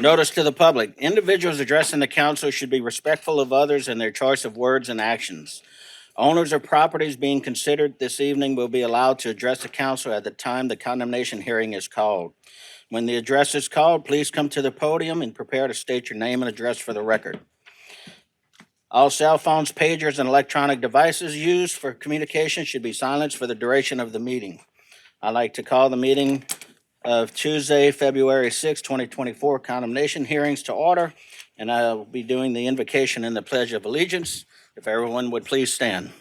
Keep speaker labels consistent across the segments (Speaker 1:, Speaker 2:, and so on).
Speaker 1: Notice to the public, individuals addressing the council should be respectful of others and their choice of words and actions. Owners of properties being considered this evening will be allowed to address the council at the time the condemnation hearing is called. When the address is called, please come to the podium and prepare to state your name and address for the record. All cell phones, pagers, and electronic devices used for communication should be silenced for the duration of the meeting. I'd like to call the meeting of Tuesday, February 6, 2024, condemnation hearings to order, and I'll be doing the invocation and the Pledge of Allegiance. If everyone would please stand.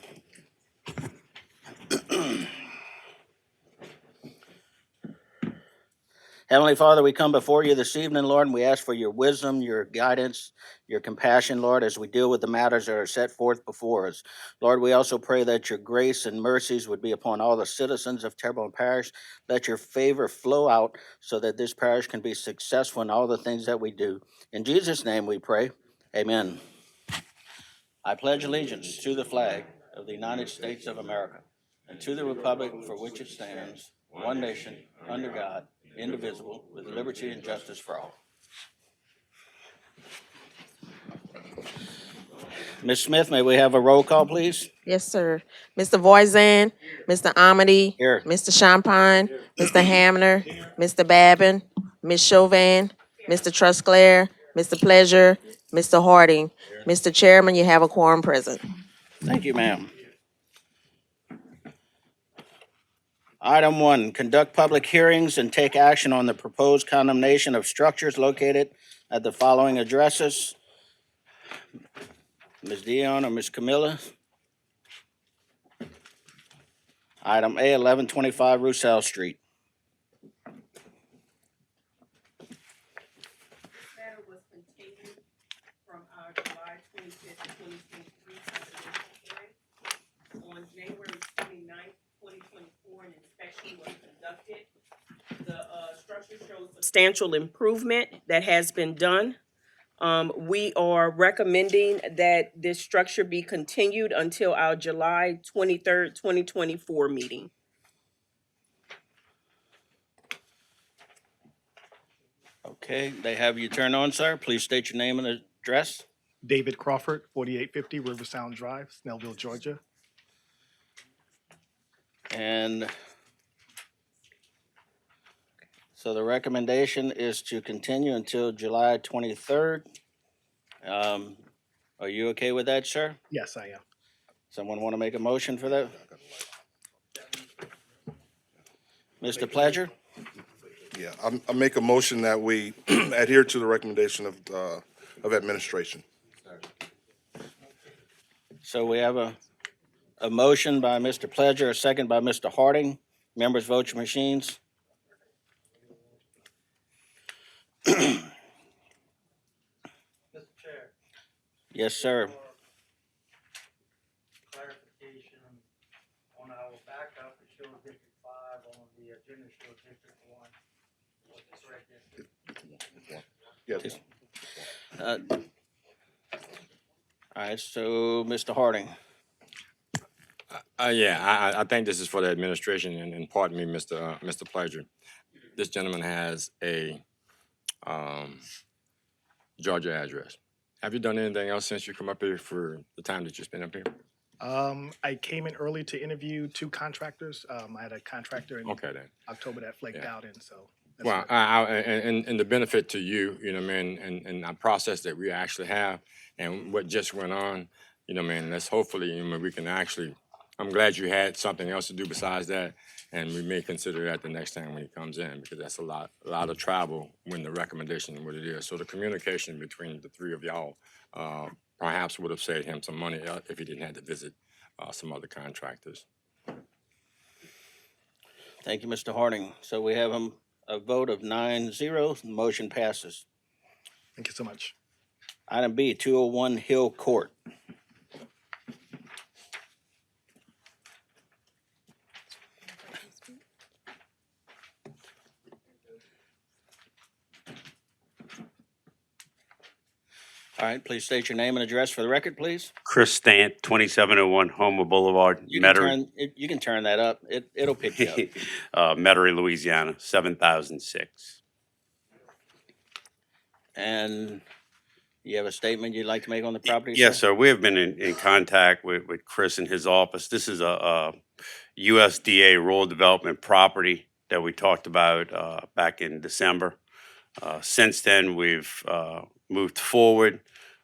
Speaker 1: Heavenly Father, we come before you this evening, Lord, and we ask for your wisdom, your guidance, your compassion, Lord, as we deal with the matters that are set forth before us. Lord, we also pray that your grace and mercies would be upon all the citizens of Terrebonne Parish. Let your favor flow out so that this parish can be successful in all the things that we do. In Jesus' name we pray. Amen. I pledge allegiance to the flag of the United States of America and to the republic for which it stands, one nation, under God, indivisible, with liberty and justice for all. Ms. Smith, may we have a roll call, please?
Speaker 2: Yes, sir. Mr. Voisin, Mr. Amity,
Speaker 1: Here.
Speaker 2: Mr. Champagne, Mr. Hamner, Mr. Babin, Ms. Chauvin, Mr. Trusclair, Mr. Pleasure, Mr. Harding. Mr. Chairman, you have a quorum present.
Speaker 1: Thank you, ma'am. Item 1, conduct public hearings and take action on the proposed condemnation of structures located at the following addresses. Ms. Dion or Ms. Camilla? Item A, 1125 Roussel Street.
Speaker 3: Matter was continued from our July 25th, 2023 consultation hearing. On January 29th, 2024, an inspection was conducted. The structure shows substantial improvement that has been done. We are recommending that this structure be continued until our July 23rd, 2024 meeting.
Speaker 1: Okay, they have you turned on, sir. Please state your name and address.
Speaker 4: David Crawford, 4850 Riversound Drive, Snellville, Georgia.
Speaker 1: And so the recommendation is to continue until July 23rd. Are you okay with that, sir?
Speaker 4: Yes, I am.
Speaker 1: Someone want to make a motion for that? Mr. Pledger?
Speaker 5: Yeah, I make a motion that we adhere to the recommendation of administration.
Speaker 1: So we have a motion by Mr. Pledger, a second by Mr. Harding. Members, vote your machines.
Speaker 6: Mr. Chair,
Speaker 1: Yes, sir.
Speaker 6: clarification on our backup, it shows District 5, on the agenda shows District 1. What's the correct district?
Speaker 5: Yes.
Speaker 1: All right, so Mr. Harding.
Speaker 7: Yeah, I think this is for the administration, and pardon me, Mr. Pledger. This gentleman has a Georgia address. Have you done anything else since you come up here for the time that you spent up here?
Speaker 4: I came in early to interview 2 contractors. I had a contractor in
Speaker 7: Okay, then.
Speaker 4: October that flaked
Speaker 7: Yeah.
Speaker 4: out, and so. that's
Speaker 7: Well,
Speaker 4: what-
Speaker 7: and the benefit to you, you know, man, and our process that we actually have, and what just went on, you know, man, let's hopefully, you know, we can actually. I'm glad you had something else to do besides that, and we may consider that the next time when he comes in, because that's a lot of travel when the recommendation and what it is. So the communication between the 3 of y'all perhaps would have saved him some money if he didn't have to visit some other contractors.
Speaker 1: Thank you, Mr. Harding. So we have a vote of 9-0. The motion passes.
Speaker 4: Thank you so much.
Speaker 1: Item B, 201 Hill Court. All right, please state your name and address for the record, please.
Speaker 8: Chris Stant, 2701 Homer Boulevard,
Speaker 1: You can
Speaker 8: Metairie,
Speaker 1: turn that up. It'll pick you up.
Speaker 8: Metairie, Louisiana, 7006.
Speaker 1: And you have a statement you'd like to make on the property, sir?
Speaker 8: Yes, sir. We have been in contact with Chris in his office. This is a USDA rural development property that we talked about back in December. Since then, we've moved forward.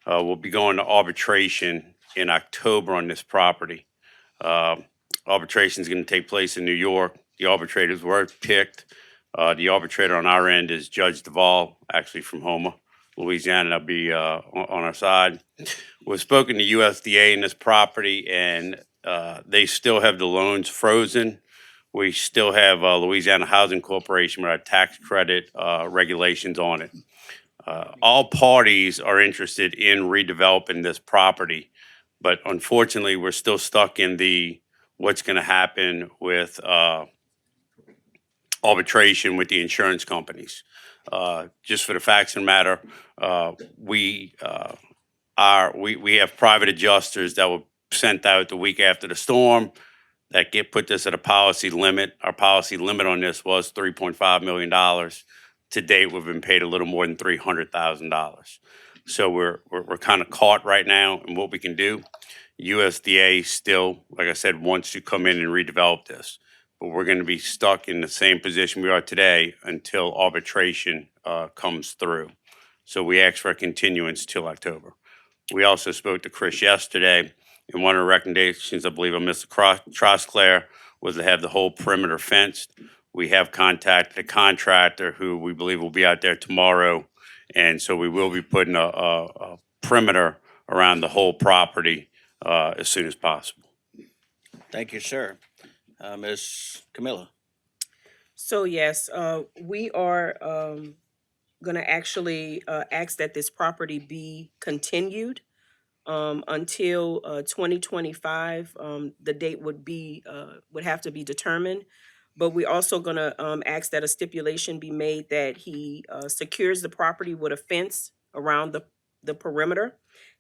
Speaker 8: We'll be going to arbitration in October on this property. Arbitration is going to take place in New York. The arbitrators were picked. The arbitrator on our end is Judge Duvall, actually from Houma, Louisiana. That'll be on our side. We've spoken to USDA in this property, and they still have the loans frozen. We still have Louisiana Housing Corporation with our tax credit regulations on it. All parties are interested in redeveloping this property, but unfortunately, we're still stuck in the what's going to happen with arbitration with the insurance companies. Just for the facts of the matter, we have private adjusters that were sent out the week after the storm that put this at a policy limit. Our policy limit on this was $3.5 million. To date, we've been paid a little more than $300,000. So we're kind of caught right now in what we can do. USDA still, like I said, wants to come in and redevelop this, but we're going to be stuck in the same position we are today until arbitration comes through. So we asked for a continuance till October. We also spoke to Chris yesterday, and one of the recommendations, I believe, of Mr. Trosclair was to have the whole perimeter fenced. We have contacted a contractor who we believe will be out there tomorrow, and so we will be putting a perimeter around the whole property as soon as possible.
Speaker 1: Thank you, sir. Ms. Camilla?
Speaker 3: So yes, we are going to actually ask that this property be continued until 2025. The date would have to be determined. But we're also going to ask that a stipulation be made that he secures the property with a fence around the perimeter,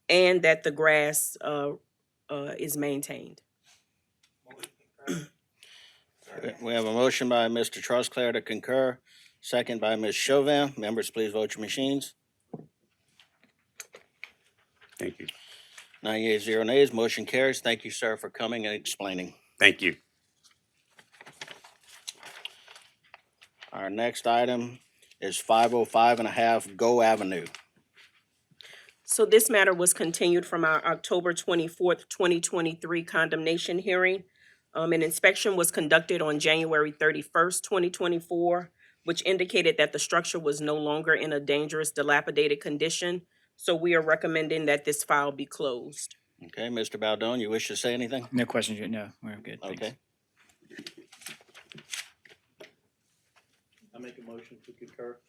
Speaker 3: and that the grass is maintained.
Speaker 1: We have a motion by Mr. Trosclair to concur, second by Ms. Chauvin. Members, please vote your machines.
Speaker 8: Thank you.
Speaker 1: 9 yeas, 0 nays, motion carries. Thank you, sir, for coming and explaining.
Speaker 8: Thank you.
Speaker 1: Our next item is 505 and a half Go Avenue.
Speaker 3: So this matter was continued from our October 24th, 2023 condemnation hearing. An inspection was conducted on January 31st, 2024, which indicated that the structure was no longer in a dangerous, dilapidated condition. So we are recommending that this file be closed.
Speaker 1: Okay, Mr. Baldone, you wish to say anything?
Speaker 9: No questions yet. No, we're good. Thanks.
Speaker 1: Okay.
Speaker 6: I make a motion to concur.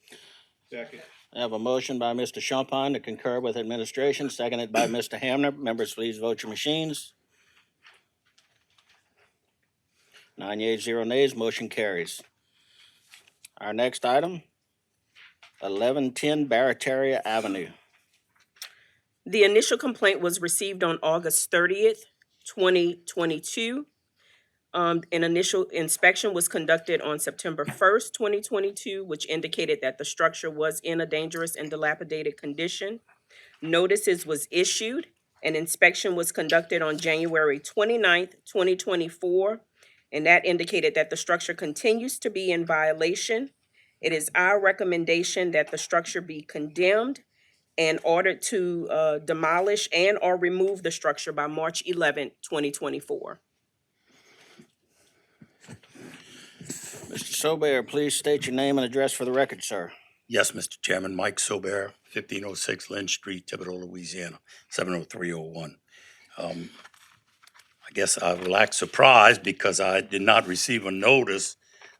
Speaker 6: Second.
Speaker 1: I have a motion by Mr. Champagne to concur with administration, seconded by Mr. Hamner. Members, please vote your machines. 9 yeas, 0 nays, motion carries. Our next item, 1110 Barataria Avenue.
Speaker 3: The initial complaint was received on August 30th, 2022. An initial inspection was conducted on September 1st, 2022, which indicated that the structure was in a dangerous and dilapidated condition. Notices was issued. An inspection was conducted on January 29th, 2024, and that indicated that the structure continues to be in violation. It is our recommendation that the structure be condemned and ordered to demolish and or remove the structure by March 11th, 2024.
Speaker 1: Mr. Sobear, please state your name and address for the record, sir.
Speaker 10: Yes, Mr. Chairman, Mike Sobear, 1506 Lynn Street, Thibodeau, Louisiana, 70301. I guess I will act surprised because I did not receive a notice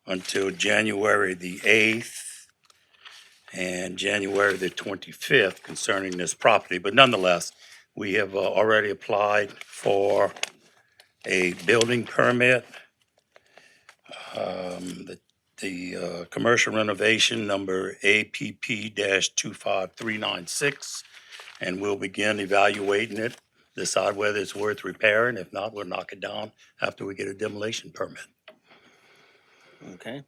Speaker 10: until January the 8th and January the 25th concerning this property. But nonetheless, we have already applied for a building permit. The commercial renovation number APP-25396, and we'll begin evaluating it, decide whether it's worth repairing. If not, we'll knock it down after we get a demolition permit.
Speaker 1: Okay.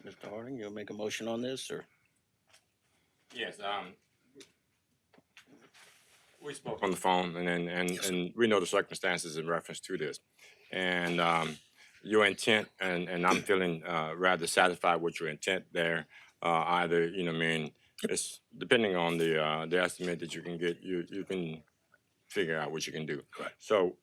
Speaker 1: Mr. Harding, you'll make a motion on this, or?
Speaker 7: Yes, we spoke on the phone, and we know the circumstances in reference to this. And your intent, and I'm feeling rather satisfied with your intent there. Either, it's depending on the estimate that you can get, you can figure out what you can do.
Speaker 10: Correct.
Speaker 7: So,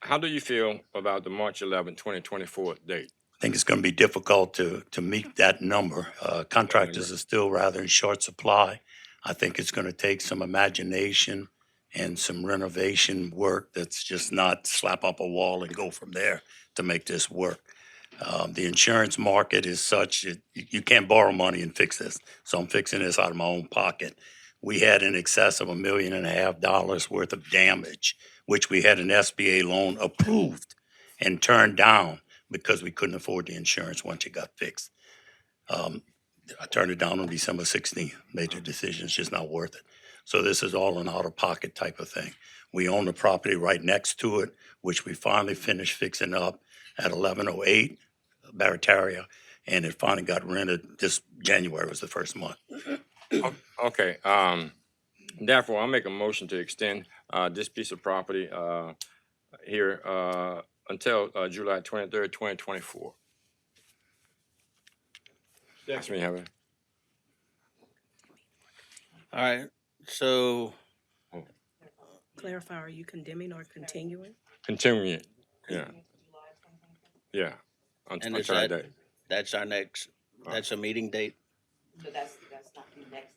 Speaker 7: how do you feel about the March 11th, 2024 date?
Speaker 10: I think it's going to be difficult to meet that number. Contractors are still rather in short supply. I think it's going to take some imagination and some renovation work that's just not slap up a wall and go from there to make this work. The insurance market is such that you can't borrow money and fix this. So I'm fixing this out of my own pocket. We had in excess of $1.5 million worth of damage, which we had an SBA loan approved and turned down because we couldn't afford the insurance once it got fixed. I turned it down on December 16th, made the decision, it's just not worth it. So this is all an out-of-pocket type of thing. We own the property right next to it, which we finally finished fixing up at 1108 Barataria, and it finally got rented. This January was the first month.
Speaker 7: Okay, therefore, I'll make a motion to extend this piece of property here until July 23rd, 2024. Yes, me have it.
Speaker 1: All right, so,
Speaker 3: Clarify, are you condemning or continuing?
Speaker 7: Continuing it, yeah. Yeah.
Speaker 1: and is
Speaker 7: Until that
Speaker 1: that,
Speaker 7: date.
Speaker 1: that's our next, that's a meeting date?
Speaker 2: So that's not the next.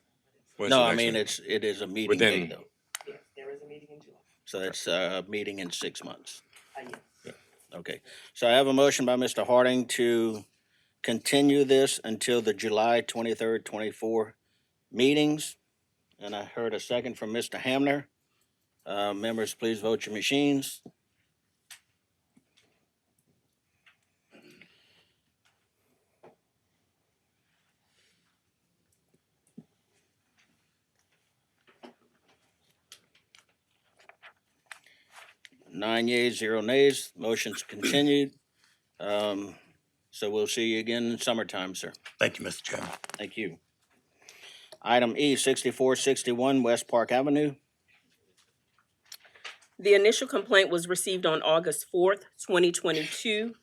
Speaker 7: When's
Speaker 1: No,
Speaker 7: the
Speaker 1: I
Speaker 7: next
Speaker 1: mean,
Speaker 7: one?
Speaker 1: it is a meeting
Speaker 7: Within-
Speaker 1: date, though.
Speaker 2: Yes, there is a meeting in July.
Speaker 1: So it's a meeting in 6 months.
Speaker 2: Yes.
Speaker 1: Okay, so I have a motion by Mr. Harding to continue this until the July 23rd, 24 meetings. And I heard a second from Mr. Hamner. Members, please vote your machines. Nine yeas, 0 nays. Motion's continued. So we'll see you again in summertime, sir.
Speaker 10: Thank you, Mr. Chairman.
Speaker 1: Thank you. Item E, 6461 West Park Avenue.
Speaker 3: The initial complaint was received on August 4th, 2022.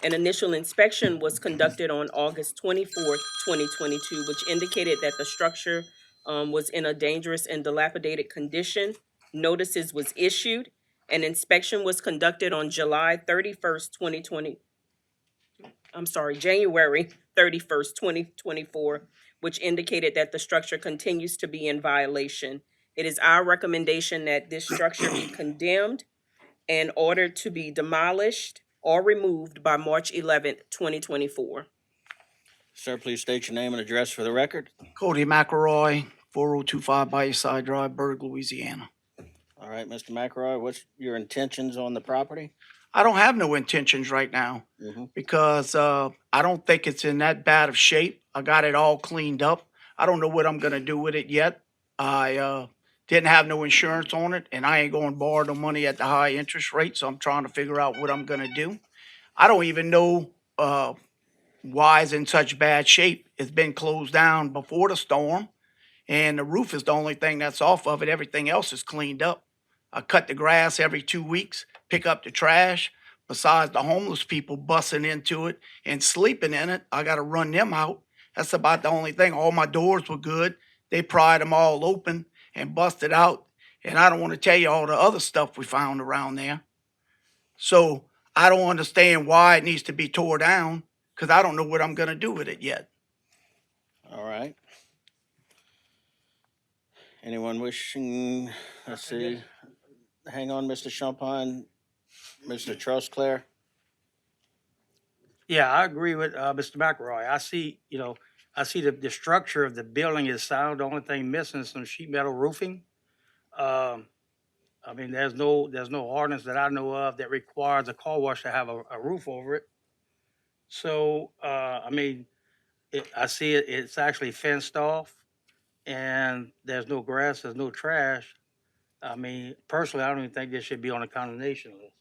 Speaker 3: An initial inspection was conducted on August 24th, 2022, which indicated that the structure was in a dangerous and dilapidated condition. Notices was issued. An inspection was conducted on January 31st, 2024, which indicated that the structure continues to be in violation. It is our recommendation that this structure be condemned and ordered to be demolished or removed by March 11th, 2024.
Speaker 1: Sir, please state your name and address for the record.
Speaker 6: Cody McElroy, 4025 Bayou Drive, Berg, Louisiana.
Speaker 1: All right, Mr. McElroy, what's your intentions on the property?
Speaker 6: I don't have no intentions right now
Speaker 1: Mhm.
Speaker 6: because I don't think it's in that bad of shape. I got it all cleaned up. I don't know what I'm gonna do with it yet. I didn't have no insurance on it, and I ain't going to borrow no money at the high interest rate, so I'm trying to figure out what I'm gonna do. I don't even know why it's in such bad shape. It's been closed down before the storm, and the roof is the only thing that's off of it. Everything else is cleaned up. I cut the grass every 2 weeks, pick up the trash. Besides the homeless people busting into it and sleeping in it, I got to run them out. That's about the only thing. All my doors were good. They pried them all open and busted out. And I don't want to tell you all the other stuff we found around there. So I don't understand why it needs to be tore down because I don't know what I'm going to do with it yet.
Speaker 1: All right. Anyone wishing, let's see, hang on, Mr. Champagne, Mr. Trostclair?
Speaker 6: Yeah, I agree with Mr. McElroy. I see the structure of the building is sound. The only thing missing is some sheet metal roofing. I mean, there's no ordinance that I know of that requires a car wash to have a roof over it. So, I mean, I see it's actually fenced off, and there's no grass, there's no trash. I mean, personally, I don't even think this should be on a condemnation list.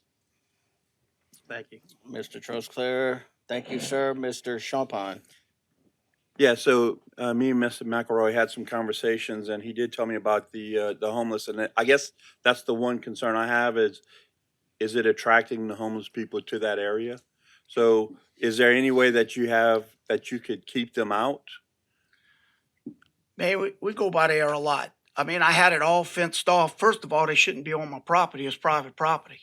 Speaker 6: Thank you.
Speaker 1: Mr. Trostclair, Thank you, sir. Mr. Champagne.
Speaker 11: Yeah, so me and Mr. McElroy had some conversations, and he did tell me about the homeless, and I guess that's the one concern I have is it attracting the homeless people to that area? So is there any way that you have that you could keep them out?
Speaker 6: Man, we go by there a lot. I mean, I had it all fenced off. First of all, they shouldn't be on my property. It's private property.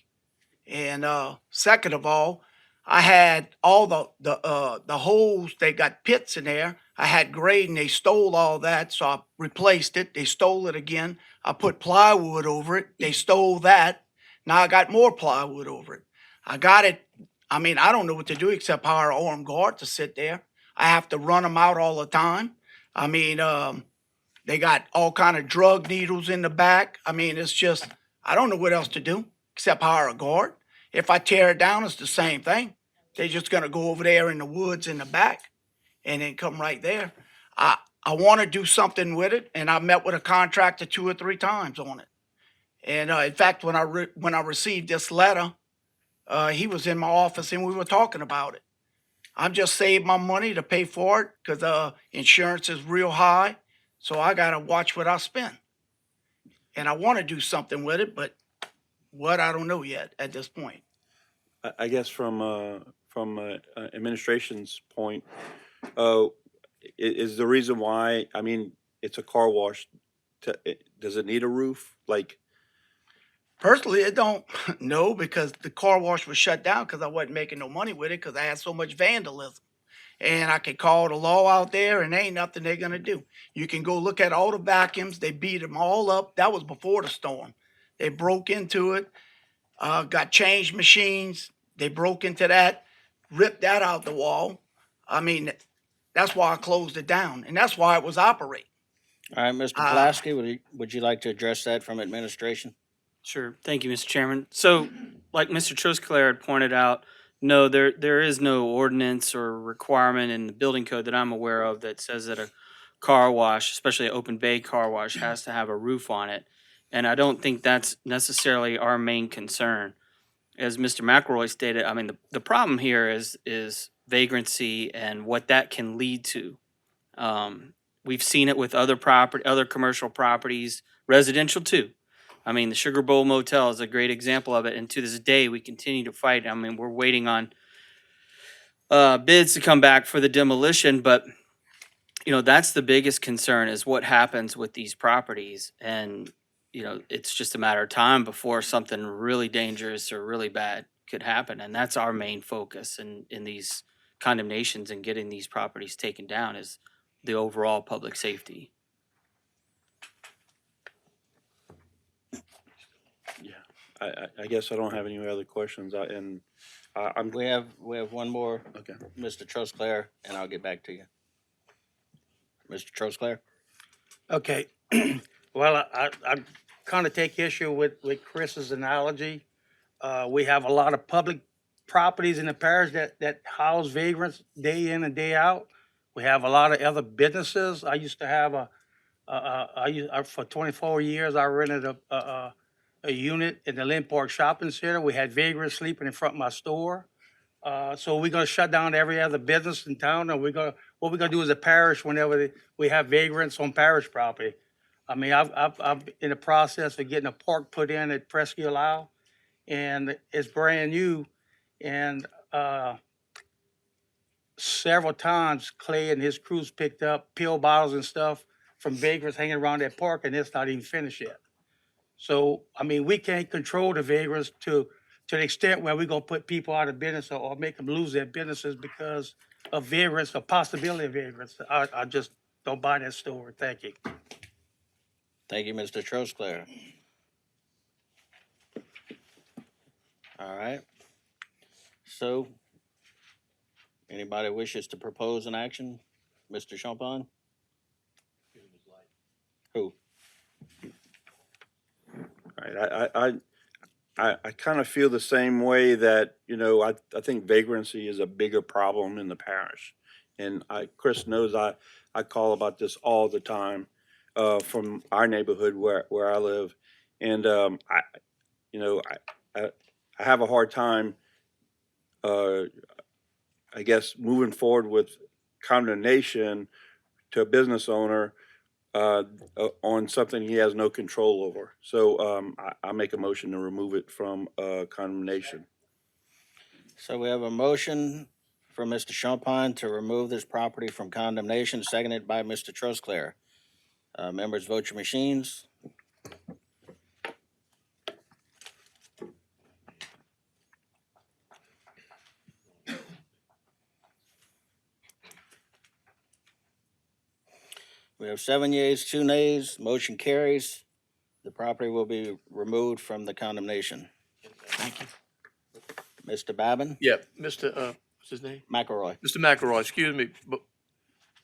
Speaker 6: And second of all, I had all the holes. They got pits in there. I had grade, and they stole all that, so I replaced it. They stole it again. I put plywood over it. They stole that. Now I got more plywood over it. I got it. I mean, I don't know what to do except hire an armed guard to sit there. I have to run them out all the time. I mean, they got all kind of drug needles in the back. I mean, it's just I don't know what else to do except hire a guard. If I tear it down, it's the same thing. They're just gonna go over there in the woods in the back and then come right there. I want to do something with it, and I met with a contractor 2 or 3 times on it. And in fact, when I received this letter, he was in my office and we were talking about it. I'm just saving my money to pay for it because insurance is real high, so I gotta watch what I spend. And I want to do something with it, but what I don't know yet at this point.
Speaker 11: I guess from administration's point, uh, is the reason why, I mean, it's a car wash, does it need a roof? Like,
Speaker 6: Personally, I don't know because the car wash was shut down because I wasn't making no money with it because I had so much vandalism. And I could call the law out there and ain't nothing they're gonna do. You can go look at all the vacuums. They beat them all up. That was before the storm. They broke into it, got change machines. They broke into that, ripped that out the wall. I mean, that's why I closed it down, and that's why it was operating.
Speaker 1: All right, Mr. Pulaski, would you like to address that from administration?
Speaker 9: Sure. Thank you, Mr. Chairman. So, like Mr. Trosclair had pointed out, no, there is no ordinance or requirement in the building code that I'm aware of that says that a car wash, especially an open bay car wash, has to have a roof on it. And I don't think that's necessarily our main concern. As Mr. McElroy stated, I mean, the problem here is vagrancy and what that can lead to. We've seen it with other commercial properties, residential too. I mean, the Sugar Bowl Motel is a great example of it, and to this day, we continue to fight. I mean, we're waiting on bids to come back for the demolition, but that's the biggest concern is what happens with these properties, and it's just a matter of time before something really dangerous or really bad could happen, and that's our main focus in these condemnations and getting these properties taken down is the overall public safety.
Speaker 11: I guess I don't have any other questions, I'm,
Speaker 1: We have one more,
Speaker 11: okay.
Speaker 1: Mr. Trosclair, and I'll get back to you. Mr. Trosclair?
Speaker 12: Okay, well, I kind of take issue with Chris's analogy. We have a lot of public properties in the parish that house vagrants day in and day out. We have a lot of other businesses. I used to have for 24 years, I rented a unit in the Lynn Park Shopping Center. We had vagrants sleeping in front of my store. So we're gonna shut down every other business in town, and what we're gonna do as a parish whenever we have vagrants on parish property. I mean, I'm in the process of getting a park put in at Presque Isle, and it's brand new. And several times, Clay and his crews picked up pill bottles and stuff from vagrants hanging around that park, and it's not even finished yet. So, I mean, we can't control the vagrants to the extent where we're gonna put people out of business or make them lose their businesses because of vagrants or possibility of vagrants. I just don't buy that story. Thank you.
Speaker 1: Thank you, Mr. Trosclair. All right. So, anybody wishes to propose an action? Mr. Champagne? Who?
Speaker 11: Right, I kind of feel the same way that, I think vagrancy is a bigger problem in the parish. And Chris knows I call about this all the time, from our neighborhood where I live. And, I have a hard time, I guess, moving forward with condemnation to a business owner on something he has no control over. So I make a motion to remove it from condemnation.
Speaker 1: So we have a motion from Mr. Champagne to remove this property from condemnation, seconded by Mr. Trosclair. Members, vote your machines. We have 7 yeas, 2 nays, motion carries. The property will be removed from the condemnation.
Speaker 6: Thank you.
Speaker 1: Mr. Babin?
Speaker 13: Yeah, Mr., what's his name?
Speaker 1: McElroy.
Speaker 13: Mr. McElroy, excuse me, but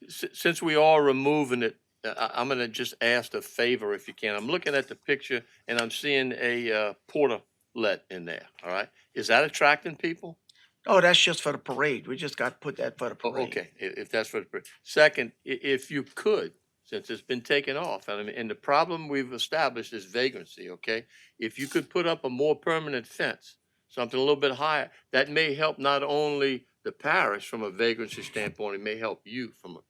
Speaker 13: since we are removing it, I'm gonna just ask a favor if you can. I'm looking at the picture and I'm seeing a, portalet in there, all right? Is that attracting people?
Speaker 6: Oh, that's just for the parade. We just got to put that for the
Speaker 13: Oh,
Speaker 6: parade.
Speaker 13: okay, if that's what, second, if you could, since it's been taken off, I mean, and the problem we've established is vagrancy, okay? If you could put up a more permanent fence, something a little bit higher, that may help not only the parish from a vagrancy standpoint, it may help you from a,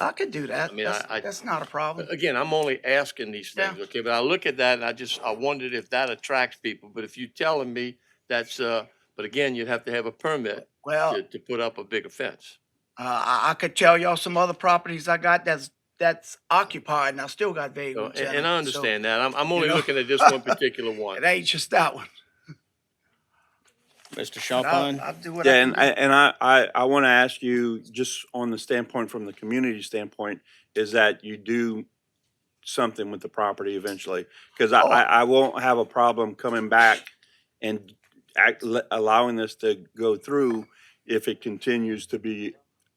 Speaker 6: I could do that.
Speaker 13: I mean,
Speaker 6: That's not a problem.
Speaker 13: again, I'm only asking these things, okay? But I look at that and I wondered if that attracts people. But if you're telling me that's, but again, you'd have to have a permit
Speaker 6: Well,
Speaker 13: to put up a bigger fence.
Speaker 6: I could tell y'all some other properties I got that's occupied and I still got
Speaker 13: So,
Speaker 6: vagrants. in
Speaker 13: and
Speaker 6: it.
Speaker 13: I
Speaker 6: So
Speaker 13: understand that. I'm only
Speaker 6: know.
Speaker 13: looking at this one particular
Speaker 6: it
Speaker 13: one.
Speaker 6: ain't just that one.
Speaker 1: Mr.
Speaker 6: But
Speaker 1: Champagne?
Speaker 6: I'll do what
Speaker 11: Yeah,
Speaker 6: I can do.
Speaker 11: I want to ask you, just on the standpoint, from the community standpoint, is that you do something with the property eventually? Because I won't have a problem coming back and allowing this to go through if it continues to be.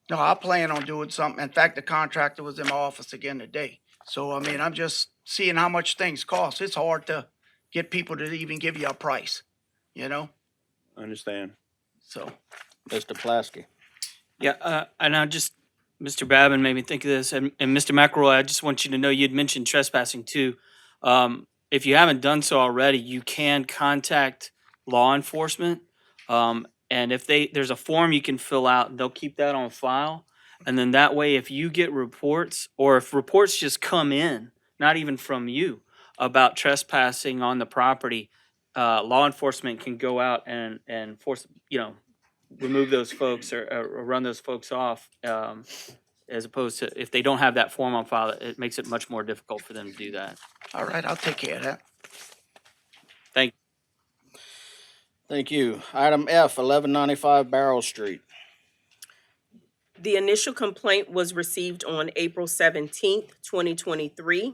Speaker 6: No, I plan on doing something. In fact, the contractor was in my office again today. So, I mean, I'm just seeing how much things cost. It's hard to get people to even give you a price, you know?
Speaker 11: Understand.
Speaker 6: So,
Speaker 1: Mr. Plasky?
Speaker 9: Yeah, and Mr. Babin made me think of this, and Mr. McElroy, I just want you to know, you'd mentioned trespassing too. If you haven't done so already, you can contact law enforcement. And if there's a form you can fill out, they'll keep that on file. And then that way, if you get reports, or if reports just come in, not even from you, about trespassing on the property, law enforcement can go out and force, remove those folks or run those folks off, as opposed to if they don't have that form on file, it makes it much more difficult for them to do that.
Speaker 6: all right, I'll take care of that.
Speaker 1: Thank you. Item F, 1195 Barrel Street.
Speaker 3: The initial complaint was received on April 17th, 2023.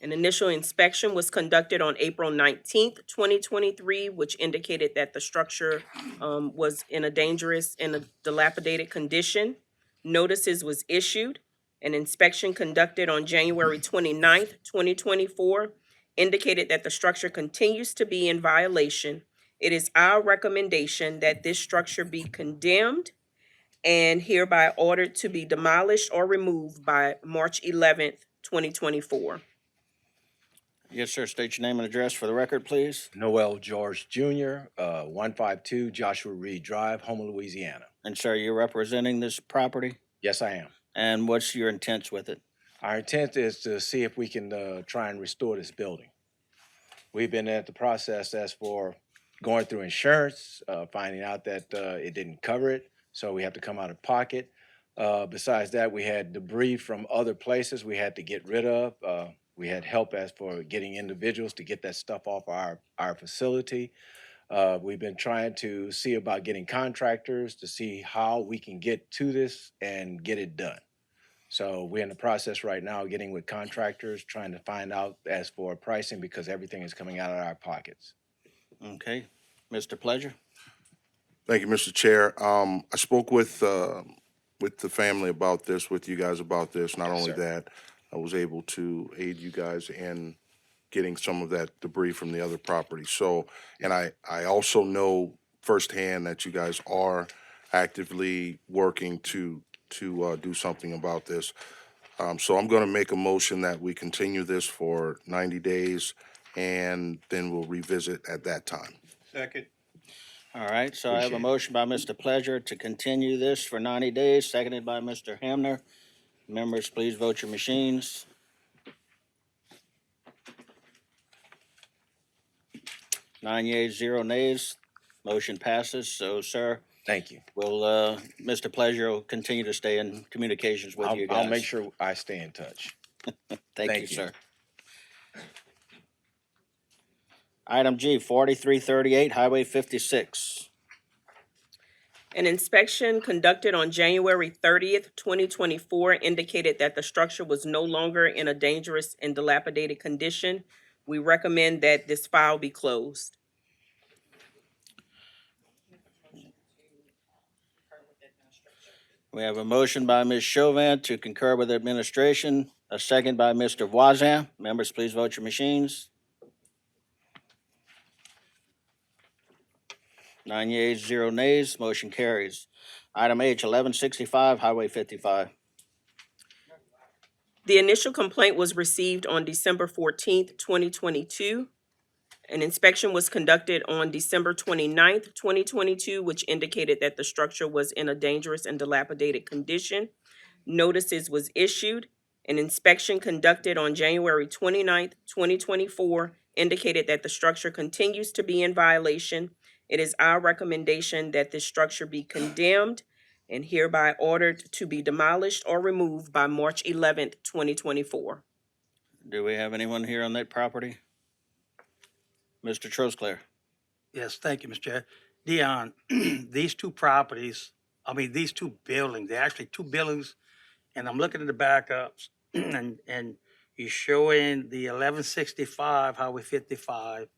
Speaker 3: An initial inspection was conducted on April 19th, 2023, which indicated that the structure was in a dilapidated condition. Notices was issued. An inspection conducted on January 29th, 2024, indicated that the structure continues to be in violation. It is our recommendation that this structure be condemned and hereby ordered to be demolished or removed by March 11th, 2024.
Speaker 1: Yes, sir. State your name and address for the record, please.
Speaker 14: Noel George Jr., 152 Joshua Reed Drive, Houma, Louisiana.
Speaker 1: And sir, you're representing this property?
Speaker 14: Yes, I am.
Speaker 1: And what's your intents with it?
Speaker 14: Our intent is to see if we can try and restore this building. We've been at the process as for going through insurance, finding out that it didn't cover it, so we have to come out of pocket. Besides that, we had debris from other places we had to get rid of. We had help as for getting individuals to get that stuff off our facility. We've been trying to see about getting contractors to see how we can get to this and get it done. So we're in the process right now of getting with contractors, trying to find out as for pricing because everything is coming out of our pockets.
Speaker 1: Okay. Mr. Pleasure?
Speaker 5: Thank you, Mr. Chair. I spoke with the family about this, with you guys about this. Not only that, I was able to aid you guys in getting some of that debris from the other property. So, and I also know firsthand that you guys are actively working to do something about this. So I'm going to make a motion that we continue this for 90 days, and then we'll revisit at that time.
Speaker 12: Second.
Speaker 1: All right, so I have a motion by Mr. Pleasure to continue this for 90 days, seconded by Mr. Hamner. Members, please vote your machines. 9 yeas, 0 nays. Motion passes. So, sir,
Speaker 14: Thank you.
Speaker 1: will, Mr. Pleasure will continue to stay in communications with you guys.
Speaker 14: I'll make sure I stay in touch.
Speaker 1: Thank you,
Speaker 14: Thank you.
Speaker 1: sir. Item G, 4338 Highway 56.
Speaker 3: An inspection conducted on January 30th, 2024 indicated that the structure was no longer in a dangerous and dilapidated condition. We recommend that this file be closed.
Speaker 1: We have a motion by Ms. Chauvin to concur with administration, a second by Mr. Voisin. Members, please vote your machines. 9 yeas, 0 nays, motion carries. Item H, 1165 Highway 55.
Speaker 3: The initial complaint was received on December 14th, 2022. An inspection was conducted on December 29th, 2022, which indicated that the structure was in a dangerous and dilapidated condition. Notices was issued. An inspection conducted on January 29th, 2024 indicated that the structure continues to be in violation. It is our recommendation that this structure be condemned and hereby ordered to be demolished or removed by March 11th, 2024.
Speaker 1: Do we have anyone here on that property? Mr. Trosclair.
Speaker 12: Yes, thank you, Mr. Chair. Dion, these two properties, these two buildings, they're actually two buildings, and I'm looking at the backups, and you're showing the 1165 Highway 55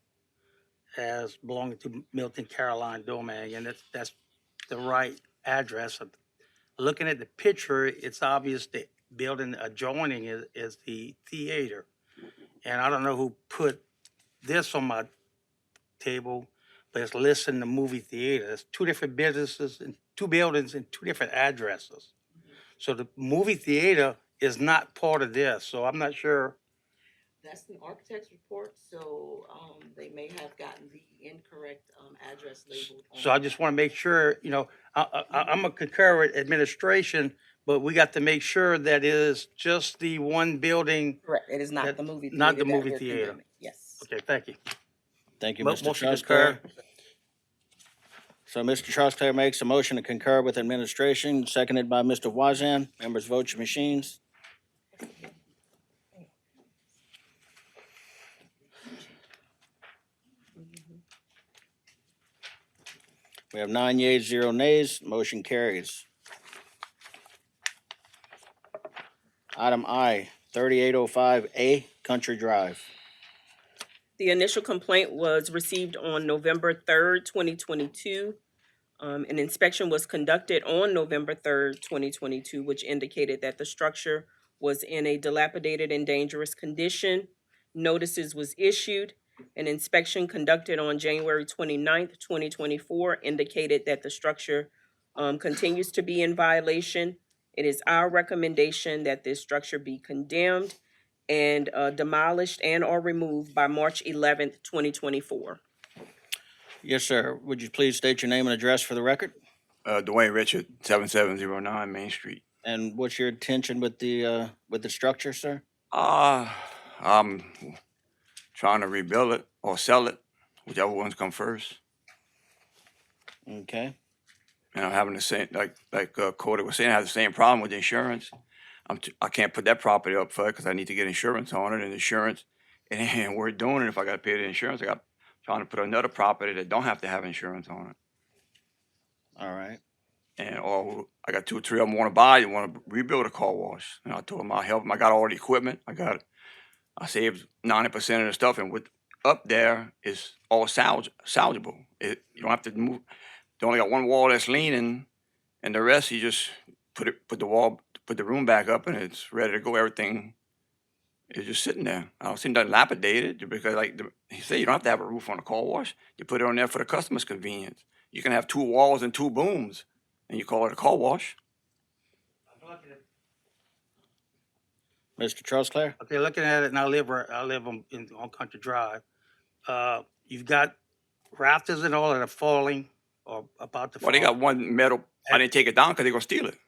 Speaker 12: as belonging to Milton Caroline Domingue, and that's the right address. Looking at the picture, it's obvious the building adjoining is the theater. And I don't know who put this on my table, but it's listing the movie theater. It's two different businesses and two buildings and two different addresses. So the movie theater is not part of this, so I'm not sure.
Speaker 2: That's the architect's report, so they may have gotten the incorrect address labeled.
Speaker 12: So I just want to make sure, I'm a concur with administration, but we got to make sure that it is just the one building.
Speaker 2: Correct, it is not the movie theater.
Speaker 12: Not the
Speaker 2: that
Speaker 12: movie
Speaker 2: we're
Speaker 12: theater.
Speaker 2: condemning. Yes.
Speaker 12: Okay, thank you.
Speaker 1: Thank you,
Speaker 12: Mo-
Speaker 1: Mr.
Speaker 12: motion to
Speaker 1: Trosclair.
Speaker 12: concur.
Speaker 1: So Mr. Trosclair makes a motion to concur with administration, seconded by Mr. Voisin. Members, vote your machines. We have 9 yeas, 0 nays, motion carries. Item I, 3805A Country Drive.
Speaker 3: The initial complaint was received on November 3rd, 2022. An inspection was conducted on November 3rd, 2022, which indicated that the structure was in a dilapidated and dangerous condition. Notices was issued. An inspection conducted on January 29th, 2024 indicated that the structure continues to be in violation. It is our recommendation that this structure be condemned and demolished and or removed by March 11th, 2024.
Speaker 1: Yes, sir. Would you please state your name and address for the record?
Speaker 15: Dwayne Richard, 7709 Main Street.
Speaker 1: And what's your intention with the structure, sir?
Speaker 15: I'm trying to rebuild it or sell it, whichever ones come first.
Speaker 1: Okay.
Speaker 15: And I'm having the same, like Cody was saying, I have the same problem with insurance. I can't put that property up for it because I need to get insurance on it, and insurance, and we're doing it. If I got to pay the insurance, trying to put another property that don't have to have insurance on it.
Speaker 1: All right.
Speaker 15: And or I got 2 or 3 of them want to buy. They want to rebuild a car wash, and I told them I'll help them. I got all the equipment. I saved 90% of the stuff, and with up there is all salvageable. You don't have to move. They only got one wall that's leaning, and the rest you just put the room back up, and it's ready to go. Everything is just sitting there. I don't see nothing dilapidated because, he said, you don't have to have a roof on a car wash. You put it on there for the customer's convenience. You can have 2 walls and 2 booms, and you call it a car wash.
Speaker 1: Mr. Trosclair?
Speaker 12: Okay, looking at it, and I live on Country Drive. You've got rafters and all that are falling or about to fall.
Speaker 15: Well, they got one metal, I didn't take it down because they're gonna steal it.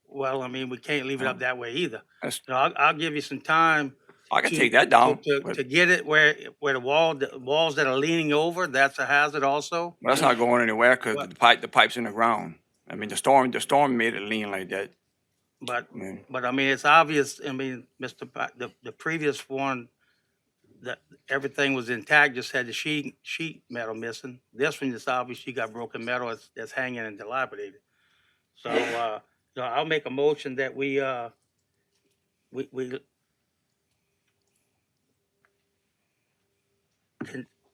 Speaker 12: Well, I mean, we can't leave it up that way either.
Speaker 15: That's-
Speaker 12: You know, I'll give you some time.
Speaker 15: I can
Speaker 12: to-
Speaker 15: take that down,
Speaker 12: To
Speaker 15: but
Speaker 12: get it where the walls that are leaning over, that's a hazard also.
Speaker 15: that's not going anywhere because
Speaker 12: What?
Speaker 15: the pipe's in the ground. I mean, the storm made it lean like that.
Speaker 12: But,
Speaker 15: Mm.
Speaker 12: I mean, it's obvious, I mean, the previous one, that everything was intact, just had the sheet metal missing. This one is obvious, you got broken metal that's hanging and dilapidated. So, you know, I'll make a motion that we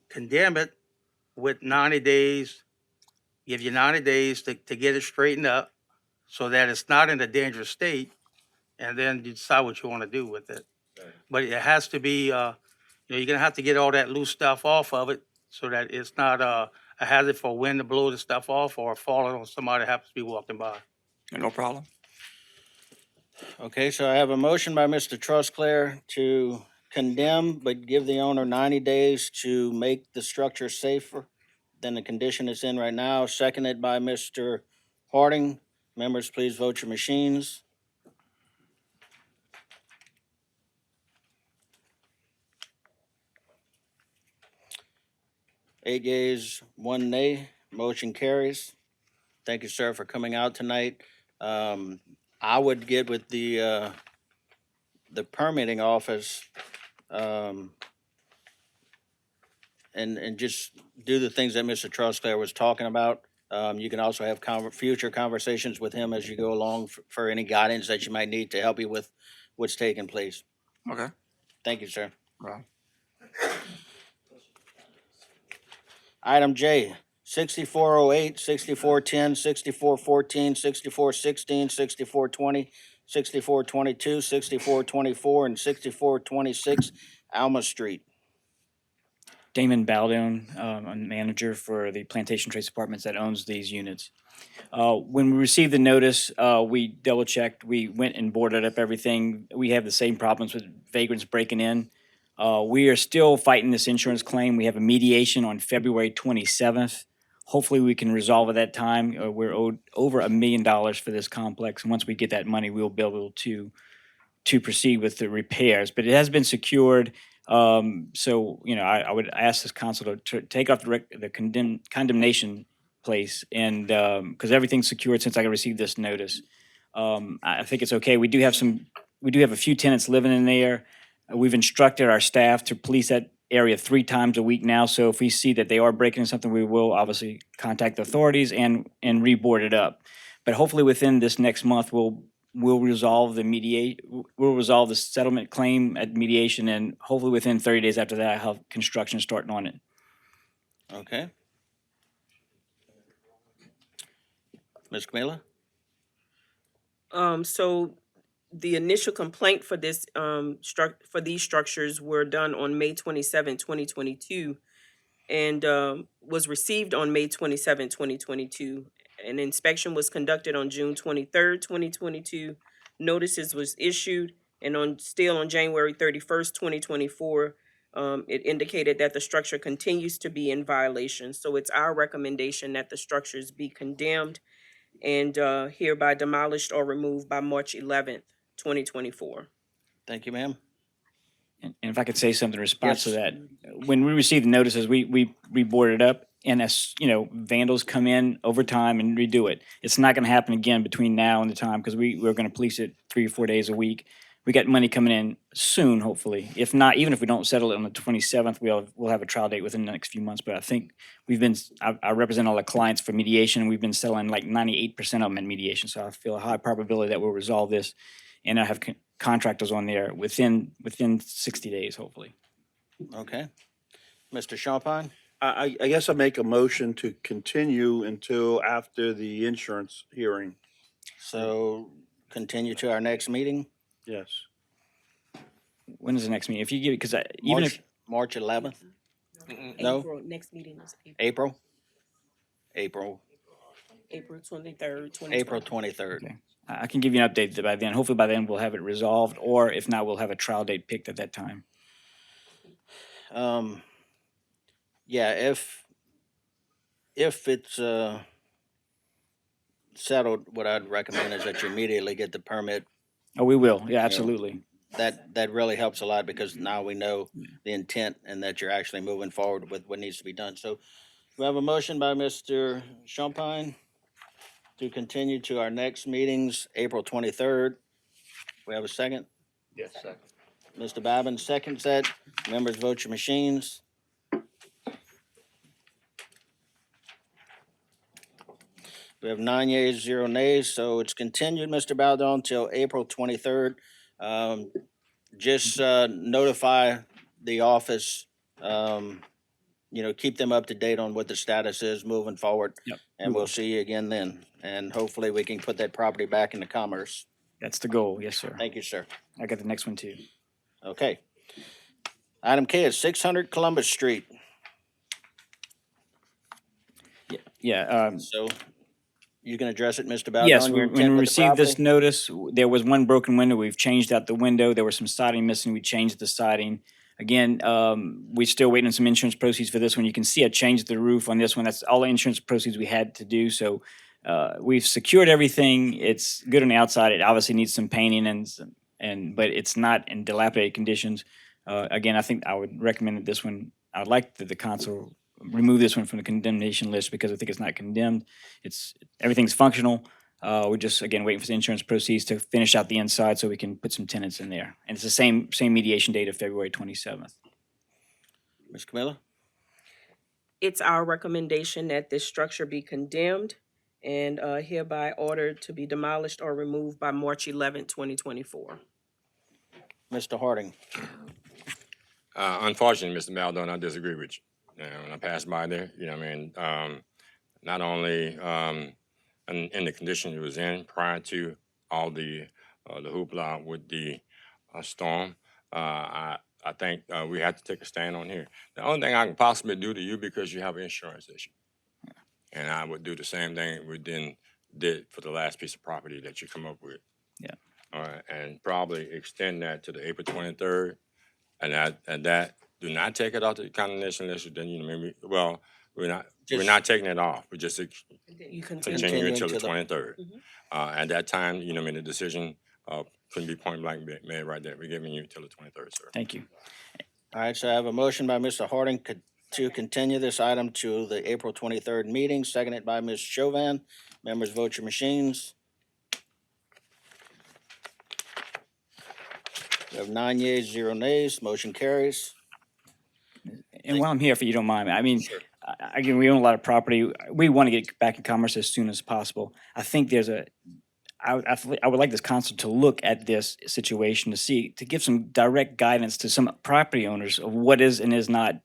Speaker 12: condemn it with 90 days, give you 90 days to get it straightened up so that it's not in a dangerous state, and then you decide what you want to do with it. But it has to be, you know, you're gonna have to get all that loose stuff off of it so that it's not a hazard for wind to blow the stuff off or falling on somebody that happens to be walking by.
Speaker 15: No problem.
Speaker 1: Okay, so I have a motion by Mr. Trusclair to condemn, but give the owner 90 days to make the structure safer than the condition it's in right now, seconded by Mr. Harding. Members, please vote your machines. Eight yeas, one nay, motion carries. Thank you, sir, for coming out tonight. I would get with the permitting office, and just do the things that Mr. Trusclair was talking about. You can also have future conversations with him as you go along for any guidance that you might need to help you with what's taking place.
Speaker 15: Okay.
Speaker 1: Thank you, sir.
Speaker 15: Well,
Speaker 1: Item J, 6408, 6410, 6414, 6416, 6420, 6422, 6424, and 6426 Alma Street.
Speaker 16: Damon Baldone, I'm manager for the Plantation Trace Apartments that owns these units. When we received the notice, we double checked, we went and boarded up everything. We have the same problems with vagrants breaking in. We are still fighting this insurance claim. We have a mediation on February 27th. Hopefully we can resolve at that time. We're owed over $1 million for this complex. And once we get that money, we'll be able to proceed with the repairs. But it has been secured. So, you know, I would ask this council to take off the condemnation place, and because everything's secured since I received this notice. I think it's okay. We do have a few tenants living in there. We've instructed our staff to police that area 3 times a week now. So if we see that they are breaking into something, we will obviously contact the authorities and reboard it up. But hopefully within this next month, we'll resolve the settlement claim at mediation, and hopefully within 30 days after that, I'll have construction starting on it.
Speaker 1: Okay. Ms. Camila?
Speaker 3: So the initial complaint for this, for these structures were done on May 27, 2022, and was received on May 27, 2022. An inspection was conducted on June 23rd, 2022. Notices was issued, and still on January 31st, 2024, it indicated that the structure continues to be in violation. So it's our recommendation that the structures be condemned and hereby demolished or removed by March 11th, 2024.
Speaker 1: Thank you, ma'am.
Speaker 16: And if I could say something in response to
Speaker 1: Yes.
Speaker 16: that, when we received the notices, we boarded up, and as you know, vandals come in over time and redo it. It's not going to happen again between now and the time, because we're going to police it 3 or 4 days a week. We got money coming in soon, hopefully. If not, even if we don't settle it on the 27th, we'll have a trial date within the next few months. But I think I represent all the clients for mediation, and we've been settling like 98% of them in mediation. So I feel a high probability that we'll resolve this, and I have contractors on there within 60 days, hopefully.
Speaker 1: Okay. Mr. Champagne?
Speaker 11: I guess I make a motion to continue until after the insurance hearing.
Speaker 1: So continue to our next meeting,
Speaker 11: Yes.
Speaker 16: When is the next meeting? If you give, because even if
Speaker 1: March 11th? No?
Speaker 3: April, next meeting is
Speaker 1: April? April,
Speaker 3: April 23rd,
Speaker 1: April 23rd.
Speaker 16: Okay. I can give you an update by then. Hopefully by then we'll have it resolved, or if not, we'll have a trial date picked at that time.
Speaker 1: Yeah, if it's settled, what I'd recommend is that you immediately get the permit.
Speaker 16: Oh, we will. Yeah, absolutely.
Speaker 1: That really helps a lot because now we know the intent and that you're actually moving forward with what needs to be done. So we have a motion by Mr. Champagne to continue to our next meetings, April 23rd. We have a second.
Speaker 13: Yes, second.
Speaker 1: Mr. Babin seconds that. Members, vote your machines. We have 9 yeas, 0 nays, so it's continued, Mr. Baldon, till April 23rd. Just notify the office, keep them up to date on what the status is moving forward.
Speaker 16: Yep,
Speaker 1: And
Speaker 16: we
Speaker 1: we'll
Speaker 16: will.
Speaker 1: see you again then. And hopefully we can put that property back into commerce.
Speaker 16: That's the goal. Yes, sir.
Speaker 1: Thank you, sir.
Speaker 16: I got the next one too.
Speaker 1: Okay. Item K is 600 Columbus Street.
Speaker 16: Yeah.
Speaker 1: So you can address it, Mr. Baldwin.
Speaker 16: Yes,
Speaker 1: your
Speaker 16: when
Speaker 1: intent
Speaker 16: we
Speaker 1: with the
Speaker 16: received this
Speaker 1: property?
Speaker 16: notice, there was one broken window. We've changed out the window. There was some siding missing. We changed the siding. Again, we're still waiting on some insurance proceeds for this one. You can see I changed the roof on this one. That's all the insurance proceeds we had to do. So we've secured everything. It's good on the outside. It obviously needs some painting but it's not in dilapidated conditions. Again, I think I would recommend that this one. I would like that the council remove this one from the condemnation list because I think it's not condemned. Everything's functional. We're just again waiting for the insurance proceeds to finish out the inside so we can put some tenants in there. And it's the same mediation date of February 27th.
Speaker 1: Ms. Camilla?
Speaker 3: It's our recommendation that this structure be condemned and hereby ordered to be demolished or removed by March 11th, 2024.
Speaker 1: Mr. Harding?
Speaker 7: Unfortunately, Mr. Baldwin, I disagree with you. When I passed by there, not only in the condition it was in prior to all the hoopla with the storm, I think we have to take a stand on here. The only thing I can possibly do to you because you have an insurance issue, and I would do the same thing we did for the last piece of property that you come up with.
Speaker 16: Yeah.
Speaker 7: All right, and probably extend that to the April 23rd, and that do not take it off the condemnation list. Then we're not taking it off. We just
Speaker 3: You
Speaker 7: continue until the
Speaker 1: to the-
Speaker 7: 23rd. At that time, the decision couldn't be point blank made right there. We're giving you till the 23rd, sir.
Speaker 16: Thank you.
Speaker 1: All right, so I have a motion by Mr. Harding to continue this item to the April 23rd meeting, seconded by Ms. Chauvin. Members, vote your machines. We have 9 yeas, 0 nays. Motion carries.
Speaker 16: And while I'm here, if you don't mind, again, we own a lot of property. We want to get back in commerce as soon as possible. I think I would like this council to look at this situation to give some direct guidance to some property owners of what is and is not.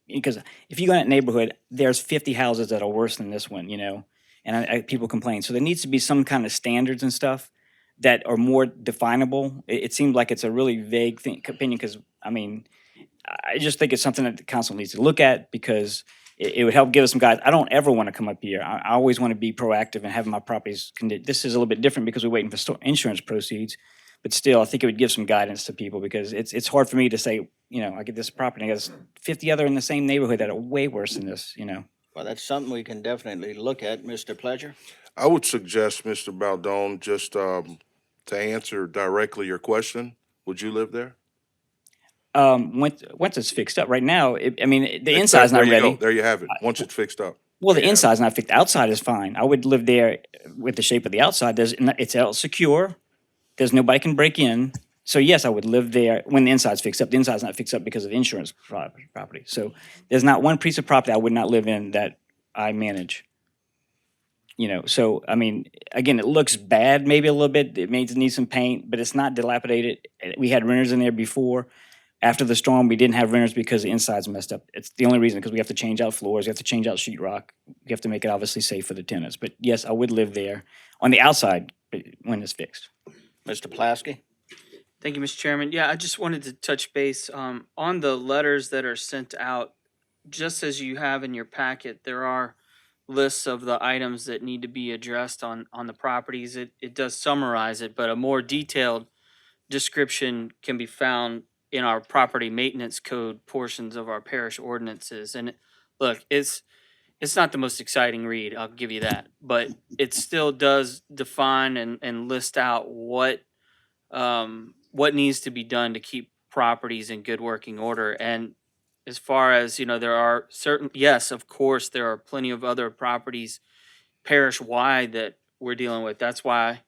Speaker 16: Because if you go in that neighborhood, there's 50 houses that are worse than this one, and people complain. So there needs to be some kind of standards and stuff that are more definable. It seems like it's a really vague opinion because, I just think it's something that the council needs to look at because it would help give us some guidance. I don't ever want to come up here. I always want to be proactive and have my properties condemned. This is a little bit different because we're waiting for insurance proceeds, but still, I think it would give some guidance to people because it's hard for me to say, I get this property, there's 50 other in the same neighborhood that are way worse than this,
Speaker 1: Well, that's something we can definitely look at. Mr. Pledger?
Speaker 5: I would suggest, Mr. Baldon, just to answer directly your question, would you live there?
Speaker 16: Once it's fixed up, right now, the inside's not
Speaker 5: There you
Speaker 16: ready.
Speaker 5: go. There you have it. Once it's fixed up.
Speaker 16: Well, the
Speaker 5: There you have it.
Speaker 16: inside's not fixed. The outside is fine. I would live there with the shape of the outside. It's all secure. There's nobody can break in. So yes, I would live there when the inside's fixed up. The inside's not fixed up because of insurance property. So there's not one piece of property I would not live in that I manage. So again, it looks bad maybe a little bit. It may need some paint, but it's not dilapidated. We had renters in there before. After the storm, we didn't have renters because the inside's messed up. It's the only reason because we have to change out floors, we have to change out sheetrock. We have to make it obviously safe for the tenants. But yes, I would live there on the outside when it's fixed.
Speaker 1: Mr. Plasky?
Speaker 9: Thank you, Mr. Chairman. Yeah, I just wanted to touch base on the letters that are sent out. Just as you have in your packet, there are lists of the items that need to be addressed on the properties. It does summarize it, but a more detailed description can be found in our property maintenance code portions of our parish ordinances. And look, it's it's not the most exciting read, I'll give you that, but it still does define and list out what needs to be done to keep properties in good working order. And as far as, there are certain, yes, of course, there are plenty of other properties parish-wide that we're dealing with. That's why,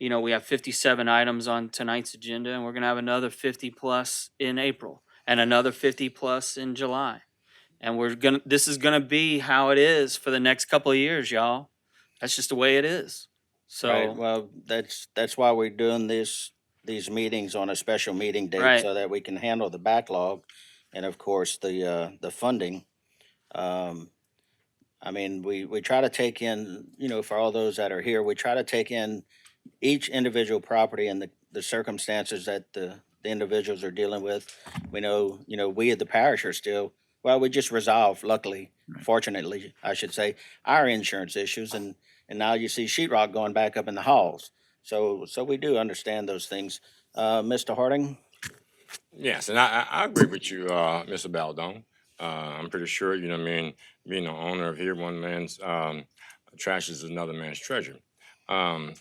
Speaker 9: we have 57 items on tonight's agenda, and we're gonna have another 50+ in April, and another 50+ in July. And this is gonna be how it is for the next couple of years, y'all. That's just the way it is.
Speaker 1: Right,
Speaker 9: So,
Speaker 1: well, that's why we're doing these meetings on a special meeting date,
Speaker 9: Right.
Speaker 1: so that we can handle the backlog and of course the funding. Um, I mean, we try to take in, for all those that are here, we try to take in each individual property and the circumstances that the individuals are dealing with. We know, we at the parish are still, well, we just resolved, luckily, fortunately, I should say, our insurance issues, and now you see sheetrock going back up in the halls. So we do understand those things. Mr. Harding?
Speaker 7: Yes, and I agree with you, Mr. Baldone. I'm pretty sure, being the owner of here, one man's trash is another man's treasure. Um,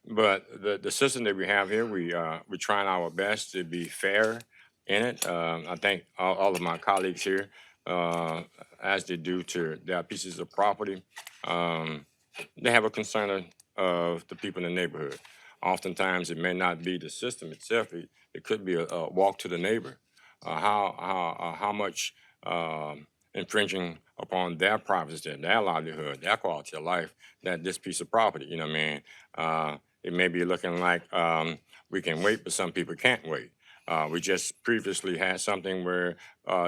Speaker 7: but the system that we have here, we're trying our best to be fair in it. I think all of my colleagues here, as they do to their pieces of property, they have a concern of the people in the neighborhood. Oftentimes, it may not be the system itself. It could be a walk to the neighbor. How much infringing upon their privacy, their livelihood, their quality of life, that this piece of property, it may be looking like we can wait, but some people can't wait. We just previously had something where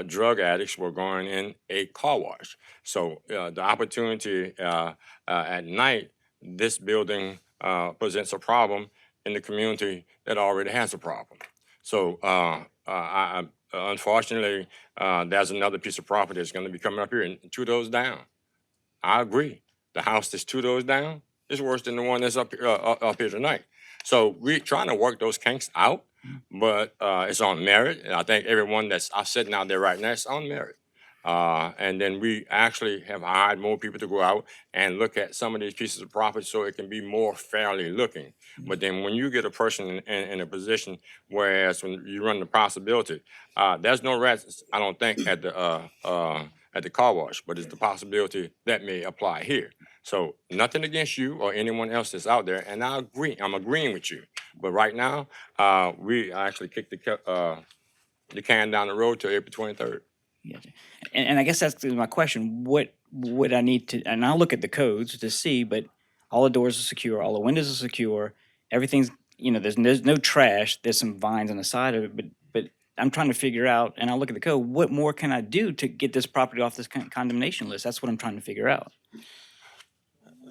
Speaker 7: drug addicts were going in a car wash. So the opportunity at night, this building presents a problem in the community that already has a problem. So unfortunately, there's another piece of property that's going to be coming up here and 2 doors down. I agree. The house that's 2 doors down is worse than the one that's up here tonight. So we're trying to work those kinks out, but it's on merit. And I think everyone that's sitting out there right now is on merit. And then we actually have hired more people to go out and look at some of these pieces of property so it can be more fairly looking. But then when you get a person in a position, whereas when you run the possibility, there's no rest, I don't think, at the car wash, but it's the possibility that may apply here. So nothing against you or anyone else that's out there, and I agree. I'm agreeing with you. But right now, we actually kicked the can down the road to April 23rd.
Speaker 16: Gotcha. And I guess that's my question. What would I need to? And I'll look at the codes to see, but all the doors are secure, all the windows are secure, everything's there's no trash. There's some vines on the side of it, but I'm trying to figure out, and I'll look at the code. What more can I do to get this property off this condemnation list? That's what I'm trying to figure out.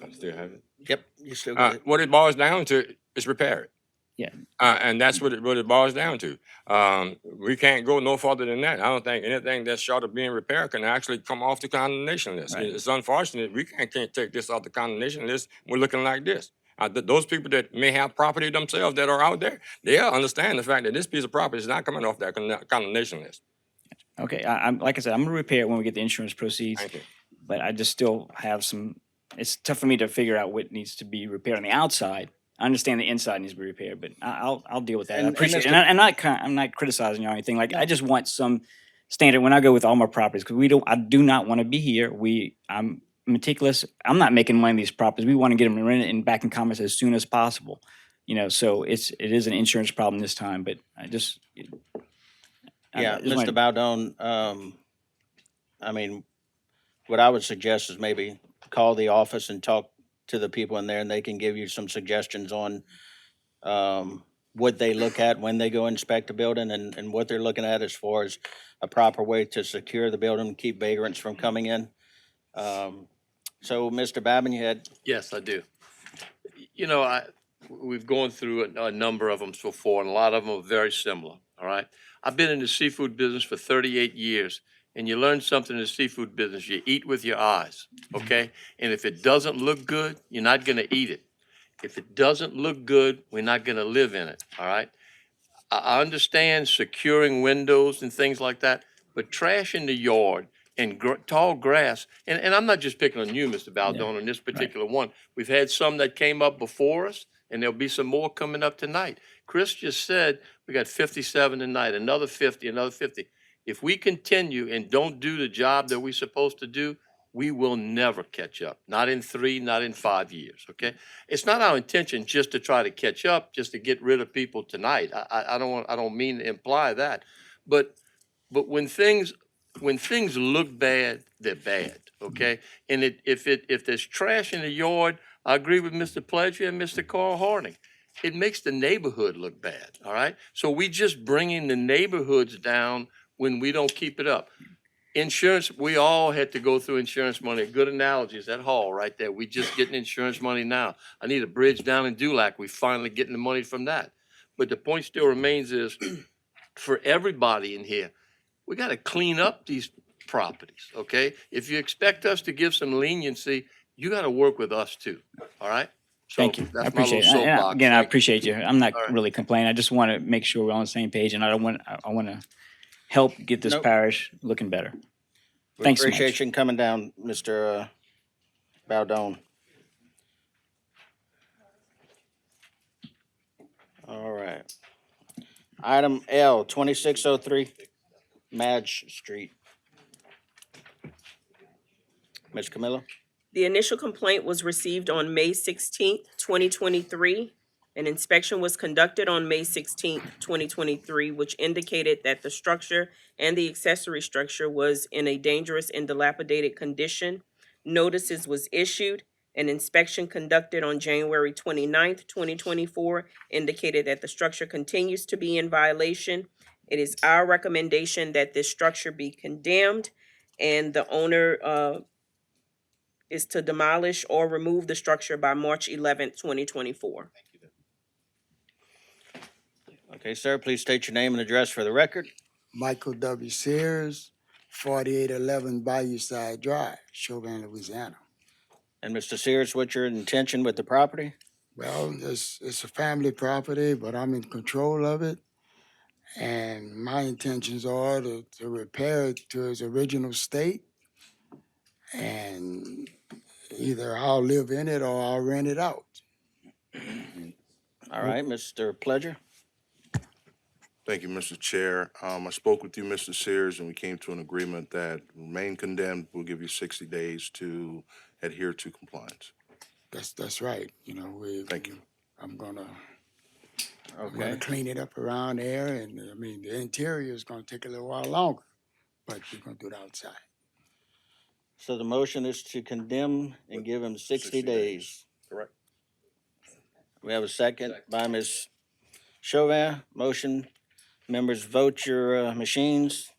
Speaker 7: I still have it.
Speaker 1: Yep, you still got it.
Speaker 7: What it boils down to is repair it.
Speaker 16: Yeah.
Speaker 7: And that's what it boils down to. We can't go no further than that. I don't think anything that's short of being repaired can actually come off the condemnation list.
Speaker 16: Right.
Speaker 7: It's unfortunate. We can't take this off the condemnation list. We're looking like this. Those people that may have property themselves that are out there, they'll understand the fact that this piece of property is not coming off that condemnation list.
Speaker 16: Okay. I'm like I said, I'm gonna repair it when we get the insurance proceeds.
Speaker 7: Thank you.
Speaker 16: But I just still have some. It's tough for me to figure out what needs to be repaired on the outside. I understand the inside needs to be repaired, but I'll deal with that. I
Speaker 1: And
Speaker 16: appreciate it.
Speaker 1: Mr.
Speaker 16: And I'm not criticizing you or anything. Like I just want some standard when I go with all my properties because I do not want to be here. I'm meticulous. I'm not making money on these properties. We want to get them rented and back in commerce as soon as possible. So it is an insurance problem this time. But I just
Speaker 1: Yeah,
Speaker 16: just
Speaker 1: Mr. Baldone, I mean, what I would suggest is maybe call the office and talk to the people in there, and they can give you some suggestions on what they look at when they go inspect the building and what they're looking at as far as a proper way to secure the building, keep vagrants from coming in. So, Mr. Babin, you had,
Speaker 13: Yes, I do. We've gone through a number of them so far, and a lot of them are very similar, all right? I've been in the seafood business for 38 years, and you learn something in the seafood business. You eat with your eyes, okay? And if it doesn't look good, you're not going to eat it. If it doesn't look good, we're not going to live in it, all right? I understand securing windows and things like that, but trash in the yard and tall grass. And I'm not just picking on you, Mr. Baldone, on this particular one. We've had some that came up before us, and there'll be some more coming up tonight. Chris just said we got 57 tonight, another 50, another 50. If we continue and don't do the job that we're supposed to do, we will never catch up. Not in 3, not in 5 years, okay? It's not our intention just to try to catch up, just to get rid of people tonight. I don't mean to imply that. But when things look bad, they're bad, okay? And if there's trash in the yard, I agree with Mr. Pledger and Mr. Carl Harding. It makes the neighborhood look bad, all right? So we just bringing the neighborhoods down when we don't keep it up. Insurance, we all had to go through insurance money. Good analogy is that hall right there. We just getting insurance money now. I need a bridge down in Dulac. We finally getting the money from that. But the point still remains is for everybody in here, we got to clean up these properties, okay? If you expect us to give some leniency, you got to work with us too, all right? So
Speaker 16: Thank you. I
Speaker 13: that's my
Speaker 16: appreciate
Speaker 13: little
Speaker 16: it. And
Speaker 13: soapbox.
Speaker 16: again, I
Speaker 13: Thank you.
Speaker 16: appreciate you. I'm not
Speaker 13: All right.
Speaker 16: really complaining. I just want to make sure we're on the same page, and I want to help get this
Speaker 1: Nope.
Speaker 16: parish looking better.
Speaker 1: We
Speaker 16: Thanks so
Speaker 1: appreciate
Speaker 16: much.
Speaker 1: you coming down, Mr. Baldone. All right. Item L, 2603 Madge Street. Ms. Camilla?
Speaker 3: The initial complaint was received on May 16th, 2023. An inspection was conducted on May 16th, 2023, which indicated that the structure and the accessory structure was in a dangerous and dilapidated condition. Notices was issued. An inspection conducted on January 29th, 2024, indicated that the structure continues to be in violation. It is our recommendation that this structure be condemned, and the owner is to demolish or remove the structure by March 11th, 2024.
Speaker 1: Okay, sir, please state your name and address for the record.
Speaker 17: Michael W. Sears, 4811 Bayou Drive, Chauvin, Louisiana.
Speaker 1: And Mr. Sears, what's your intention with the property?
Speaker 17: Well, it's a family property, but I'm in control of it. And my intentions are to repair it to its original state. And either I'll live in it or I'll rent it out.
Speaker 1: All right, Mr. Pledger?
Speaker 5: Thank you, Mr. Chair. I spoke with you, Mr. Sears, and we came to an agreement that remain condemned. We'll give you 60 days to adhere to compliance.
Speaker 17: That's right. You know,
Speaker 5: Thank you.
Speaker 17: I'm gonna
Speaker 1: Okay.
Speaker 17: clean it up around there, and I mean the interior is gonna take a little while longer, but we're gonna do it outside.
Speaker 1: So the motion is to condemn and give him 60 days.
Speaker 5: Correct.
Speaker 1: We have a second by Ms. Chauvin. Motion, members vote your machines.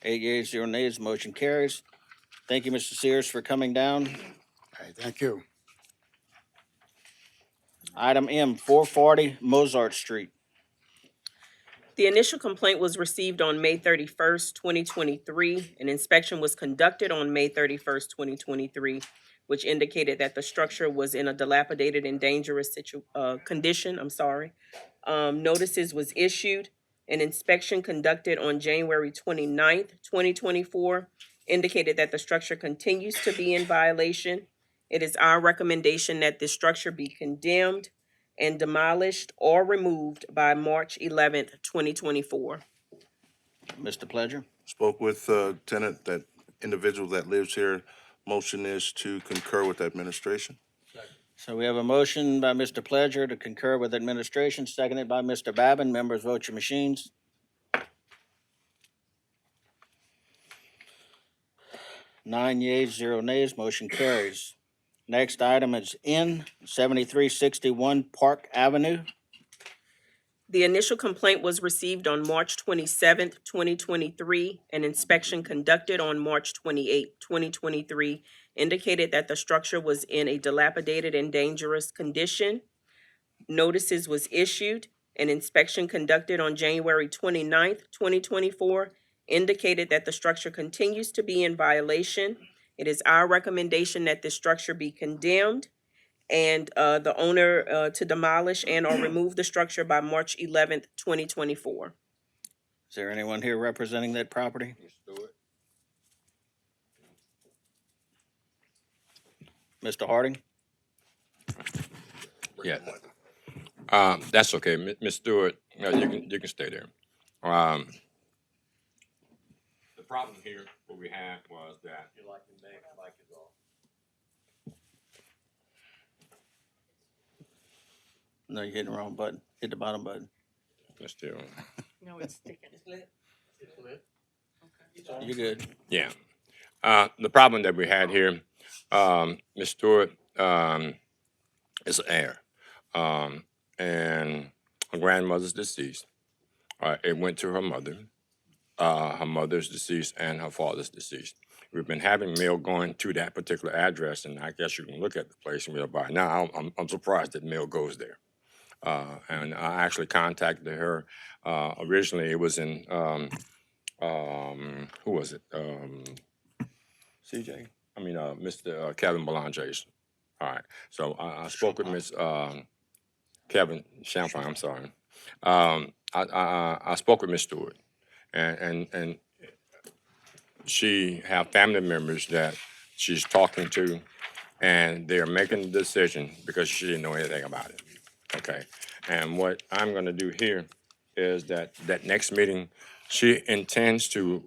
Speaker 1: Eight yeas, 0 nays, motion carries. Thank you, Mr. Sears, for coming down.
Speaker 17: All right, thank you.
Speaker 1: Item M, 440 Mozart Street.
Speaker 3: The initial complaint was received on May 31st, 2023. An inspection was conducted on May 31st, 2023, which indicated that the structure was in a dilapidated and dangerous condition. Notices was issued. An inspection conducted on January 29th, 2024, indicated that the structure continues to be in violation. It is our recommendation that this structure be condemned and demolished or removed by March 11th, 2024.
Speaker 1: Mr. Pledger?
Speaker 5: Spoke with tenant, that individual that lives here. Motion is to concur with administration.
Speaker 1: So we have a motion by Mr. Pledger to concur with administration, seconded by Mr. Babin. Members, vote your machines. Nine yeas, 0 nays, motion carries. Next item is N, 7361 Park Avenue.
Speaker 3: The initial complaint was received on March 27th, 2023. An inspection conducted on March 28th, 2023, indicated that the structure was in a dilapidated and dangerous condition. Notices was issued. An inspection conducted on January 29th, 2024, indicated that the structure continues to be in violation. It is our recommendation that this structure be condemned and the owner to demolish and or remove the structure by March 11th, 2024.
Speaker 1: Is there anyone here representing that property? Mr. Harding?
Speaker 7: Yeah. That's okay, Ms. Stewart, you can stay there. The problem here, what we had was that.
Speaker 1: No, you hit the wrong button. Hit the bottom button.
Speaker 7: Let's do.
Speaker 3: No, it's sticking. It's lit.
Speaker 1: You're good.
Speaker 7: Yeah. The problem that we had here, Ms. Stewart, is an heir. And her grandmother's deceased. It went to her mother. Her mother's deceased and her father's deceased. We've been having mail going to that particular address, and I guess you can look at the place and by now. I'm surprised that mail goes there. And I actually contacted her. Originally, it was in who was it? CJ. I mean, Mr. Kevin Belange's. All right. So I spoke with Miss Kevin Champagne. I'm sorry. I spoke with Miss Stewart, and she have family members that she's talking to, and they're making the decision because she didn't know anything about it. Okay. And what I'm going to do here is that next meeting, she intends to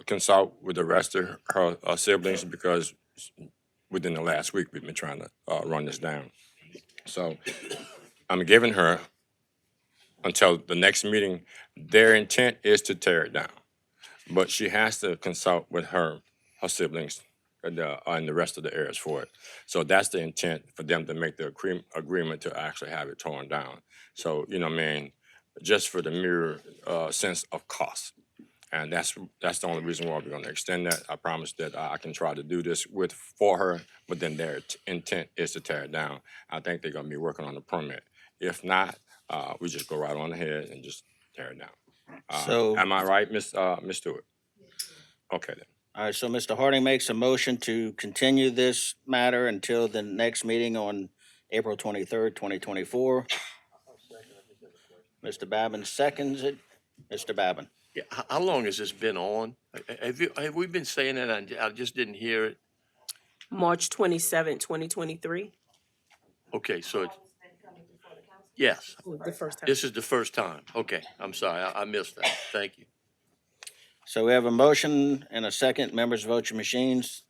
Speaker 7: consult with the rest of her siblings because within the last week we've been trying to run this down. So I'm giving her until the next meeting. Their intent is to tear it down, but she has to consult with her siblings and the rest of the heirs for it. So that's the intent for them to make the agreement to actually have it torn down. So, you know what I mean, just for the mere sense of cost. And that's the only reason why we're going to extend that. I promise that I can try to do this for her, but then their intent is to tear it down. I think they're going to be working on the permit. If not, we just go right on ahead and just tear it down.
Speaker 1: So-
Speaker 7: am I right, Miss Stewart? Okay then.
Speaker 1: All right, so Mr. Harding makes a motion to continue this matter until the next meeting on April 23rd, 2024. Mr. Babin seconds it. Mr. Babin.
Speaker 13: Yeah, how long has this been on? Have we been saying that? I just didn't hear it.
Speaker 3: March 27th, 2023.
Speaker 13: Okay, so it's, yes,
Speaker 3: The first time.
Speaker 13: this is the first time. Okay, I'm sorry, I missed that. Thank you.
Speaker 1: So we have a motion and a second. Members, vote your machines.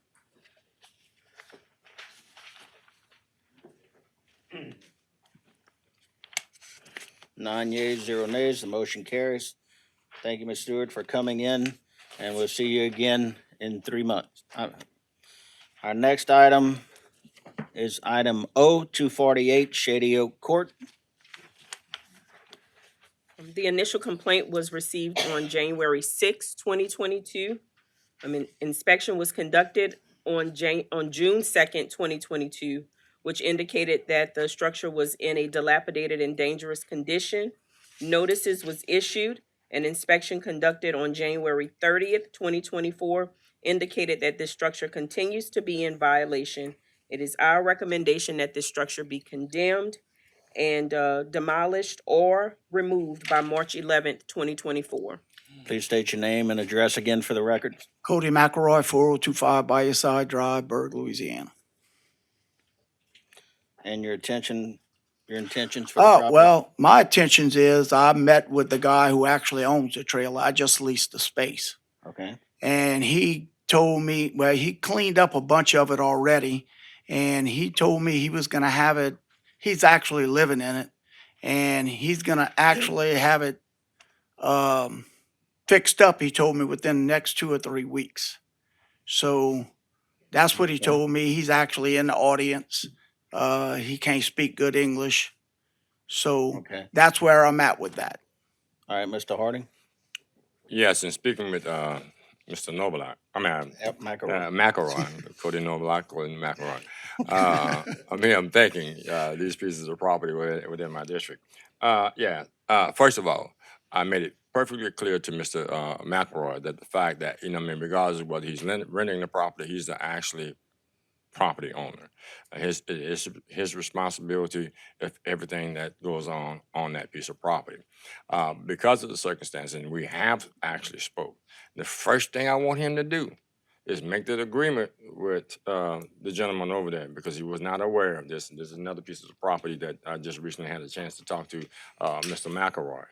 Speaker 1: Nine yeas, 0 nays. The motion carries. Thank you, Ms. Stewart, for coming in, and we'll see you again in 3 months. Our next item is item O-248 Shady Oak Court.
Speaker 3: The initial complaint was received on January 6, 2022. Inspection was conducted on June 2nd, 2022, which indicated that the structure was in a dilapidated and dangerous condition. Notices was issued. An inspection conducted on January 30th, 2024, indicated that this structure continues to be in violation. It is our recommendation that this structure be condemned and demolished or removed by March 11th, 2024.
Speaker 1: Please state your name and address again for the record.
Speaker 6: Cody McElroy, 4025 Bayou Drive, Berg, Louisiana.
Speaker 1: And your intentions for the property.
Speaker 6: Well, my intentions is I met with the guy who actually owns the trailer. I just leased the space.
Speaker 1: Okay.
Speaker 6: And he told me, well, he cleaned up a bunch of it already. And he told me he was going to have it, he's actually living in it. And he's going to actually have it fixed up, he told me, within the next 2 or 3 weeks. So that's what he told me. He's actually in the audience. He can't speak good English. So
Speaker 1: Okay.
Speaker 6: that's where I'm at with that.
Speaker 1: All right, Mr. Harding.
Speaker 7: Yes, and speaking with Mr. Noblock, McElroy, Cody Noblock, Cody McElroy. I'm thanking these pieces of property within my district. First of all, I made it perfectly clear to Mr. McElroy that the fact that, regardless of whether he's renting the property, he's the actually property owner. His responsibility if everything that goes on that piece of property. Because of the circumstances, and we have actually spoke, the first thing I want him to do is make that agreement with the gentleman over there because he was not aware of this. This is another piece of property that I just recently had a chance to talk to Mr. McElroy.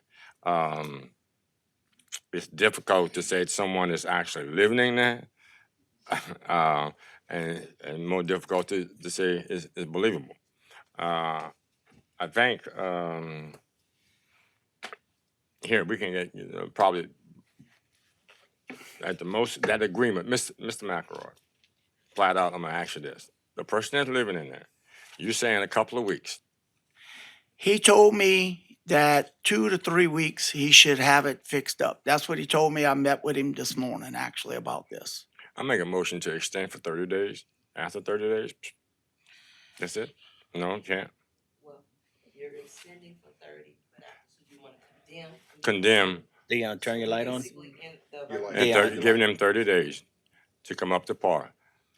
Speaker 7: It's difficult to say someone is actually living in there, and more difficult to say is believable. I think here we can get probably at the most that agreement, Mr. McElroy. Flat out, I'm gonna ask you this: the person that's living in there, you saying a couple of weeks?
Speaker 6: He told me that 2 to 3 weeks he should have it fixed up. That's what he told me. I met with him this morning actually about this.
Speaker 7: I make a motion to extend for 30 days. After 30 days, that's it. No, can't
Speaker 2: Well, you're extending for 30, but you want to condemn.
Speaker 7: condemn
Speaker 1: Dion, turn your light on.
Speaker 7: and
Speaker 1: Yeah.
Speaker 7: giving them 30 days to come up to par.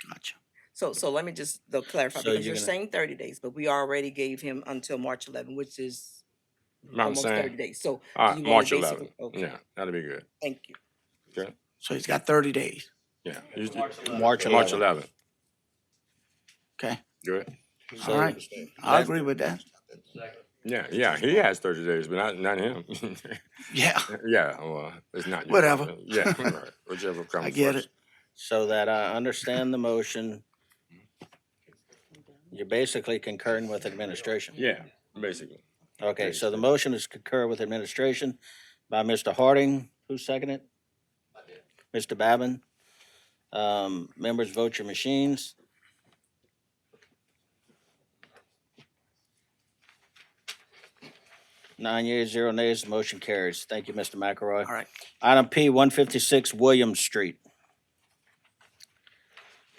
Speaker 6: Gotcha.
Speaker 18: So let me just clarify,
Speaker 1: So
Speaker 18: because
Speaker 1: you're
Speaker 18: you're
Speaker 1: gonna-
Speaker 18: saying 30 days, but we already gave him until March 11, which is
Speaker 7: I'm
Speaker 18: almost 30
Speaker 7: saying,
Speaker 18: days. So
Speaker 7: all
Speaker 18: do
Speaker 7: right,
Speaker 18: you want
Speaker 7: March
Speaker 18: to
Speaker 7: 11th.
Speaker 18: basically? Okay,
Speaker 7: Yeah, that'll be good.
Speaker 18: thank you.
Speaker 7: Okay.
Speaker 6: So he's got 30 days.
Speaker 7: Yeah.
Speaker 1: March 11th.
Speaker 7: 11th.
Speaker 6: Okay.
Speaker 7: Good.
Speaker 1: So-
Speaker 6: All right. I agree with that.
Speaker 7: Yeah, he has 30 days, but not him.
Speaker 6: Yeah.
Speaker 7: Yeah, well, it's not your
Speaker 6: Whatever.
Speaker 7: fault. Yeah, right. Whichever comes
Speaker 6: I get
Speaker 7: first.
Speaker 6: it.
Speaker 1: So that I understand the motion, you're basically concurring with administration.
Speaker 7: Yeah, basically.
Speaker 1: Okay, so the motion is concur with administration by Mr. Harding. Who seconded? Mr. Babin. Members, vote your machines. Nine yeas, 0 nays, the motion carries. Thank you, Mr. McElroy.
Speaker 6: All right.
Speaker 1: Item P, 156 Williams Street.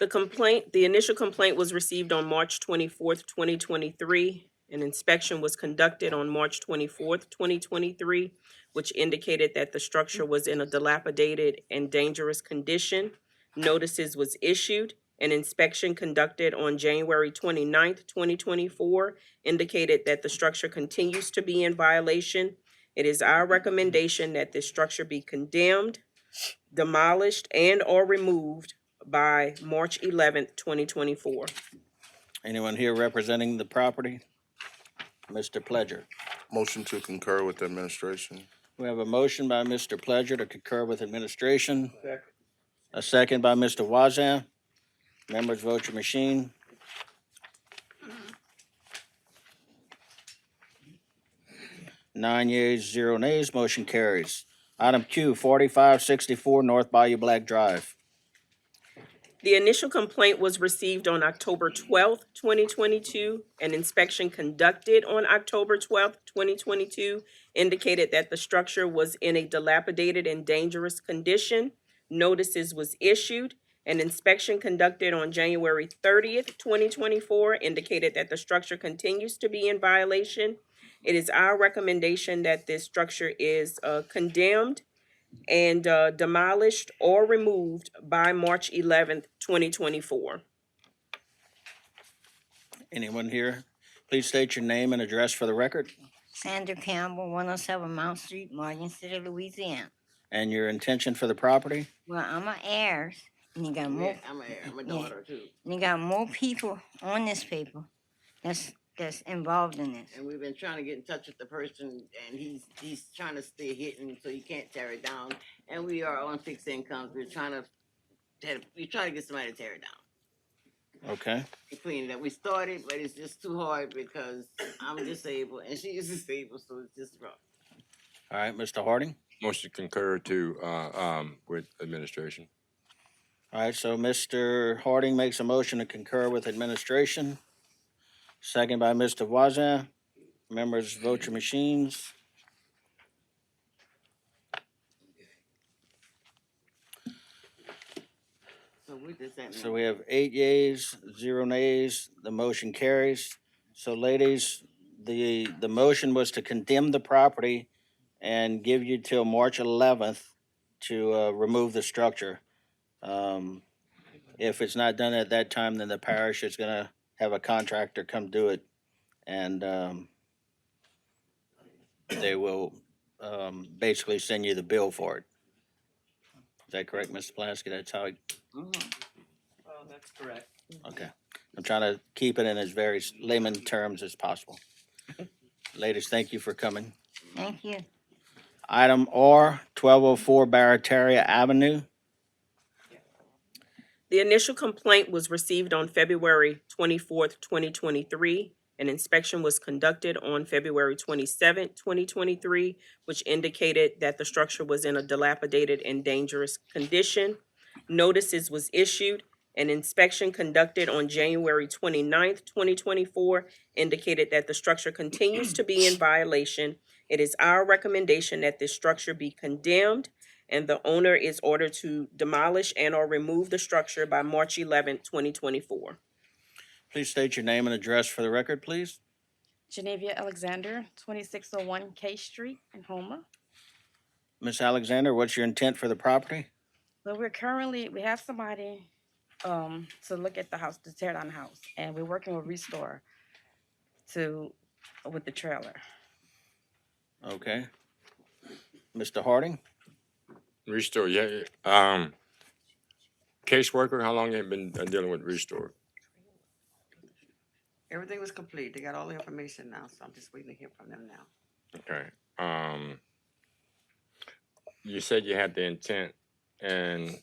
Speaker 3: The initial complaint was received on March 24th, 2023. An inspection was conducted on March 24th, 2023, which indicated that the structure was in a dilapidated and dangerous condition. Notices was issued. An inspection conducted on January 29th, 2024, indicated that the structure continues to be in violation. It is our recommendation that this structure be condemned, demolished, and/or removed by March 11th, 2024.
Speaker 1: Anyone here representing the property? Mr. Pledger.
Speaker 5: Motion to concur with the administration.
Speaker 1: We have a motion by Mr. Pledger to concur with administration. A second by Mr. Wazam. Members, vote your machine. Nine yeas, 0 nays, motion carries. Item Q, 4564 North Bayou Black Drive.
Speaker 3: The initial complaint was received on October 12th, 2022. An inspection conducted on October 12th, 2022 indicated that the structure was in a dilapidated and dangerous condition. Notices was issued. An inspection conducted on January 30th, 2024 indicated that the structure continues to be in violation. It is our recommendation that this structure is condemned and demolished or removed by March 11th, 2024.
Speaker 1: Anyone here? Please state your name and address for the record
Speaker 19: Sandra Campbell, 107 Mount Street, Morgan City, Louisiana.
Speaker 1: and your intention for the property.
Speaker 19: Well, I'm an heir, and you got more.
Speaker 18: I'm a daughter too.
Speaker 19: And you got more people on this paper that's involved in this.
Speaker 18: And we've been trying to get in touch with the person, and he's trying to stay hidden so you can't tear it down. And we are on fixed incomes. We're trying to get somebody to tear it down.
Speaker 1: Okay.
Speaker 18: And clean it up. We started, but it's just too hard because I'm disabled and she is disabled, so it's just rough.
Speaker 1: All right, Mr. Harding.
Speaker 7: Motion to concur with administration.
Speaker 1: All right, so Mr. Harding makes a motion to concur with administration. Second by Mr. Wazam. Members, vote your machines.
Speaker 18: So what does that mean?
Speaker 1: So we have 8 yeas, 0 nays. The motion carries. So ladies, the motion was to condemn the property and give you till March 11th to remove the structure. If it's not done at that time, then the parish is gonna have a contractor come do it, and they will basically send you the bill for it. Is that correct, Mr. Plansky? That's how it,
Speaker 3: Well, that's correct.
Speaker 1: okay. I'm trying to keep it in as very layman terms as possible. Ladies, thank you for coming.
Speaker 19: Thank you.
Speaker 1: Item R, 1204 Barataria Avenue.
Speaker 3: The initial complaint was received on February 24th, 2023. An inspection was conducted on February 27th, 2023, which indicated that the structure was in a dilapidated and dangerous condition. Notices was issued. An inspection conducted on January 29th, 2024, indicated that the structure continues to be in violation. It is our recommendation that this structure be condemned, and the owner is ordered to demolish and or remove the structure by March 11th, 2024.
Speaker 1: Please state your name and address for the record, please.
Speaker 20: Genevia Alexander, 2601 K Street in Houma.
Speaker 1: Ms. Alexander, what's your intent for the property?
Speaker 20: Well, we have somebody to look at the house, to tear down the house, and we're working with Restore with the trailer.
Speaker 1: Okay. Mr. Harding?
Speaker 7: Restore, yeah. Caseworker, how long have you been dealing with Restore?
Speaker 18: Everything was complete. They got all the information now, so I'm just waiting to hear from them now.
Speaker 7: Okay. You said you had the intent, and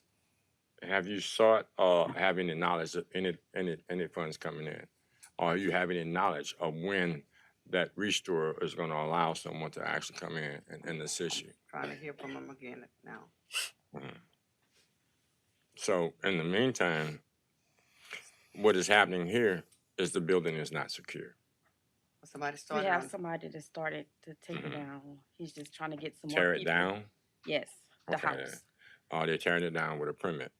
Speaker 7: have you sought or have any knowledge of any funds coming in? Or you have any knowledge of when that Restore is going to allow someone to actually come in and assist you?
Speaker 18: Trying to hear from them again now.
Speaker 7: Mhm. So in the meantime, what is happening here is the building is not secure.
Speaker 18: Somebody
Speaker 20: We
Speaker 18: started
Speaker 20: have
Speaker 18: on,
Speaker 20: somebody that started to take it down. He's just trying to get some more
Speaker 7: Tear it
Speaker 20: people.
Speaker 7: down?
Speaker 20: Yes, the
Speaker 7: Okay.
Speaker 20: house.
Speaker 7: Or they're tearing it down with a permit?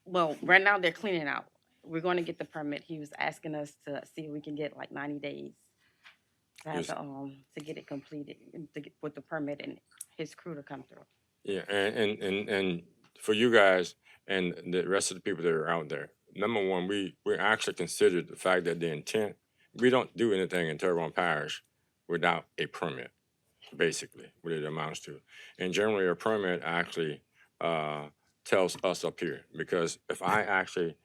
Speaker 20: Well, right now they're cleaning out. We're going to get the permit. He was asking us to see if we can get like 90 days to have
Speaker 7: Yes.
Speaker 20: to get it completed and with the permit and his crew to come through.
Speaker 7: Yeah, and for you guys and the rest of the people that are out there, number one, we actually considered the fact that the intent, we don't do anything in Terrebonne Parish without a permit, basically, what it amounts to. And generally, a permit actually tells us up here, because if I actually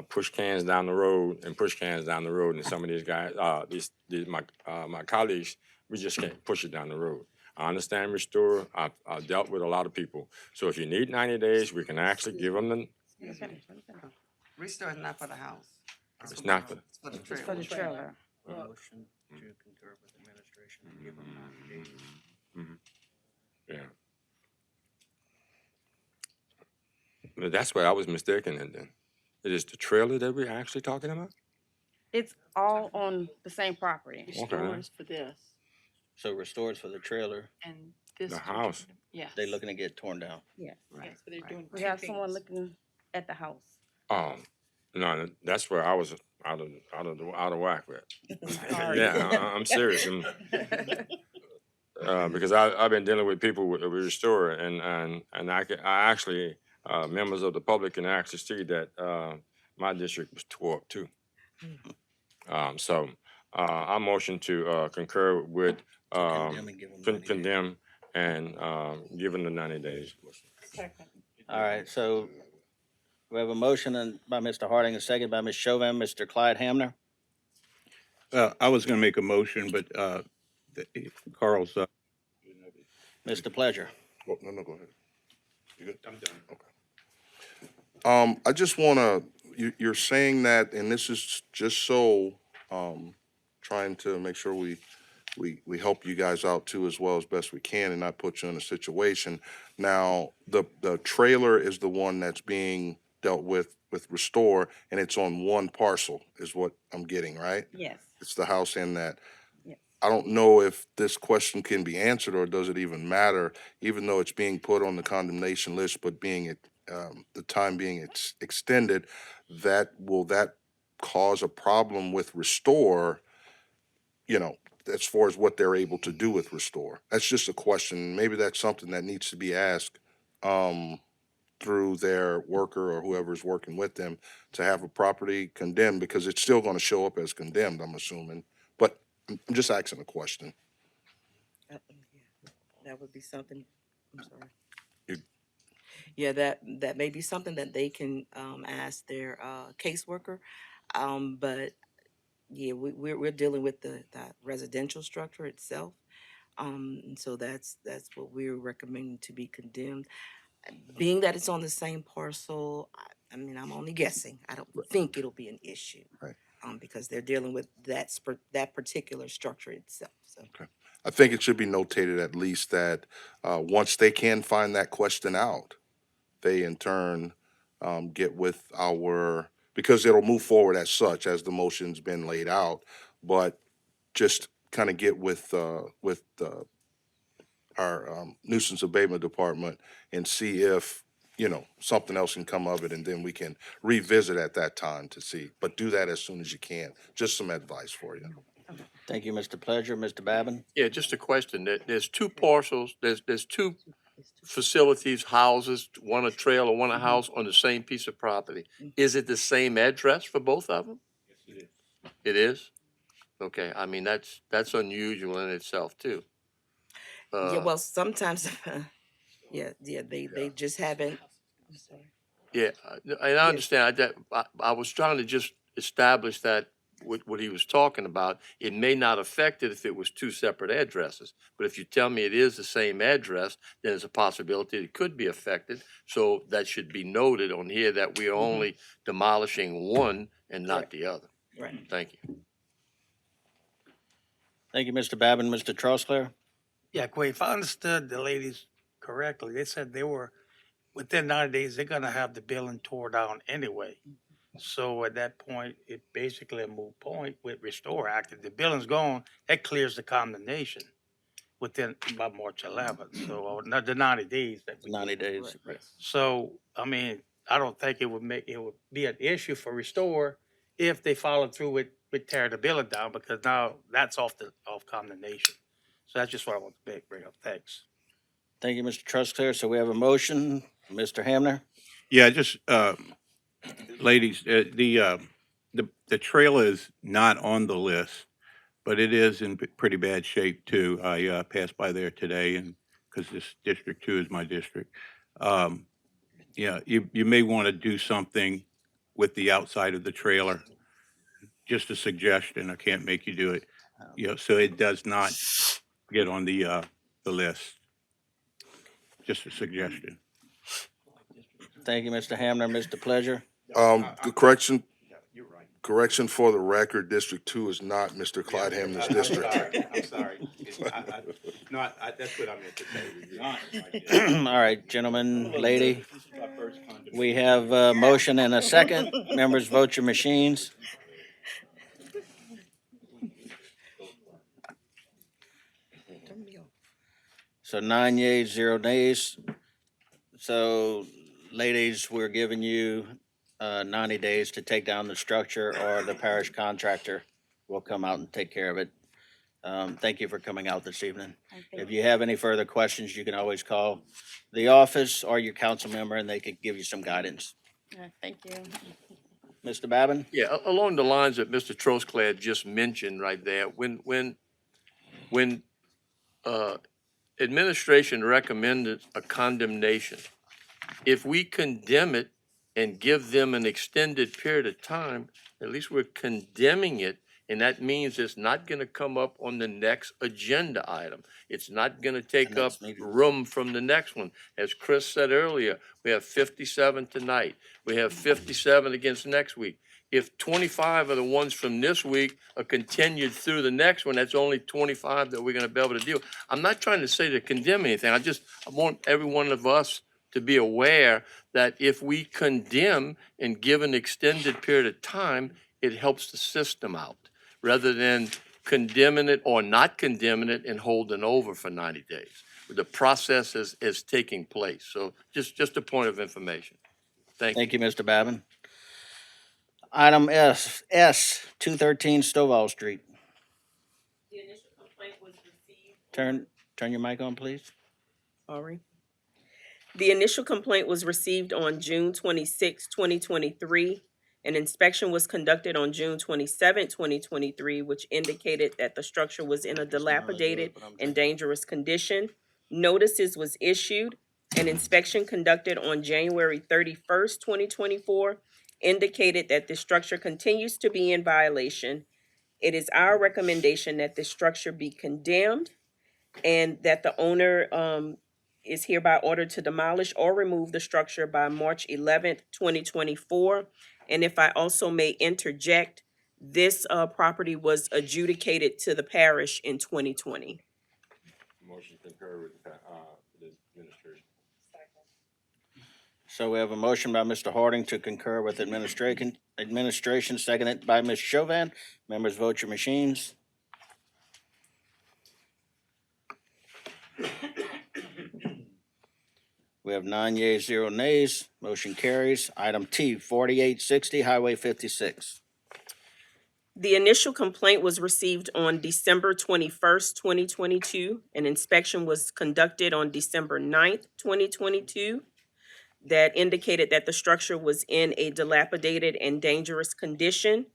Speaker 7: push cans down the road and push cans down the road, and some of these guys, my colleagues, we just can't push it down the road. I understand Restore. I've dealt with a lot of people. So if you need 90 days, we can actually give them the.
Speaker 18: Restore is not for the house.
Speaker 7: It's not for.
Speaker 18: It's for the
Speaker 20: It's
Speaker 18: trailer.
Speaker 20: for the trailer.
Speaker 1: Motion to concur with administration and give them 90 days.
Speaker 7: Yeah. But that's what I was mistaken in then. It is the trailer that we're actually talking about?
Speaker 20: It's all on the same property.
Speaker 7: Okay.
Speaker 3: For this.
Speaker 1: So restores for the trailer,
Speaker 3: And this.
Speaker 7: The house.
Speaker 3: Yeah.
Speaker 1: they looking to get torn down.
Speaker 20: Yeah.
Speaker 18: Right.
Speaker 3: So they're doing
Speaker 20: We
Speaker 3: two
Speaker 20: have someone
Speaker 3: things.
Speaker 20: looking at the house.
Speaker 7: No, that's where I was out of whack with.
Speaker 20: Sorry.
Speaker 7: Yeah, I'm serious. Because I've been dealing with people with Restore, and I actually members of the public can actually see that my district was tore up too. So I motion to concur with
Speaker 1: Condemn and give them 90 days.
Speaker 7: condemn and give them the 90 days.
Speaker 1: All right, so we have a motion by Mr. Harding, a second by Ms. Chauvin. Mr. Clyde Hamner?
Speaker 11: I was gonna make a motion, but, Carl's,
Speaker 1: Mr. Pleasure?
Speaker 5: Oh, no, go ahead. You good? I'm done. Okay. I just wanna, you're saying that, and this is just so, trying to make sure we help you guys out too as well as best we can and not put you in a situation. Now, the trailer is the one that's being dealt with Restore, and it's on one parcel is what I'm getting, right?
Speaker 20: Yes.
Speaker 5: It's the house in that.
Speaker 20: Yes.
Speaker 5: I don't know if this question can be answered or does it even matter, even though it's being put on the condemnation list, but being the time being extended, will that cause a problem with Restore, as far as what they're able to do with Restore. That's just a question. Maybe that's something that needs to be asked through their worker or whoever's working with them to have a property condemned, because it's still going to show up as condemned, I'm assuming. But I'm just asking a question.
Speaker 2: That would be something, I'm sorry.
Speaker 5: You-
Speaker 2: Yeah, that may be something that they can, ask their, caseworker. But yeah, we're dealing with that residential structure itself. And so that's what we're recommending to be condemned. Being that it's on the same parcel, I mean, I'm only guessing. I don't think it'll be an issue.
Speaker 5: Right.
Speaker 2: Because they're dealing with that particular structure itself, so.
Speaker 5: Okay. I think it should be notated at least that once they can find that question out, they in turn get with because it'll move forward as such as the motion's been laid out, but just kind of get with our nuisance abatement department and see if, something else can come of it, and then we can revisit at that time to see. But do that as soon as you can. Just some advice for you.
Speaker 1: Thank you, Mr. Pleasure. Mr. Babin?
Speaker 13: Yeah, just a question. There's two parcels, there's two facilities, houses, one a trailer, one a house on the same piece of property. Is it the same address for both of them? It is? Okay, I mean, that's unusual in itself too.
Speaker 2: Yeah, well, sometimes, they just haven't, I'm sorry.
Speaker 13: Yeah, and I understand that. I was trying to just establish that with what he was talking about, it may not affect it if it was two separate addresses. But if you tell me it is the same address, then there's a possibility it could be affected. So that should be noted on here that we are only demolishing one and not the other.
Speaker 2: Right.
Speaker 13: Thank you.
Speaker 1: Thank you, Mr. Babin. Mr. Trosclair?
Speaker 12: Yeah, Quay, if I understood the ladies correctly, they said they were, within 90 days, they're gonna have the building tore down anyway. So at that point, it basically a moot point with Restore Act. If the building's gone, that clears the condemnation within by March 11th. So not the 90 days that we
Speaker 1: 90 days.
Speaker 12: So, I mean, I don't think it would be an issue for Restore if they followed through with tearing the building down, because now that's off condemnation. So that's just what I want to bring up. Thanks.
Speaker 1: Thank you, Mr. Trosclair. So we have a motion. Mr. Hamner?
Speaker 21: Yeah, just, ladies, the trail is not on the list, but it is in pretty bad shape too. I passed by there today, and because this District 2 is my district. Yeah, you may want to do something with the outside of the trailer. Just a suggestion. I can't make you do it. So it does not get on the list. Just a suggestion.
Speaker 1: Thank you, Mr. Hamner. Mr. Pleasure?
Speaker 5: Correction for the record, District 2 is not Mr. Clyde Hamner's district.
Speaker 21: I'm sorry. No, that's what I meant to say.
Speaker 1: All right, gentlemen, lady. We have a motion and a second. Members, vote your machines. So 9 yeas, 0 nays. So, ladies, we're giving you 90 days to take down the structure, or the parish contractor will come out and take care of it. Thank you for coming out this evening. If you have any further questions, you can always call the office or your council member, and they could give you some guidance.
Speaker 20: Thank you.
Speaker 1: Mr. Babin?
Speaker 13: Yeah, along the lines that Mr. Trosclair just mentioned right there, when administration recommended a condemnation, if we condemn it and give them an extended period of time, at least we're condemning it, and that means it's not gonna come up on the next agenda item. It's not gonna take up room from the next one. As Chris said earlier, we have 57 tonight. We have 57 against next week. If 25 of the ones from this week are continued through the next one, that's only 25 that we're gonna be able to deal. I'm not trying to say to condemn anything. I want every one of us to be aware that if we condemn and give an extended period of time, it helps the system out, rather than condemning it or not condemning it and holding over for 90 days. The process is taking place. So just a point of information. Thank you.
Speaker 1: Thank you, Mr. Babin. Item S, 213 Stovall Street. Turn your mic on, please.
Speaker 3: Sorry. The initial complaint was received on June 26, 2023. An inspection was conducted on June 27, 2023, which indicated that the structure was in a dilapidated and dangerous condition. Notices was issued. An inspection conducted on January 31st, 2024, indicated that the structure continues to be in violation. It is our recommendation that this structure be condemned and that the owner is hereby ordered to demolish or remove the structure by March 11th, 2024. And if I also may interject, this property was adjudicated to the parish in 2020.
Speaker 7: Motion concur with the administration.
Speaker 1: So we have a motion by Mr. Harding to concur with administration, seconded by Ms. Chauvin. Members, vote your machines. We have 9 yeas, 0 nays. Motion carries. Item T, 4860 Highway 56.
Speaker 3: The initial complaint was received on December 21st, 2022. An inspection was conducted on December 9th, 2022. That indicated that the structure was in a dilapidated and dangerous condition.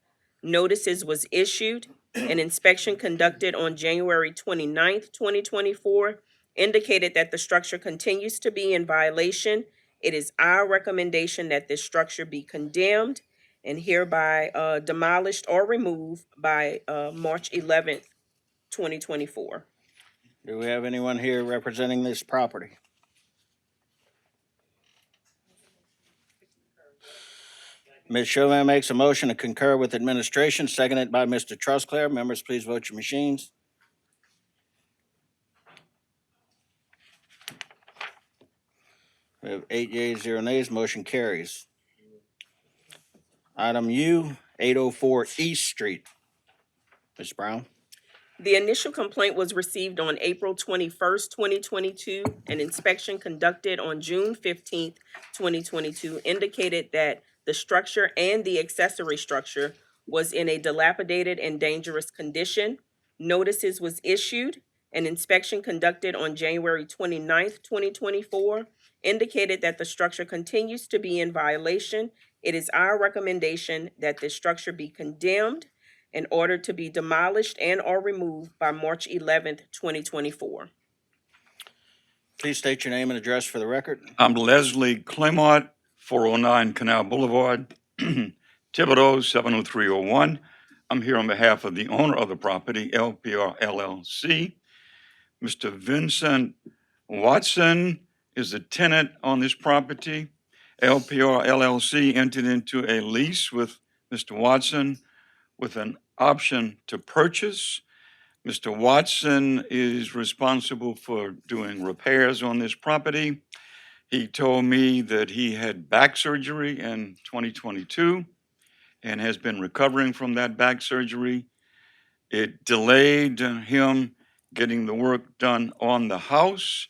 Speaker 3: Notices was issued. An inspection conducted on January 29th, 2024, indicated that the structure continues to be in violation. It is our recommendation that this structure be condemned and hereby demolished or removed by March 11th, 2024.
Speaker 1: Do we have anyone here representing this property? Ms. Chauvin makes a motion to concur with administration, seconded by Mr. Trustclair. Members, please vote your machines. We have 8 yeas, 0 nays. Motion carries. Item U, 804 East Street. Ms. Brown?
Speaker 3: The initial complaint was received on April 21st, 2022. An inspection conducted on June 15th, 2022 indicated that the structure and the accessory structure was in a dilapidated and dangerous condition. Notices was issued. An inspection conducted on January 29th, 2024 indicated that the structure continues to be in violation. It is our recommendation that this structure be condemned in order to be demolished and or removed by March 11th, 2024.
Speaker 1: Please state your name and address for the record.
Speaker 10: I'm Leslie Clemont, 409 Canal Boulevard, Thibodeau, 70301. I'm here on behalf of the owner of the property, LPR LLC. Mr. Vincent Watson is the tenant on this property. LPR LLC entered into a lease with Mr. Watson with an option to purchase. Mr. Watson is responsible for doing repairs on this property. He told me that he had back surgery in 2022 and has been recovering from that back surgery. It delayed him getting the work done on the house.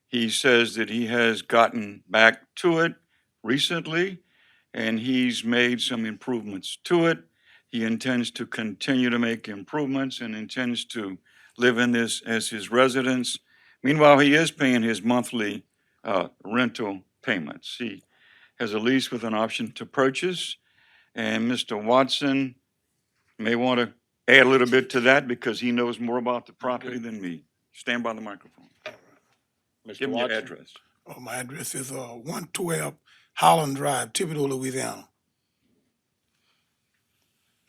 Speaker 10: He says that he has gotten back to it recently and he's made some improvements to it. He intends to continue to make improvements and intends to live in this as his residence. Meanwhile, he is paying his monthly rental payments. He has a lease with an option to purchase, and Mr. Watson may want to add a little bit to that because he knows more about the property than me. Stand by the microphone.
Speaker 1: Mr.
Speaker 10: Give me your
Speaker 1: Watson?
Speaker 10: address.
Speaker 4: My address is 112 Holland Drive, Thibodeau, Louisiana.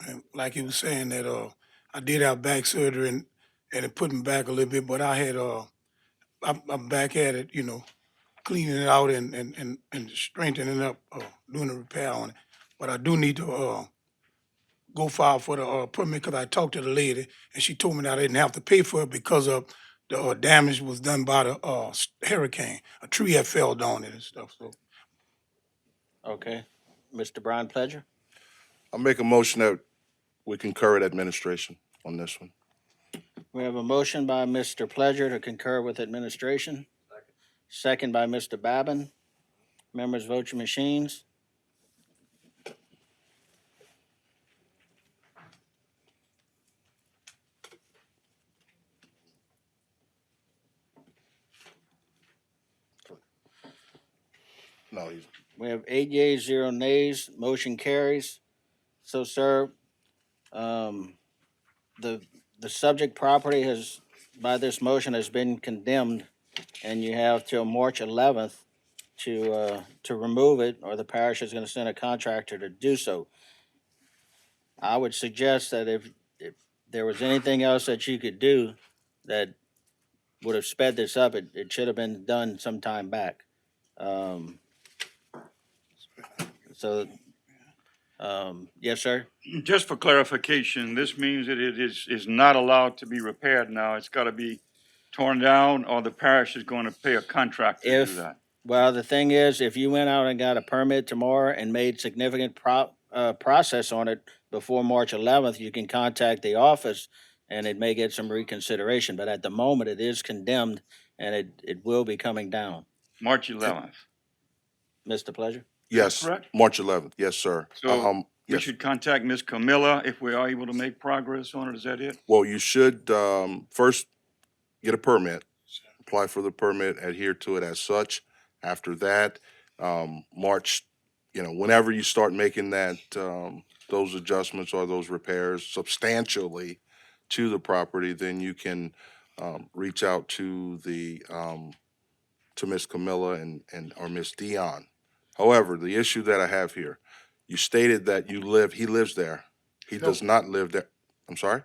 Speaker 4: And like he was saying that I did have back surgery and it put me back a little bit, but I had I'm back at it, you know, cleaning it out and strengthening it up, doing a repair on it. But I do need to go file for the permit because I talked to the lady and she told me that I didn't have to pay for it because of the damage was done by the hurricane. A tree had fell down it and stuff. So
Speaker 1: Okay. Mr. Brian Pledger?
Speaker 5: I'll make a motion that we concur with administration on this one.
Speaker 1: We have a motion by Mr. Pledger to concur with administration. Second by Mr. Babin. Members, vote your machines.
Speaker 5: No, he's,
Speaker 1: We have 8 yeas, 0 nays, motion carries. So, sir, um, the, the subject property has, by this motion, has been condemned, and you have till March 11th to remove it, or the parish is gonna send a contractor to do so. I would suggest that if there was anything else that you could do that would have sped this up, it should have been done some time back. Um, so, yes, sir?
Speaker 8: Just for clarification, this means that it is not allowed to be repaired now. It's got to be torn down, or the parish is going to pay a contractor to do
Speaker 1: If,
Speaker 8: that.
Speaker 1: well, the thing is, if you went out and got a permit tomorrow and made significant process on it before March 11th, you can contact the office and it may get some reconsideration, but at the moment, it is condemned and it will be coming down.
Speaker 8: March 11th.
Speaker 1: Mr. Pleasure?
Speaker 5: yes,
Speaker 8: correct?
Speaker 5: March 11th. Yes, sir.
Speaker 8: So we
Speaker 5: Yes.
Speaker 8: should contact Ms. Camilla if we are able to make progress on it. Is that it?
Speaker 5: Well, you should, first get a permit, apply for the permit, adhere to it as such. After that, March, whenever you start making that, those adjustments or those repairs substantially to the property, then you can, reach out to to Miss Camilla or Miss Dion. However, the issue that I have here, you stated that he lives there. He
Speaker 8: No.
Speaker 5: does not live there. I'm sorry?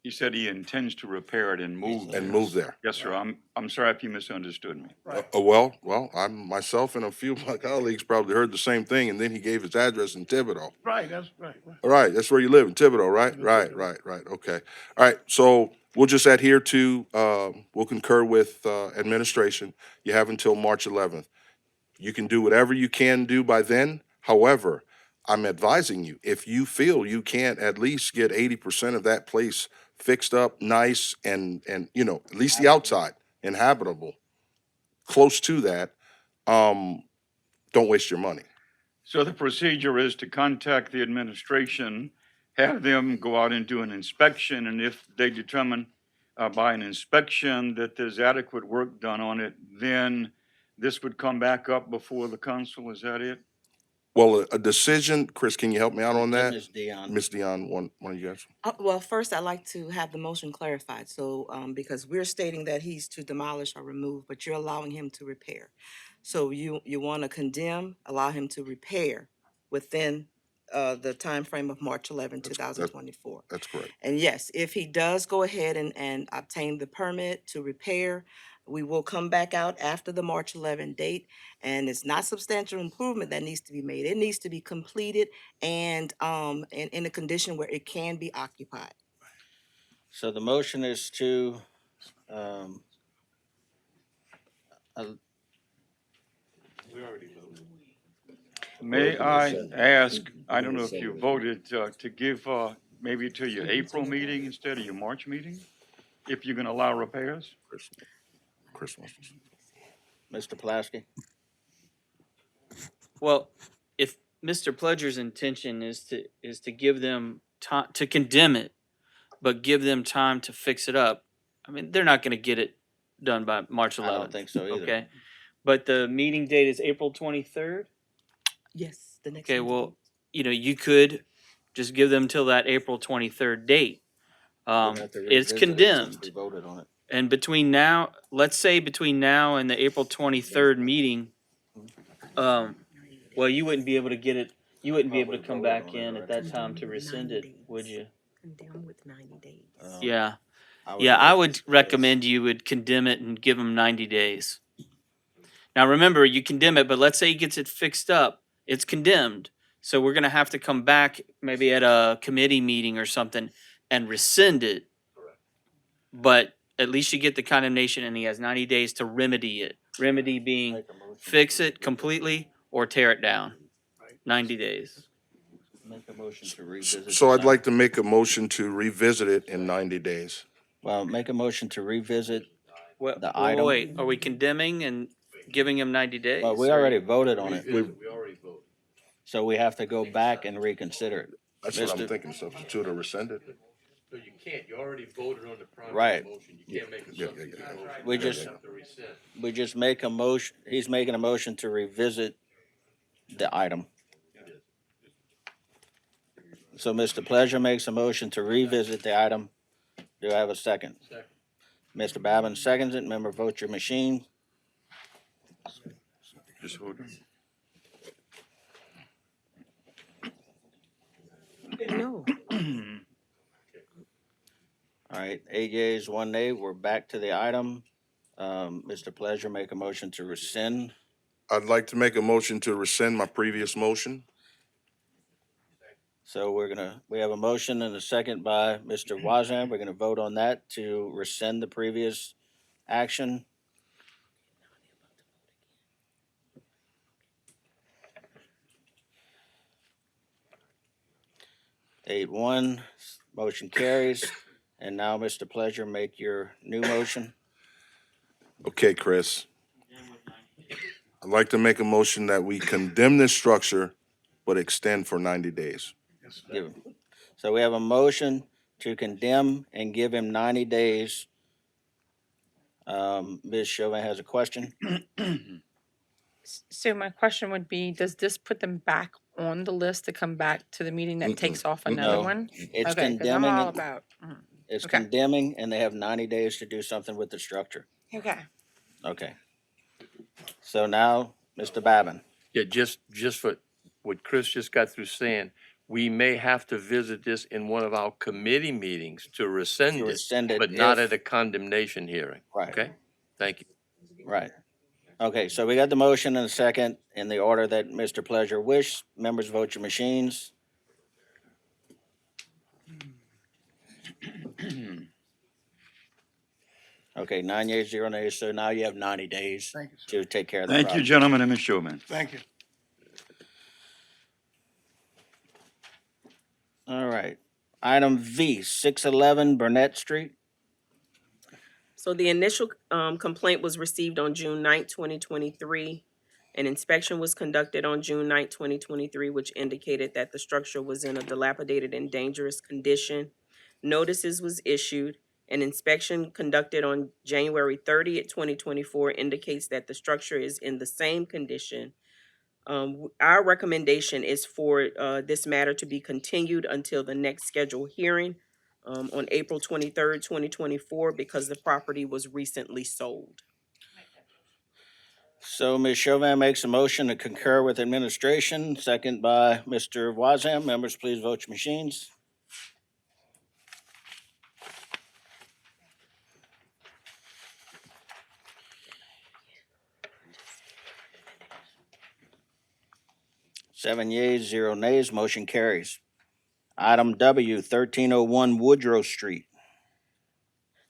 Speaker 8: He said he intends to repair it and move there.
Speaker 5: And move there.
Speaker 8: Yes, sir. I'm sorry if you misunderstood me.
Speaker 5: Well, I'm myself and a few of my colleagues probably heard the same thing, and then he gave his address in Thibodeau.
Speaker 4: Right, that's right.
Speaker 5: All right, that's where you live, in Thibodeau, right? Right, okay. All right, so we'll just adhere to, we'll concur with, administration. You have until March 11th. You can do whatever you can do by then. However, I'm advising you, if you feel you can't at least get 80% of that place fixed up, nice, and, at least the outside, inhabitable, close to that, don't waste your money.
Speaker 8: So the procedure is to contact the administration, have them go out and do an inspection, and if they determine by an inspection that there's adequate work done on it, then this would come back up before the council. Is that it?
Speaker 5: Well, a decision, Chris, can you help me out on that?
Speaker 1: Ms. Dion.
Speaker 5: Miss Dion, one of you guys?
Speaker 2: Well, first, I'd like to have the motion clarified. So, because we're stating that he's to demolish or remove, but you're allowing him to repair. So you want to condemn, allow him to repair within the time frame of March 11, 2024.
Speaker 5: That's correct.
Speaker 2: And yes, if he does go ahead and obtain the permit to repair, we will come back out after the March 11 date. And it's not substantial improvement that needs to be made. It needs to be completed and in a condition where it can be occupied.
Speaker 1: So the motion is to, um,
Speaker 8: May I ask, I don't know if you voted to give maybe to your April meeting instead of your March meeting? If you're going to allow repairs?
Speaker 5: Christmas.
Speaker 1: Mr. Pulaski?
Speaker 9: Well, if Mr. Pledger's intention is to give them time to condemn it, but give them time to fix it up, I mean, they're not gonna get it done by March 11th.
Speaker 1: I don't think so either.
Speaker 9: Okay, but the meeting date is April 23rd.
Speaker 2: Yes, the next.
Speaker 9: Okay,
Speaker 2: meeting.
Speaker 9: well, you could just give them till that April 23rd date.
Speaker 1: We'll have to
Speaker 9: It's
Speaker 1: revisit it since
Speaker 9: condemned.
Speaker 1: we voted on it.
Speaker 9: And between now, let's say between now and the April 23rd meeting, well, you wouldn't be able to get it, you wouldn't be able to come back in at that time to rescind it, would you?
Speaker 2: Condemn with 90 days.
Speaker 9: Yeah,
Speaker 1: I
Speaker 9: yeah, I would
Speaker 1: suggest-
Speaker 9: recommend you would condemn it and give them 90 days. Now, remember, you condemn it, but let's say he gets it fixed up, it's condemned. So we're gonna have to come back maybe at a committee meeting or something and rescind it. But at least you get the condemnation and he has 90 days to remedy it. Remedy being
Speaker 1: Make a motion.
Speaker 9: fix it completely or tear it down. 90 days.
Speaker 1: Make a motion to revisit.
Speaker 5: So
Speaker 1: the
Speaker 5: I'd like to make a motion to revisit it in 90 days.
Speaker 1: Well, make a motion to revisit.
Speaker 9: Well,
Speaker 1: The item-
Speaker 9: wait, are we condemning and giving him 90 days?
Speaker 1: Well, we
Speaker 9: or-
Speaker 1: already voted on it,
Speaker 5: We-
Speaker 13: already voted.
Speaker 1: so we have to go back and reconsider it.
Speaker 5: That's what I'm
Speaker 1: Mr.
Speaker 5: thinking, substitute or rescind it.
Speaker 13: So you can't, you already voted on the primary
Speaker 1: Right.
Speaker 13: motion. You can't make a
Speaker 5: Yeah,
Speaker 13: substitute motion.
Speaker 1: We
Speaker 13: You
Speaker 1: just-
Speaker 13: have to rescind.
Speaker 1: We just make a motion, he's making a motion to revisit the item. So Mr. Pleasure makes a motion to revisit the item. Do I have a second? Second. Mr. Babin seconds it. Member, vote your machine.
Speaker 8: Just hold on.
Speaker 3: No.
Speaker 1: All right, 8 yeas, 1 nay. We're back to the item. Mr. Pleasure, make a motion to rescind.
Speaker 5: I'd like to make a motion to rescind my previous motion.
Speaker 1: So we have a motion and a second by Mr. Wazam. We're gonna vote on that to rescind the previous action. Eight one, motion carries. And now, Mr. Pleasure, make your new motion.
Speaker 5: Okay, Chris. I'd like to make a motion that we condemn this structure, but extend for 90 days.
Speaker 1: Give him. So we have a motion to condemn and give him 90 days. Ms. Chauvin has a question.
Speaker 14: So my question would be, does this put them back on the list to come back to the meeting that takes off another
Speaker 1: No.
Speaker 14: one?
Speaker 1: It's
Speaker 14: Okay, 'cause I'm
Speaker 1: condemning.
Speaker 14: all
Speaker 1: and-
Speaker 14: about.
Speaker 1: It's
Speaker 14: Okay.
Speaker 1: condemning, and they have 90 days to do something with the structure.
Speaker 14: Okay.
Speaker 1: Okay. So now, Mr. Babin.
Speaker 13: Yeah, just for what Chris just got through saying, we may have to visit this in one of our committee meetings to rescind
Speaker 1: To
Speaker 13: it,
Speaker 1: rescind it
Speaker 13: but not
Speaker 1: if-
Speaker 13: at a condemnation hearing.
Speaker 1: Right.
Speaker 13: Okay? Thank you.
Speaker 1: Right. Okay, so we got the motion and a second in the order that Mr. Pleasure wished. Members, vote your machines. Okay, 9 yeas, 0 nays, so now you have 90 days
Speaker 4: Thank you,
Speaker 1: to take care of the
Speaker 8: Thank you,
Speaker 1: problem.
Speaker 8: gentlemen, and Ms. Showman.
Speaker 4: Thank you.
Speaker 1: All right. Item V, 611 Burnett Street.
Speaker 3: So the initial complaint was received on June 9th, 2023. An inspection was conducted on June 9th, 2023, which indicated that the structure was in a dilapidated and dangerous condition. Notices was issued. An inspection conducted on January 30th, 2024 indicates that the structure is in the same condition. Our recommendation is for this matter to be continued until the next scheduled hearing on April 23rd, 2024, because the property was recently sold.
Speaker 1: So Ms. Chauvin makes a motion to concur with administration, second by Mr. Wazam. Members, please vote your machines. Seven yeas, 0 nays, motion carries. Item W, 1301 Woodrow Street.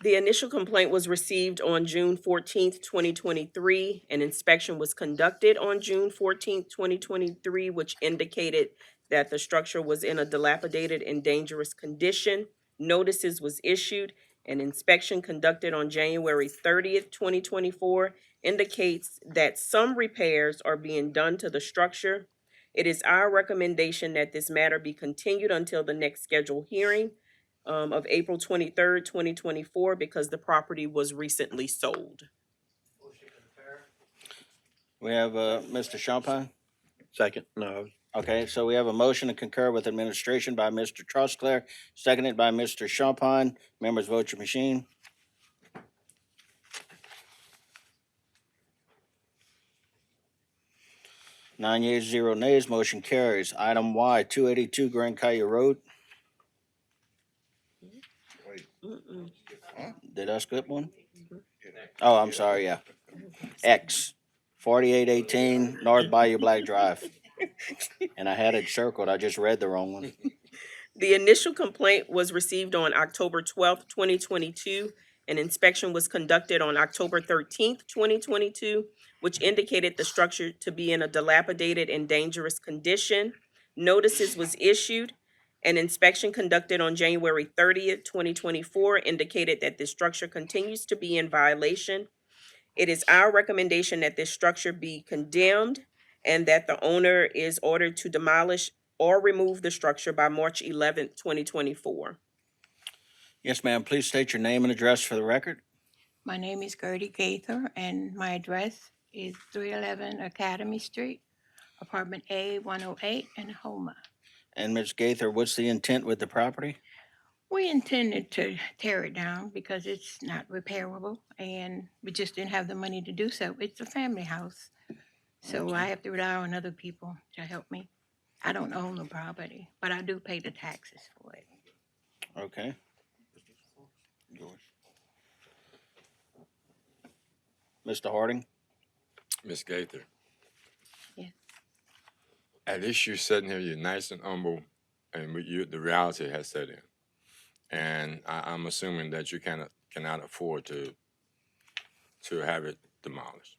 Speaker 3: The initial complaint was received on June 14th, 2023. An inspection was conducted on June 14th, 2023, which indicated that the structure was in a dilapidated and dangerous condition. Notices was issued. An inspection conducted on January 30th, 2024 indicates that some repairs are being done to the structure. It is our recommendation that this matter be continued until the next scheduled hearing of April 23rd, 2024, because the property was recently sold.
Speaker 1: We have Mr. Champagne.
Speaker 11: Second, no.
Speaker 1: Okay, so we have a motion to concur with administration by Mr. Trosclair, seconded by Mr. Champagne. Members, vote your machine. Nine yeas, 0 nays, motion carries. Item Y, 282 Grand Caillou Road. Did I skip one? Oh, I'm sorry, yeah. X, 4818 North Bayou Black Drive. And I had it circled, I just read the wrong one.
Speaker 3: The initial complaint was received on October 12th, 2022. An inspection was conducted on October 13th, 2022, which indicated the structure to be in a dilapidated and dangerous condition. Notices was issued. An inspection conducted on January 30th, 2024 indicated that this structure continues to be in violation. It is our recommendation that this structure be condemned and that the owner is ordered to demolish or remove the structure by March 11th, 2024.
Speaker 1: Yes, ma'am, please state your name and address for the record.
Speaker 22: My name is Gertie Gaither, and my address is 311 Academy Street.
Speaker 15: Apartment A 108 in Homa.
Speaker 1: And Ms. Gaither, what's the intent with the property?
Speaker 15: We intended to tear it down because it's not repairable and we just didn't have the money to do so. It's a family house. So I have to rely on other people to help me. I don't own the property, but I do pay the taxes for it.
Speaker 1: Okay. Yours. Mr. Harding?
Speaker 7: Ms. Gaither.
Speaker 15: Yeah.
Speaker 7: At least you're sitting here, you're nice and humble, and the reality has set in. And I'm assuming that you cannot afford to have it demolished.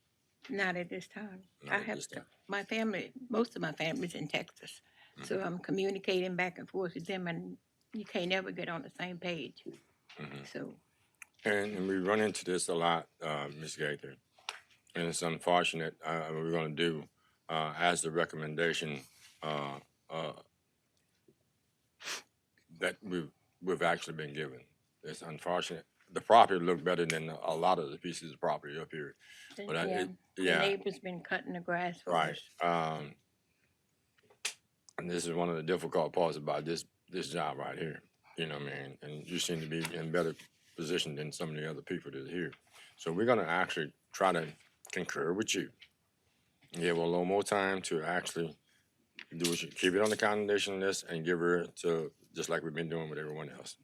Speaker 15: Not at this time.
Speaker 7: Not
Speaker 15: I
Speaker 7: at
Speaker 15: have
Speaker 7: this time.
Speaker 15: my family, most of my family's in Texas. So I'm communicating back and forth with them and you can't ever get on the same page. So
Speaker 7: And we run into this a lot, Ms. Gaither, and it's unfortunate. We're going to do as the recommendation that we've actually been given. It's unfortunate. The property looked better than a lot of the pieces of property up here, but
Speaker 15: the neighbor's been cutting the grass for
Speaker 7: right.
Speaker 15: us.
Speaker 7: And this is one of the difficult parts about this job right here. You know what I mean? And you seem to be in better position than some of the other people that are here. So we're gonna actually try to concur with you. Give her a little more time to actually do what you, keep it on the condemnation list and give her to, just like we've been doing with everyone else.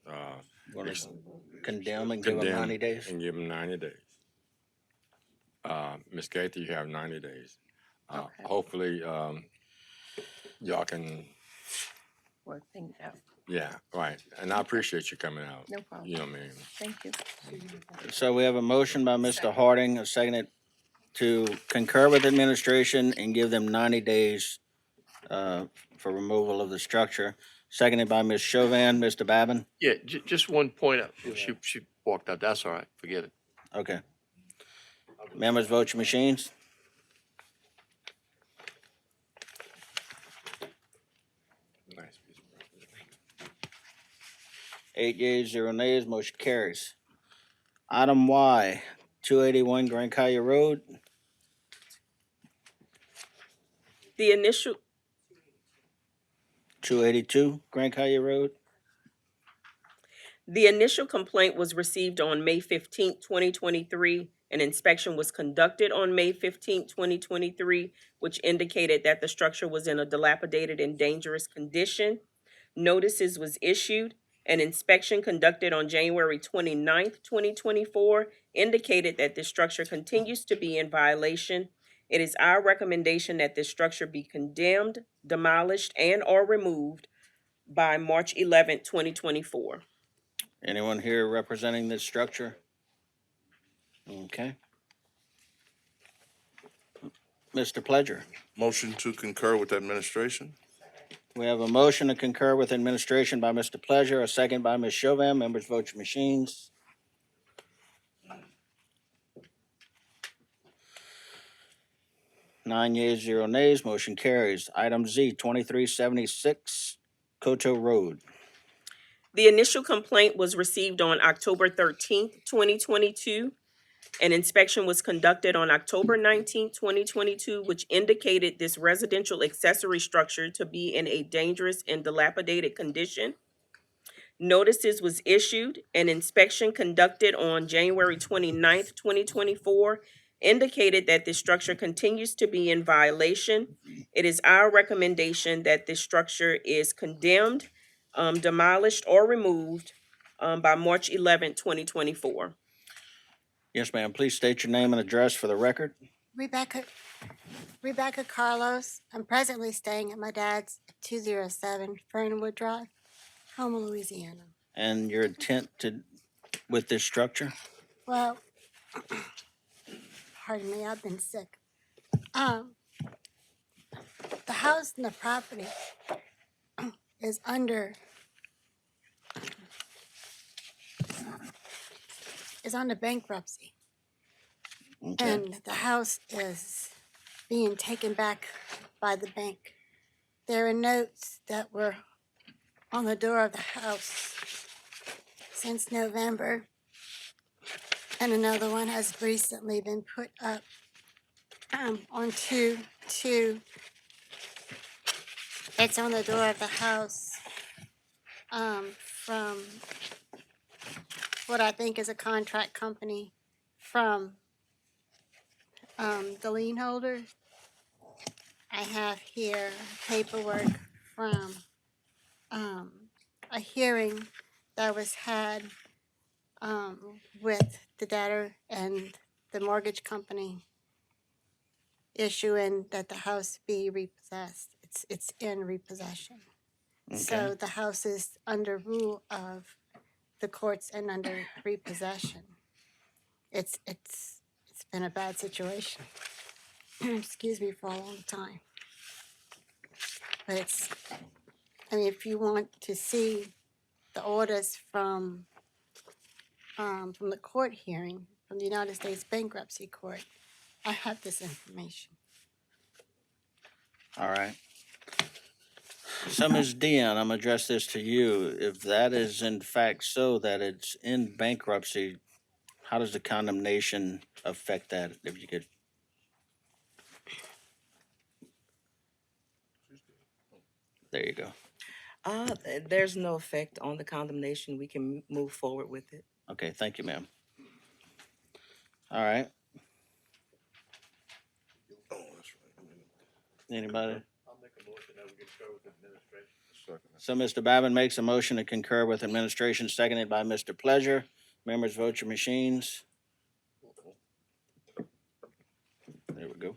Speaker 1: Condemn and give them 90 days?
Speaker 7: And give them 90 days. Ms. Gaither, you have 90 days. Hopefully, y'all can,
Speaker 15: Work things out.
Speaker 7: yeah, right. And I appreciate you coming out.
Speaker 15: No problem.
Speaker 7: You know what I mean?
Speaker 15: Thank you.
Speaker 1: So we have a motion by Mr. Harding, a second to concur with administration and give them 90 days for removal of the structure. Seconded by Ms. Chauvin. Mr. Babin?
Speaker 13: Yeah, just one point out. She walked out. That's all right. Forget it.
Speaker 1: Okay. Members, vote your machines.
Speaker 7: Nice piece of property.
Speaker 1: 8 yeas, 0 nays, motion carries. Item Y, 281 Grand Caillou Road.
Speaker 3: The initial,
Speaker 1: 282 Grand Caillou Road.
Speaker 3: The initial complaint was received on May 15th, 2023. An inspection was conducted on May 15th, 2023, which indicated that the structure was in a dilapidated and dangerous condition. Notices was issued. An inspection conducted on January 29th, 2024, indicated that this structure continues to be in violation. It is our recommendation that this structure be condemned, demolished, and/or removed by March 11th, 2024.
Speaker 1: Anyone here representing this structure? Okay. Mr. Pledger?
Speaker 5: Motion to concur with administration?
Speaker 1: We have a motion to concur with administration by Mr. Pledger, a second by Ms. Chauvin. Members, vote your machines. Nine yeas, 0 nays, motion carries. Item Z, 2376 Coteau Road.
Speaker 3: The initial complaint was received on October 13th, 2022. An inspection was conducted on October 19th, 2022, which indicated this residential accessory structure to be in a dangerous and dilapidated condition. Notices was issued. An inspection conducted on January 29th, 2024, indicated that this structure continues to be in violation. It is our recommendation that this structure is condemned, demolished, or removed by March 11th, 2024.
Speaker 1: Yes, ma'am. Please state your name and address for the record.
Speaker 22: Rebecca Carlos. I'm presently staying at my dad's at 207 Fernwood Drive, Houma, Louisiana.
Speaker 1: And your intent with this structure?
Speaker 22: Well, pardon me, I've been sick. The house and the property is under bankruptcy.
Speaker 1: Okay.
Speaker 22: And the house is being taken back by the bank. There are notes that were on the door of the house since November, and another one has recently been put up on 2/2 It's on the door of the house, from what I think is a contract company from, the lien holder. I have here paperwork from, a hearing that was had, with the debtor and the mortgage company issuing that the house be repossessed. It's in repossession. So
Speaker 1: Okay.
Speaker 22: the house is under rule of the courts and under repossession. It's been a bad situation. Excuse me, for a long time. But I mean, if you want to see the orders from the court hearing, from the United States Bankruptcy Court, I have this information.
Speaker 1: All right. So, Ms. Dion, I'm gonna address this to you. If that is in fact so that it's in bankruptcy, how does the condemnation affect that? If you could. There you go.
Speaker 2: There's no effect on the condemnation. We can move forward with it.
Speaker 1: Okay, thank you, ma'am. All right. Anybody? So Mr. Babin makes a motion to concur with administration, seconded by Mr. Pleasure. Members, vote your machines. There we go.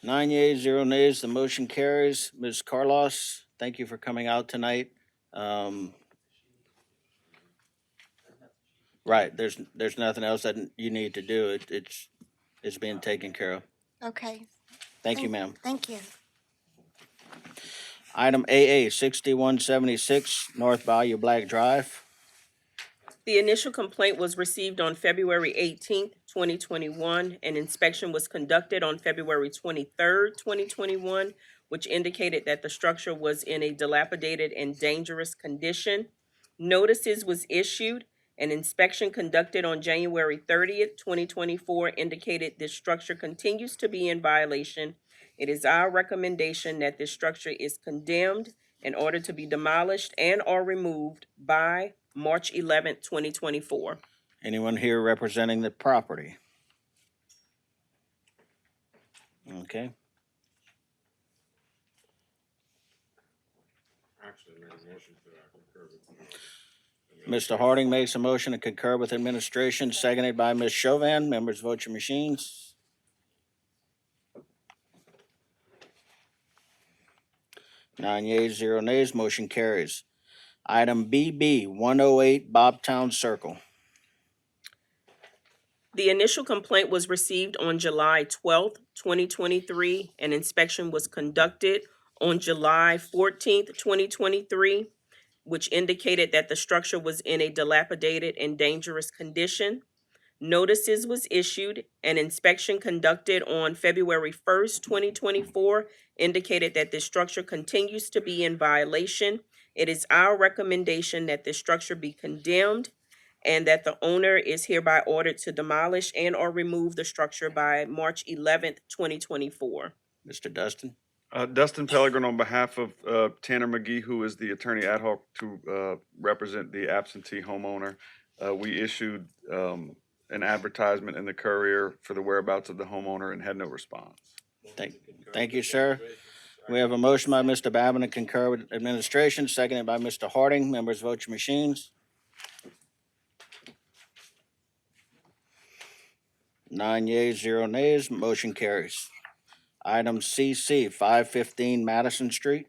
Speaker 1: Nine yeas, 0 nays, the motion carries. Ms. Carlos, thank you for coming out tonight. Right, there's nothing else that you need to do. It's being taken care of.
Speaker 22: Okay.
Speaker 1: Thank you, ma'am.
Speaker 22: Thank you.
Speaker 1: Item AA, 6176 North Bayou Black Drive.
Speaker 3: The initial complaint was received on February 18th, 2021. An inspection was conducted on February 23rd, 2021, which indicated that the structure was in a dilapidated and dangerous condition. Notices was issued. An inspection conducted on January 30th, 2024 indicated this structure continues to be in violation. It is our recommendation that this structure is condemned in order to be demolished and or removed by March 11th, 2024.
Speaker 1: Anyone here representing the property? Okay. Mr. Harding makes a motion to concur with administration, seconded by Ms. Chauvin. Members, vote your machines. Nine yeas, 0 nays, motion carries. Item BB, 108 Bobtown Circle.
Speaker 3: The initial complaint was received on July 12th, 2023. An inspection was conducted on July 14th, 2023, which indicated that the structure was in a dilapidated and dangerous condition. Notices was issued. An inspection conducted on February 1st, 2024 indicated that this structure continues to be in violation. It is our recommendation that this structure be condemned and that the owner is hereby ordered to demolish and or remove the structure by March 11th, 2024.
Speaker 1: Mr. Dustin?
Speaker 16: Dustin Pellegrin on behalf of Tanner McGee, who is the attorney ad hoc to represent the absentee homeowner. We issued an advertisement in the Courier for the whereabouts of the homeowner and had no response.
Speaker 1: Thank you, sir. We have a motion by Mr. Babin to concur with administration, seconded by Mr. Harding. Members, vote your machines. Nine yeas, 0 nays, motion carries. Item CC, 515 Madison Street.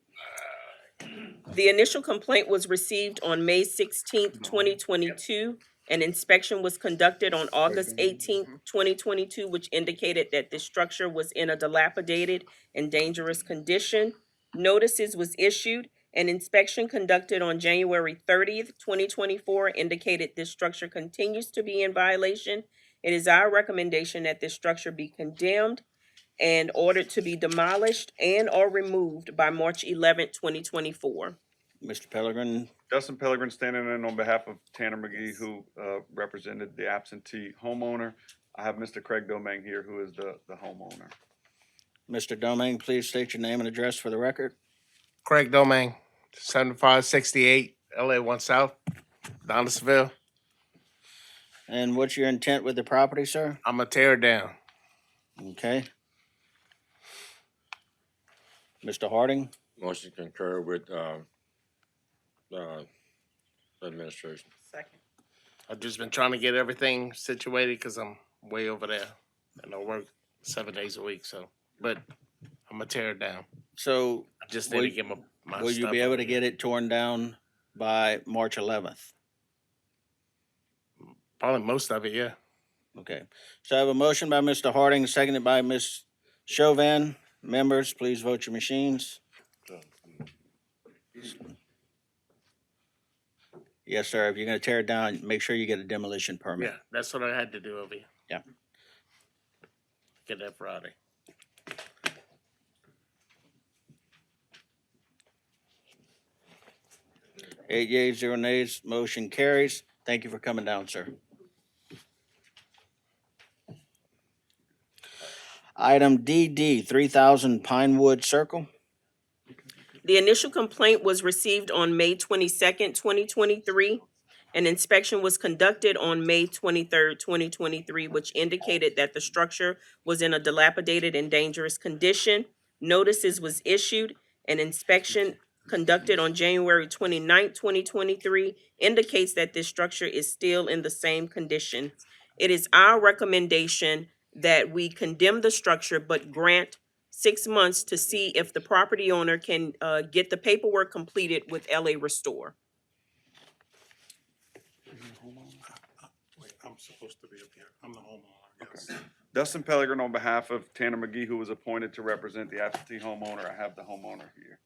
Speaker 3: The initial complaint was received on May 16th, 2022. An inspection was conducted on August 18th, 2022, which indicated that this structure was in a dilapidated and dangerous condition. Notices was issued. An inspection conducted on January 30th, 2024 indicated this structure continues to be in violation. It is our recommendation that this structure be condemned and ordered to be demolished and or removed by March 11th, 2024.
Speaker 1: Mr. Pellegrin?
Speaker 16: Dustin Pellegrin standing in on behalf of Tanner McGee, who represented the absentee homeowner. I have Mr. Craig Domingue here, who is the homeowner.
Speaker 1: Mr. Domingue, please state your name and address for the record.
Speaker 6: Craig Domingue, 7568 LA 1 South, Donaldsonville.
Speaker 1: And what's your intent with the property, sir?
Speaker 6: I'm going to tear it down.
Speaker 1: Okay. Mr. Harding?
Speaker 7: Motion concur with, administration.
Speaker 2: Second.
Speaker 6: I've just been trying to get everything situated because I'm way over there and I work 7 days a week. So, but I'm going to tear it down.
Speaker 1: So
Speaker 6: I just need
Speaker 1: will,
Speaker 6: to get my
Speaker 1: will you
Speaker 6: stuff
Speaker 1: be able
Speaker 6: over
Speaker 1: to
Speaker 6: here.
Speaker 1: get it torn down by March 11th?
Speaker 6: Probably most of it, yeah.
Speaker 1: Okay. So I have a motion by Mr. Harding, seconded by Ms. Chauvin. Members, please vote your machines. Yes, sir. If you're gonna tear it down, make sure you get a demolition permit.
Speaker 6: Yeah, that's what I had to do over here.
Speaker 1: Yeah.
Speaker 6: Get that Friday.
Speaker 1: Eight yeas, 0 nays, motion carries. Thank you for coming down, sir. Item DD, 3000 Pinewood Circle.
Speaker 3: The initial complaint was received on May 22nd, 2023. An inspection was conducted on May 23rd, 2023, which indicated that the structure was in a dilapidated and dangerous condition. Notices was issued. An inspection conducted on January 29th, 2023 indicates that this structure is still in the same condition. It is our recommendation that we condemn the structure but grant 6 months to see if the property owner can get the paperwork completed with LA Restore.
Speaker 4: Wait, I'm supposed to be up here. I'm the homeowner, yes.
Speaker 16: Dustin Pellegrin on behalf of Tanner McGee, who was appointed to represent the absentee homeowner. I have the homeowner here.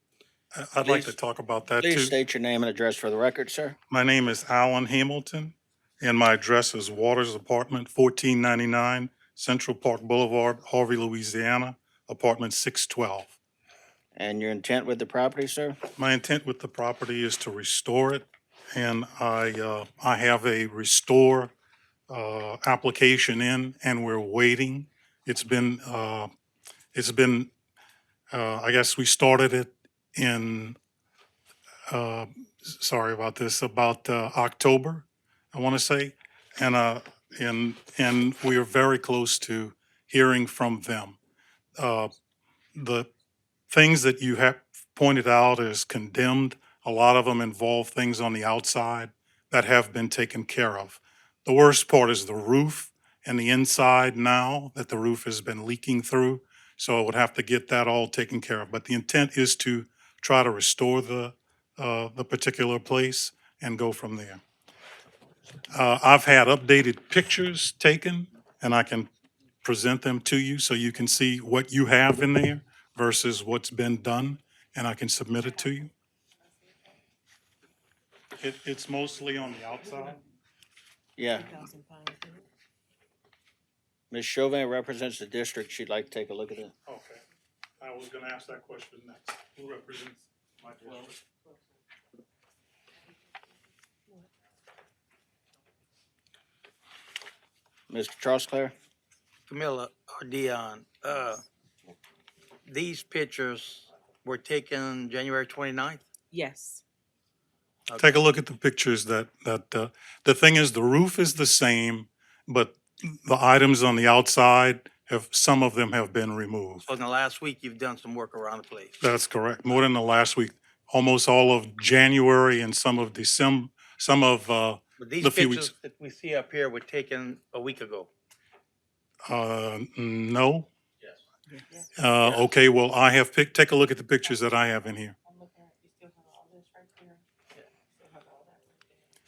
Speaker 4: I'd like to talk about that too.
Speaker 1: Please state your name and address for the record, sir.
Speaker 4: My name is Alan Hamilton, and my address is Waters Apartment, 1499 Central Park Boulevard, Harvey, Louisiana, apartment 612.
Speaker 1: And your intent with the property, sir?
Speaker 4: My intent with the property is to restore it, and I have a restore application in, and we're waiting. It's been I guess we started it in sorry about this, about October, I want to say, and we are very close to hearing from them. The things that you have pointed out as condemned, a lot of them involve things on the outside that have been taken care of. The worst part is the roof and the inside now that the roof has been leaking through. So I would have to get that all taken care of. But the intent is to try to restore the particular place and go from there. I've had updated pictures taken, and I can present them to you so you can see what you have in there versus what's been done, and I can submit it to you. It's mostly on the outside.
Speaker 1: Yeah. Ms. Chauvin represents the district. She'd like to take a look at it.
Speaker 4: Okay. I was gonna ask that question next. Who represents my district?
Speaker 1: Mr. Charles Clare?
Speaker 12: Camilla or Dion, these pictures were taken January 29th?
Speaker 3: Yes.
Speaker 4: Take a look at the pictures the thing is, the roof is the same, but the items on the outside some of them have been removed.
Speaker 12: So in the last week, you've done some work around the place?
Speaker 4: That's correct. More than the last week, almost all of January and some of December, some of
Speaker 12: But these
Speaker 4: the few
Speaker 12: pictures
Speaker 4: weeks.
Speaker 12: that we see up here were taken a week ago.
Speaker 4: No.
Speaker 12: Yes.
Speaker 4: Okay, well, I have take a look at the pictures that I have in here.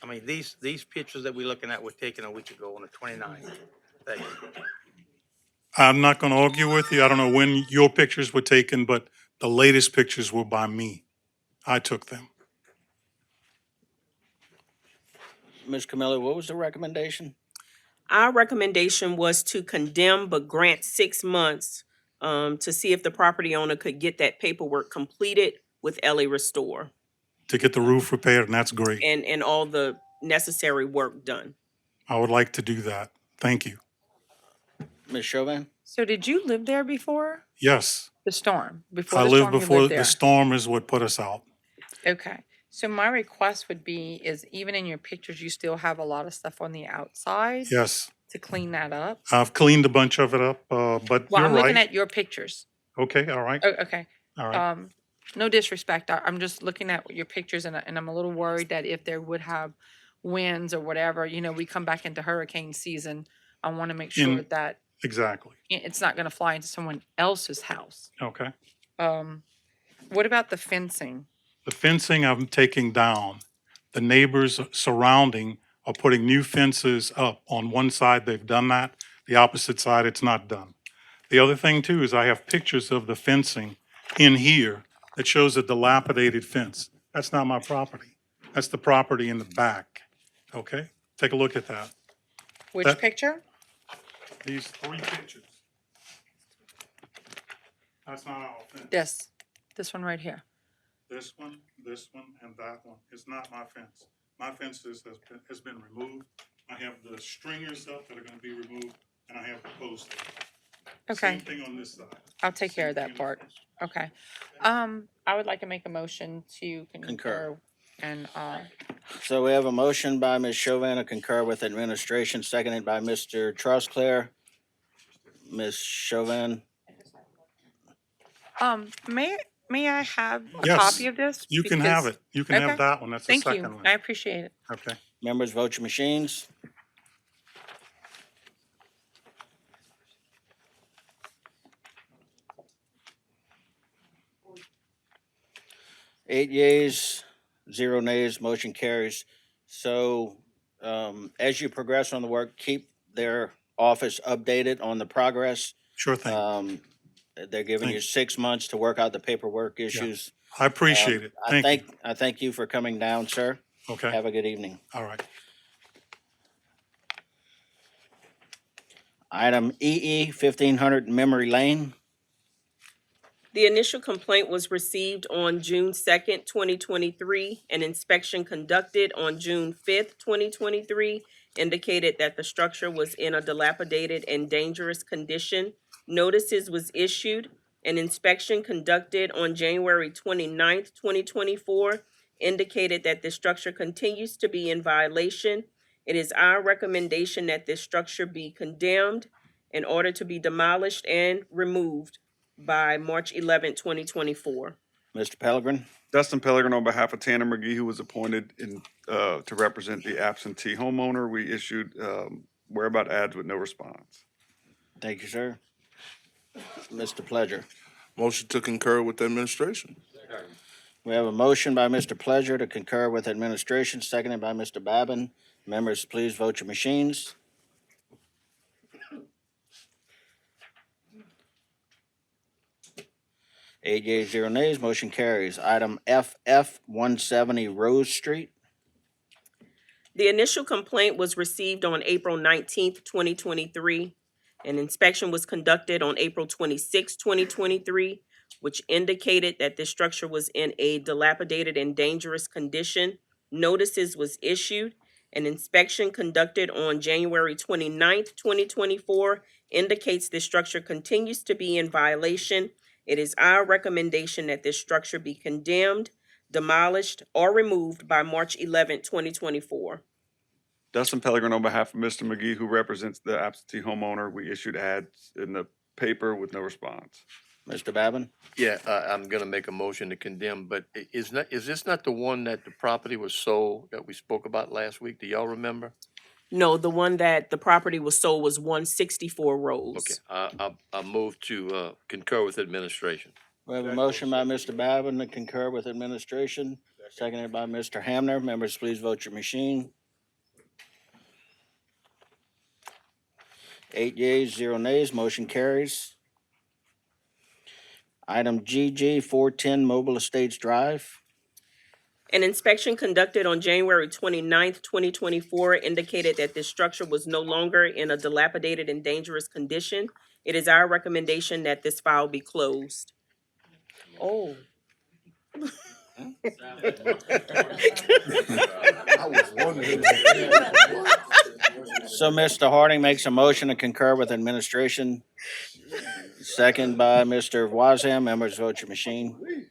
Speaker 12: I mean, these pictures that we're looking at were taken a week ago on the 29th. Thank you.
Speaker 4: I'm not going to argue with you. I don't know when your pictures were taken, but the latest pictures were by me. I took them.
Speaker 1: Ms. Camilla, what was the recommendation?
Speaker 3: Our recommendation was to condemn but grant 6 months to see if the property owner could get that paperwork completed with LA Restore
Speaker 4: To get the roof repaired, and that's great.
Speaker 3: and all the necessary work done.
Speaker 4: I would like to do that. Thank you.
Speaker 1: Ms. Chauvin?
Speaker 14: So did you live there before
Speaker 17: Yes,
Speaker 14: the storm? Before
Speaker 17: I
Speaker 14: the
Speaker 17: lived
Speaker 14: storm, you
Speaker 17: before
Speaker 14: lived
Speaker 17: the
Speaker 14: there?
Speaker 17: storm is what put us out.
Speaker 14: Okay. So my request would be is even in your pictures, you still have a lot of stuff on the outside
Speaker 17: Yes,
Speaker 14: to clean that up.
Speaker 17: I've cleaned a bunch of it up, but
Speaker 14: Well,
Speaker 17: you're
Speaker 14: I'm looking
Speaker 17: right.
Speaker 14: at your pictures.
Speaker 17: Okay, all right,
Speaker 14: Oh, okay.
Speaker 17: all right.
Speaker 14: No disrespect. I'm just looking at your pictures and I'm a little worried that if there would have winds or whatever, we come back into hurricane season. I want to make sure
Speaker 17: In,
Speaker 14: that
Speaker 17: exactly.
Speaker 14: it's not going to fly into someone else's house.
Speaker 17: Okay.
Speaker 14: What about the fencing?
Speaker 17: The fencing I'm taking down. The neighbors surrounding are putting new fences up. On one side, they've done that. The opposite side, it's not done. The other thing too is I have pictures of the fencing in here that shows a dilapidated fence. That's not my property. That's the property in the back. Okay? Take a look at that.
Speaker 14: Which
Speaker 17: That-
Speaker 14: picture?
Speaker 17: These 3 pictures. That's not our fence.
Speaker 14: This one right here.
Speaker 17: This one, and that one. It's not my fence. My fence has been removed. I have the stringers up that are gonna be removed, and I have the post up.
Speaker 14: Okay.
Speaker 17: Same thing on this side.
Speaker 14: I'll take care of that part. Okay. I would like to make a motion to concur and,
Speaker 1: So we have a motion by Ms. Chauvin to concur with administration, seconded by Mr. Trosclair. Ms. Chauvin?
Speaker 14: may I have a
Speaker 17: Yes,
Speaker 14: copy of this?
Speaker 17: You can have
Speaker 14: Because-
Speaker 17: it. You can have
Speaker 14: Okay.
Speaker 17: that one. That's the
Speaker 14: Thank
Speaker 17: second
Speaker 14: you.
Speaker 17: one.
Speaker 14: I appreciate it.
Speaker 17: Okay.
Speaker 1: Members, vote your machines. Eight yeas, 0 nays, motion carries. So, as you progress on the work, keep their office updated on the progress.
Speaker 17: Sure thing.
Speaker 1: They're giving you
Speaker 17: Thank
Speaker 1: 6 months to work out the paperwork issues.
Speaker 17: I appreciate it. Thank you.
Speaker 1: I thank you for coming down, sir.
Speaker 17: Okay.
Speaker 1: Have a good evening.
Speaker 17: All right.
Speaker 1: Item EE, 1500 Memory Lane.
Speaker 3: The initial complaint was received on June 2nd, 2023. An inspection conducted on June 5th, 2023 indicated that the structure was in a dilapidated and dangerous condition. Notices was issued. An inspection conducted on January 29th, 2024 indicated that the structure continues to be in violation. It is our recommendation that this structure be condemned in order to be demolished and removed by March 11th, 2024.
Speaker 1: Mr. Pellegrin?
Speaker 16: Dustin Pellegrin on behalf of Tanner McGee, who was appointed to represent the absentee homeowner. We issued whereabout ads with no response.
Speaker 1: Thank you, sir. Mr. Pledger?
Speaker 5: Motion to concur with the administration.
Speaker 1: We have a motion by Mr. Pledger to concur with administration, seconded by Mr. Babin. Members, please vote your machines. Eight yeas, 0 nays, motion carries. Item FF, 170 Rose Street.
Speaker 3: The initial complaint was received on April 19th, 2023. An inspection was conducted on April 26th, 2023, which indicated that this structure was in a dilapidated and dangerous condition. Notices was issued. An inspection conducted on January 29th, 2024 indicates this structure continues to be in violation. It is our recommendation that this structure be condemned, demolished, or removed by March 11th, 2024.
Speaker 16: Dustin Pellegrin on behalf of Mr. McGee, who represents the absentee homeowner. We issued ads in the paper with no response.
Speaker 1: Mr. Babin?
Speaker 13: Yeah, I'm gonna make a motion to condemn, but is this not the one that the property was sold that we spoke about last week? Do y'all remember?
Speaker 3: No, the one that the property was sold was 164 Rose.
Speaker 13: Okay, I move to concur with administration.
Speaker 1: We have a motion by Mr. Babin to concur with administration, seconded by Mr. Hamner. Members, please vote your machine. 8 yeas, 0 nays, motion carries. Item GG, 410 Mobile Estates Drive.
Speaker 3: An inspection conducted on January 29th, 2024 indicated that this structure was no longer in a dilapidated and dangerous condition. It is our recommendation that this file be closed. Oh.
Speaker 5: I was wondering.
Speaker 1: So Mr. Harding makes a motion to concur with administration, second by Mr. Wazam. Members vote your machine.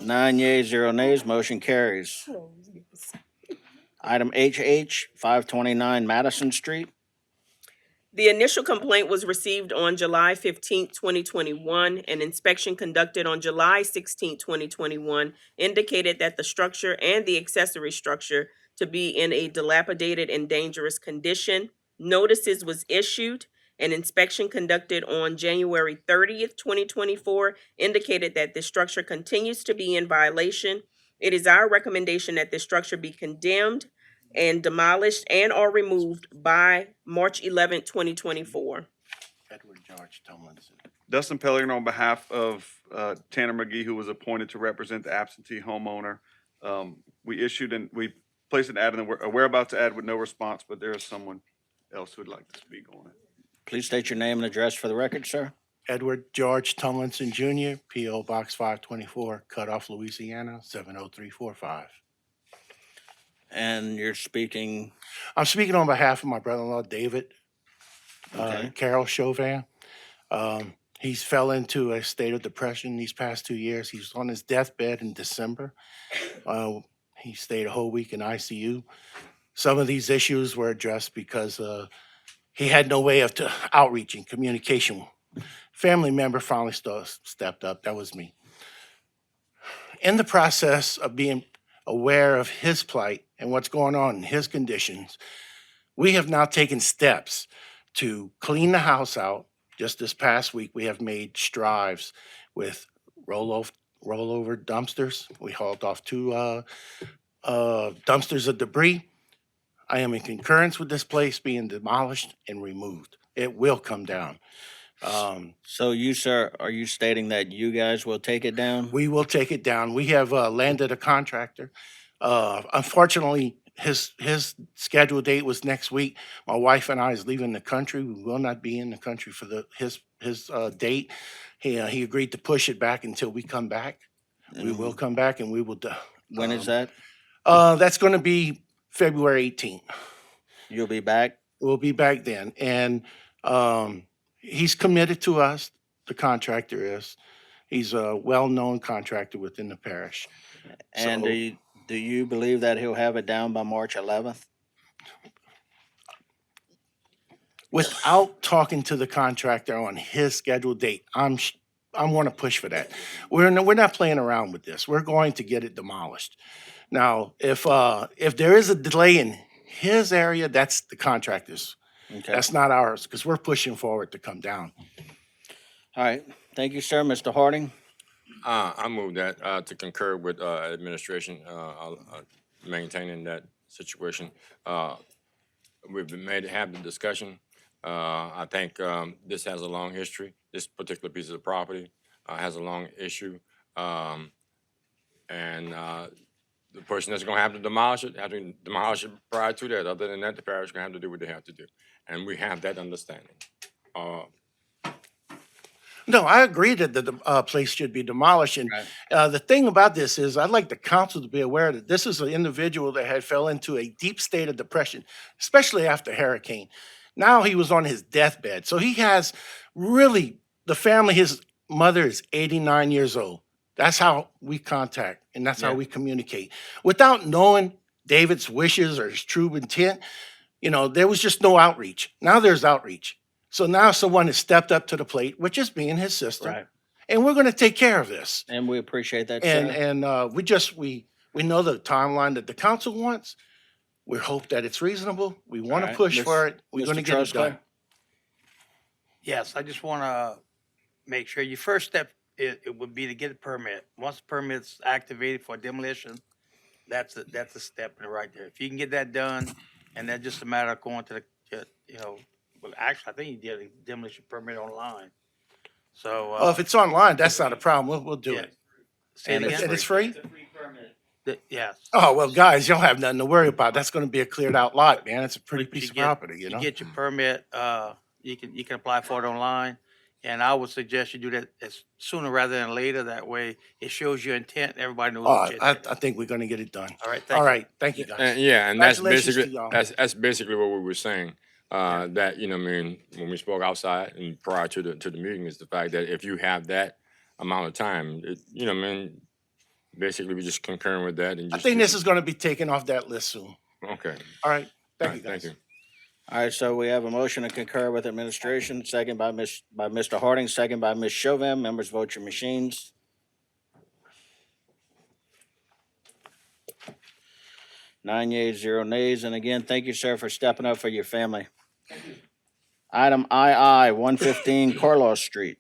Speaker 1: Nine yeas, 0 nays, motion carries. Item HH, 529 Madison Street.
Speaker 3: The initial complaint was received on July 15th, 2021. An inspection conducted on July 16th, 2021 indicated that the structure and the accessory structure to be in a dilapidated and dangerous condition. Notices was issued. An inspection conducted on January 30th, 2024 indicated that the structure continues to be in violation. It is our recommendation that this structure be condemned and demolished and or removed by March 11th, 2024.
Speaker 11: Edward George Tomlinson.
Speaker 16: Dustin Pelligan on behalf of Tanner McGee, who was appointed to represent the absentee homeowner. We placed an ad in the whereabouts ad with no response, but there is someone else who would like to speak on it.
Speaker 1: Please state your name and address for the record, sir.
Speaker 18: Edward George Tomlinson Jr., P.O. Box 524, Cutoff, Louisiana, 70345.
Speaker 1: And you're speaking,
Speaker 18: I'm speaking on behalf of my brother-in-law, David
Speaker 1: Okay.
Speaker 18: Carroll Chauvin. He's fell into a state of depression these past 2 years. He was on his deathbed in December. He stayed a whole week in ICU. Some of these issues were addressed because he had no way of outreaching, communication. Family member finally stepped up. That was me. In the process of being aware of his plight and what's going on in his conditions, we have now taken steps to clean the house out. Just this past week, we have made strides with rollover dumpsters. We hauled off 2 dumpsters of debris. I am in concurrence with this place being demolished and removed. It will come down.
Speaker 1: So you, sir, are you stating that you guys will take it down?
Speaker 18: We will take it down. We have landed a contractor. Unfortunately, his scheduled date was next week. My wife and I is leaving the country. We will not be in the country for his date. He agreed to push it back until we come back. We will come back and we will.
Speaker 1: When is that?
Speaker 18: That's going to be February 18th.
Speaker 1: You'll be back?
Speaker 18: We'll be back then. And he's committed to us. The contractor is. He's a well-known contractor within the parish.
Speaker 1: And
Speaker 18: So-
Speaker 1: do you believe that he'll have it down by March 11th?
Speaker 18: Without talking to the contractor on his scheduled date, I want to push for that. We're not playing around with this. We're going to get it demolished. Now, if there is a delay in his area, that's the contractor's.
Speaker 1: Okay.
Speaker 18: That's not ours, because we're pushing forward to come down.
Speaker 1: All right. Thank you, sir. Mr. Harding?
Speaker 7: I move that to concur with administration maintaining that situation. We've have the discussion. I think this has a long history. This particular piece of the property has a long issue. And the person that's gonna have to demolish it prior to that. Other than that, the parish is gonna have to do what they have to do. And we have that understanding.
Speaker 18: No, I agree that the place should be demolished. And the thing about this is, I'd like the council to be aware that this is an individual that had fell into a deep state of depression, especially after hurricane. Now he was on his deathbed. So he has really, the family, his mother is 89 years old. That's how we contact and that's how we communicate. Without knowing David's wishes or his true intent, there was just no outreach. Now there's outreach. So now someone has stepped up to the plate, which is being his sister.
Speaker 1: Right.
Speaker 18: And we're going to take care of this.
Speaker 1: And we appreciate that,
Speaker 18: And
Speaker 1: sir.
Speaker 18: we know the timeline that the council wants. We hope that it's reasonable. We want
Speaker 1: All
Speaker 18: to
Speaker 1: right.
Speaker 18: push for it. We're
Speaker 1: Mr.
Speaker 18: going to get it
Speaker 1: Trosclair?
Speaker 18: done.
Speaker 12: Yes, I just want to make sure your first step, it would be to get a permit. Once the permit's activated for demolition, that's a step in the right there. If you can get that done, and then just a matter of going to the, well, actually, I think you did a demolition permit online. So.
Speaker 18: If it's online, that's not a problem. We'll do
Speaker 12: yeah.
Speaker 18: it.
Speaker 12: Say it
Speaker 18: And
Speaker 12: again?
Speaker 18: it's free?
Speaker 12: Yes.
Speaker 18: Oh, well, guys, you don't have nothing to worry about. That's going to be a cleared out lot, man. It's a pretty piece of property,
Speaker 12: You get your permit, you can apply for it online. And I would suggest you do that as sooner rather than later. That way it shows your intent. Everybody knows what you're.
Speaker 18: I think we're gonna get it done.
Speaker 12: All right,
Speaker 18: All
Speaker 12: thank you.
Speaker 18: right, thank you, guys.
Speaker 7: And yeah, and that's
Speaker 18: Congratulations
Speaker 7: basically
Speaker 18: to y'all.
Speaker 7: that's basically what we were saying. That you know, I mean, when we spoke outside and prior to the meeting, is the fact that if you have that amount of time, you know, I mean, basically we just concurring with that and
Speaker 18: I
Speaker 7: just.
Speaker 18: think this is gonna be taken off that list soon.
Speaker 7: Okay.
Speaker 18: All right, thank
Speaker 7: All
Speaker 18: you,
Speaker 7: right,
Speaker 18: guys.
Speaker 7: thank you.
Speaker 1: All right, so we have a motion to concur with administration, second by Mr. Harding, second by Ms. Chauvin. Members vote your machines. 9 yeas, 0 nays, and again, thank you, sir, for stepping up for your family. Item II, 115 Carlos Street.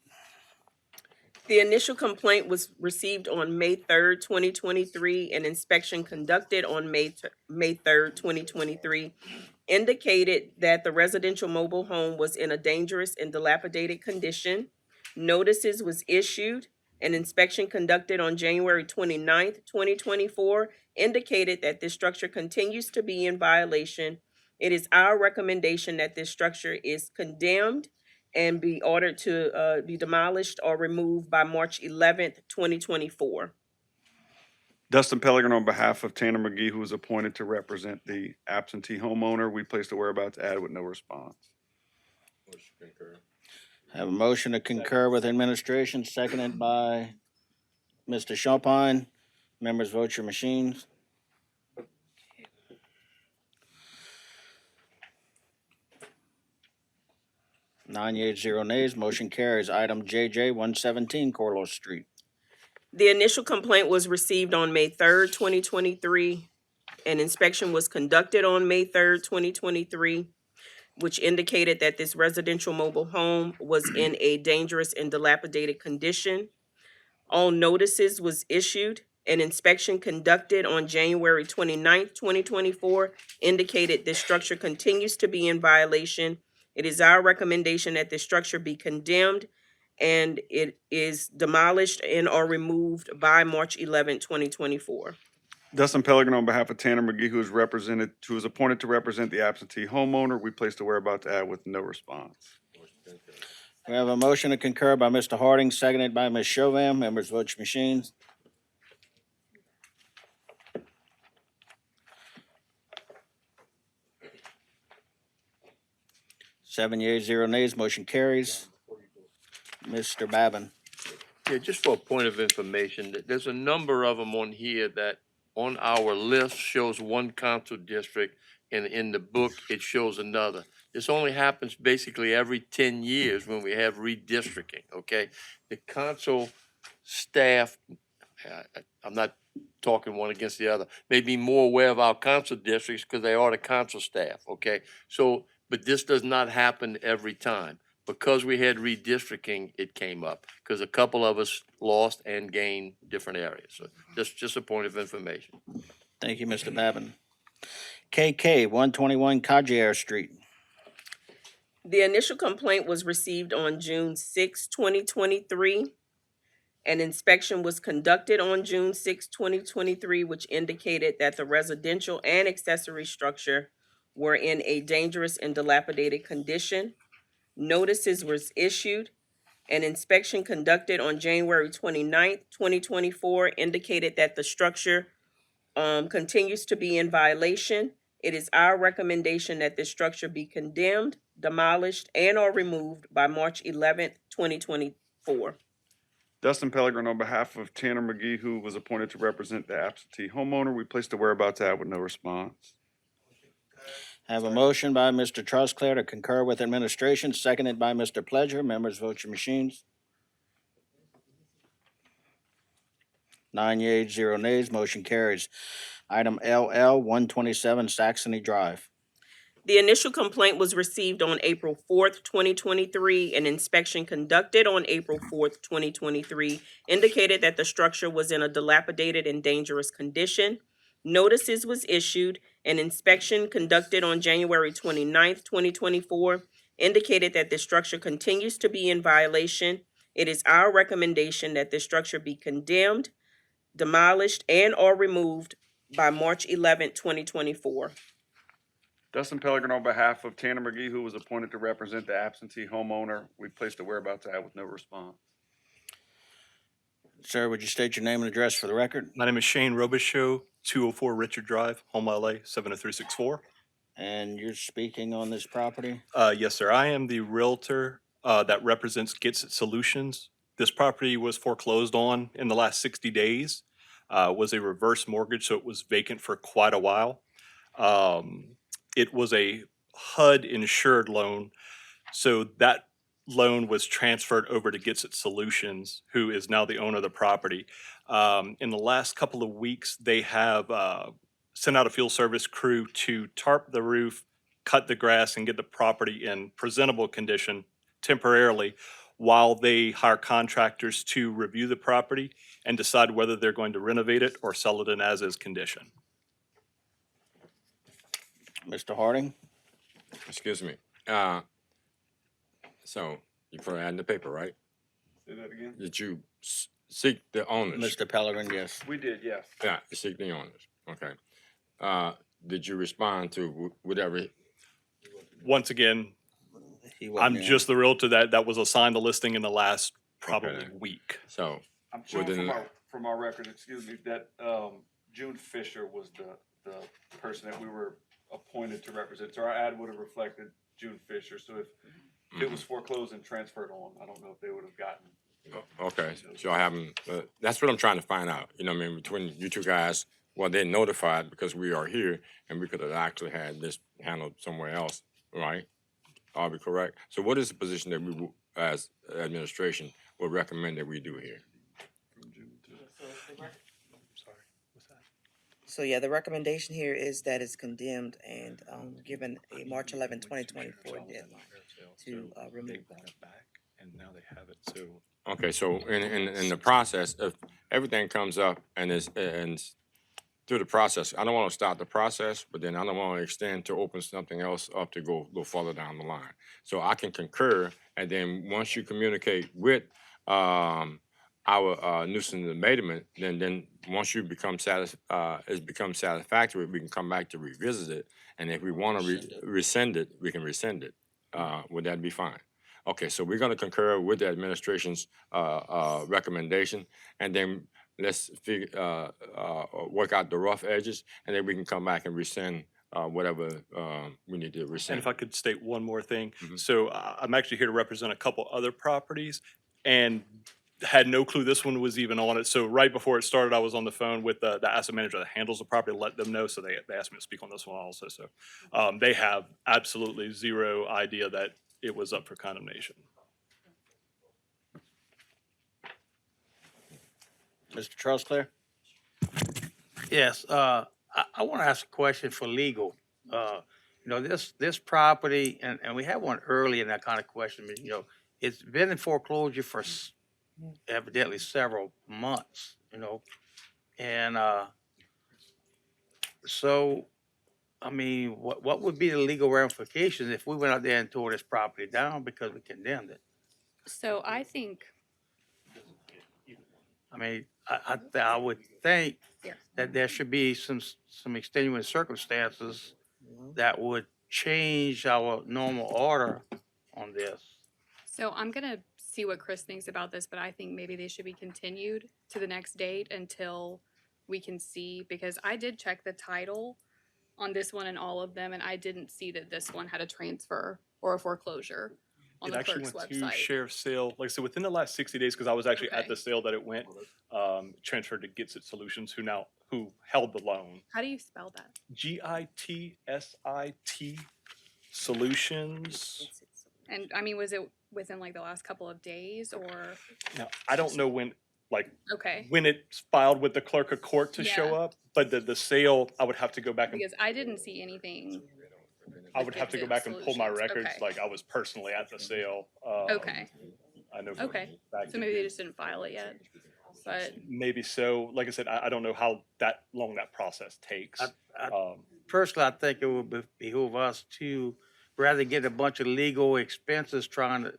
Speaker 3: The initial complaint was received on May 3rd, 2023. An inspection conducted on May 3rd, 2023 indicated that the residential mobile home was in a dangerous and dilapidated condition. Notices was issued. An inspection conducted on January 29th, 2024 indicated that this structure continues to be in violation. It is our recommendation that this structure is condemned and be ordered to be demolished or removed by March 11th, 2024.
Speaker 16: Dustin Pellegrin on behalf of Tanner McGee, who was appointed to represent the absentee homeowner. We placed a whereabouts ad with no response.
Speaker 1: Have a motion to concur with administration, seconded by Mr. Champagne. Members vote your machines. Nine yeas, 0 nays, motion carries. Item JJ, 117 Carlos Street.
Speaker 3: The initial complaint was received on May 3rd, 2023. An inspection was conducted on May 3rd, 2023, which indicated that this residential mobile home was in a dangerous and dilapidated condition. All notices was issued. An inspection conducted on January 29th, 2024 indicated this structure continues to be in violation. It is our recommendation that this structure be condemned and it is demolished and or removed by March 11th, 2024.
Speaker 16: Dustin Pellegrin on behalf of Tanner McGee, who was appointed to represent the absentee homeowner. We placed a whereabouts ad with no response.
Speaker 1: We have a motion to concur by Mr. Harding, seconded by Ms. Chauvin. Members vote your machines. Seven yeas, 0 nays, motion carries. Mr. Babin.
Speaker 13: Yeah, just for a point of information, there's a number of them on here that on our list shows one council district, and in the book, it shows another. This only happens basically every 10 years when we have redistricting, okay? The council staff, I'm not talking one against the other, may be more aware of our council districts because they are the council staff, okay? So, but this does not happen every time. Because we had redistricting, it came up, because a couple of us lost and gained different areas. So just a point of information.
Speaker 1: Thank you, Mr. Babin. KK, 121 Cadier Street.
Speaker 3: The initial complaint was received on June 6, 2023. An inspection was conducted on June 6, 2023, which indicated that the residential and accessory structure were in a dangerous and dilapidated condition. Notices was issued. An inspection conducted on January 29th, 2024 indicated that the structure continues to be in violation. It is our recommendation that this structure be condemned, demolished, and or removed by March 11th, 2024.
Speaker 16: Dustin Pellegrin on behalf of Tanner McGee, who was appointed to represent the absentee homeowner. We placed a whereabouts ad with no response.
Speaker 1: I have a motion by Mr. Trusclair to concur with administration, seconded by Mr. Pledger. Members vote your machines. 9 yeas, 0 nays, motion carries. Item LL, 127 Saxony Drive.
Speaker 3: The initial complaint was received on April 4th, 2023. An inspection conducted on April 4th, 2023 indicated that the structure was in a dilapidated and dangerous condition. Notices was issued. An inspection conducted on January 29th, 2024 indicated that the structure continues to be in violation. It is our recommendation that this structure be condemned, demolished, and or removed by March 11th, 2024.
Speaker 16: Dustin Pellegrin on behalf of Tanner McGee, who was appointed to represent the absentee homeowner. We placed a whereabouts ad with no response.
Speaker 1: Sir, would you state your name and address for the record?
Speaker 19: My name is Shane Robichaud, 204 Richard Drive, Houma, LA, 70364.
Speaker 1: And you're speaking on this property?
Speaker 19: Yes, sir. I am the realtor that represents Gets It Solutions. This property was foreclosed on in the last 60 days. Was a reverse mortgage, so it was vacant for quite a while. It was a HUD insured loan, so that loan was transferred over to Gets It Solutions, who is now the owner of the property. In the last couple of weeks, they have sent out a field service crew to tarp the roof, cut the grass, and get the property in presentable condition temporarily while they hire contractors to review the property and decide whether they're going to renovate it or sell it in as-is condition.
Speaker 1: Mr. Harding?
Speaker 7: Excuse me. So you put that in the paper, right?
Speaker 16: Say that again?
Speaker 7: Did you seek the owners?
Speaker 1: Mr. Pellegrin, yes.
Speaker 16: We did, yes.
Speaker 7: Yeah, you seek the owners. Okay. Did you respond to whatever?
Speaker 19: Once again,
Speaker 1: He wasn't
Speaker 19: I'm
Speaker 1: in.
Speaker 19: just the realtor that was assigned the listing in the last probably week.
Speaker 7: So
Speaker 16: I'm showing
Speaker 7: within
Speaker 16: from our record, excuse me, that June Fisher was the person that we were appointed to represent. So our ad would have reflected June Fisher. So if it was foreclosed and transferred on, I don't know if they would have gotten.
Speaker 7: Okay, so I haven't, that's what I'm trying to find out, you know what I mean, between you two guys, well, they're notified because we are here and we could have actually had this handled somewhere else, right? Are we correct? So what is the position that we, as administration, would recommend that we do here?
Speaker 2: So yeah, the recommendation here is that it's condemned and given a March 11, 2024 deadline to remove that.
Speaker 19: And now they have it, so.
Speaker 7: Okay, so in the process, if everything comes up and is through the process, I don't want to stop the process, but then I don't want to extend to open something else up to go further down the line. So I can concur, and then once you communicate with our nuisance abatement, then once you become it's become satisfactory, we can come back to revisit it, and if we want to rescind it, we can rescind it. Would that be fine? Okay, so we're going to concur with the administration's recommendation, and then let's work out the rough edges, and then we can come back and rescind whatever we need to
Speaker 19: And
Speaker 7: rescind.
Speaker 19: if I could state one more thing.
Speaker 7: Mhm.
Speaker 19: So I'm actually here to represent a couple other properties and had no clue this one was even on it. So right before it started, I was on the phone with the asset manager that handles the property, let them know. So they asked me to speak on this one also. So they have absolutely zero idea that it was up for condemnation.
Speaker 1: Mr. Charles Clare?
Speaker 12: Yes, I want to ask a question for legal. This property, and we had one early in that kind of question, but, it's been in foreclosure for evidently several months, and so, I mean, what would be the legal ramifications if we went out there and tore this property down because we condemned it?
Speaker 21: So I think,
Speaker 12: I mean, I would think that there should be some extenuating circumstances that would change our normal order on this.
Speaker 21: so I'm gonna see what Chris thinks about this, but I think maybe they should be continued to the next date until we can see, because I did check the title on this one and all of them, and I didn't see that this one had a transfer or a foreclosure on
Speaker 19: It
Speaker 21: the
Speaker 19: actually
Speaker 21: clerk's
Speaker 19: went to
Speaker 21: website.
Speaker 19: sheriff's sale, like I said, within the last 60 days, because I was actually at
Speaker 21: Okay.
Speaker 19: the sale that it went, transferred to Gets It Solutions, who held the loan.
Speaker 21: How do you spell that?
Speaker 19: GITSIT Solutions.
Speaker 21: And I mean, was it within like the last couple of days or?
Speaker 19: Now, I don't know when
Speaker 21: Okay,
Speaker 19: when it's filed with the clerk of court to show
Speaker 21: Yeah.
Speaker 19: up, but the sale, I would have to go back and
Speaker 21: because I didn't see anything.
Speaker 19: I would have to go back and pull my
Speaker 21: Solutions,
Speaker 19: records,
Speaker 21: okay.
Speaker 19: like I was personally at the sale.
Speaker 21: Okay,
Speaker 19: I know. for
Speaker 21: okay,
Speaker 19: fact
Speaker 21: so maybe they just didn't file it yet, but
Speaker 19: maybe so. Like I said, I don't know how long that process takes.
Speaker 12: Personally, I think it would behoove us to rather get a bunch of legal expenses trying to,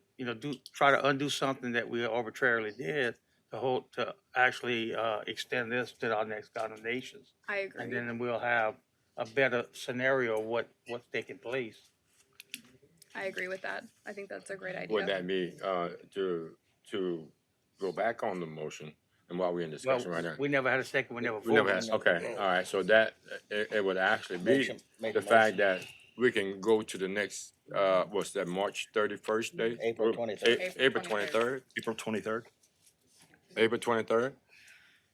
Speaker 12: try to undo something that we arbitrarily did to actually extend this to our next condemnations.
Speaker 21: I agree.
Speaker 12: And then we'll have a better scenario of what's taking place.
Speaker 21: I agree with that. I think that's a great idea.
Speaker 7: Would that be, to go back on the motion and while we're in
Speaker 12: Well,
Speaker 7: discussion right now?
Speaker 12: we never had a second, we never
Speaker 7: We never
Speaker 12: voted.
Speaker 7: had, okay, all right, so that, it would actually be
Speaker 1: Make
Speaker 7: the
Speaker 1: a
Speaker 7: fact that we can go to the next, what's that, March 31st day?
Speaker 1: April 23rd.
Speaker 7: April 23rd?
Speaker 19: April 23rd.
Speaker 7: April 23rd?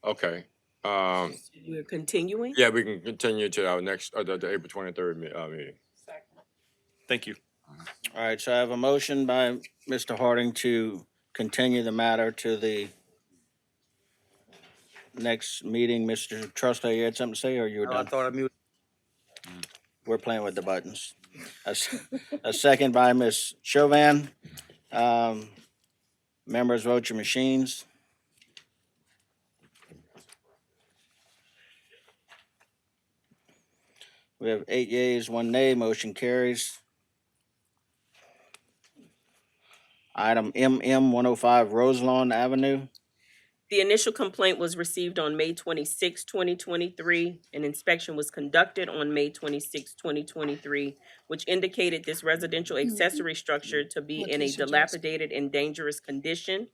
Speaker 7: Okay,
Speaker 3: We're continuing?
Speaker 7: yeah, we can continue to our next, the April 23rd meeting.
Speaker 19: Thank you.
Speaker 1: All right, so I have a motion by Mr. Harding to continue the matter to the next meeting. Mr. Trusto, you had something to say, or you were
Speaker 12: I
Speaker 1: done?
Speaker 12: thought I muted.
Speaker 1: We're playing with the buttons. A second by Ms. Chauvin. Members, vote your machines. We have 8 yeas, 1 nay, motion carries. Item MM 105 Roselawn Avenue.
Speaker 3: The initial complaint was received on May 26, 2023. An inspection was conducted on May 26, 2023, which indicated this residential accessory structure to be in a dilapidated and dangerous condition.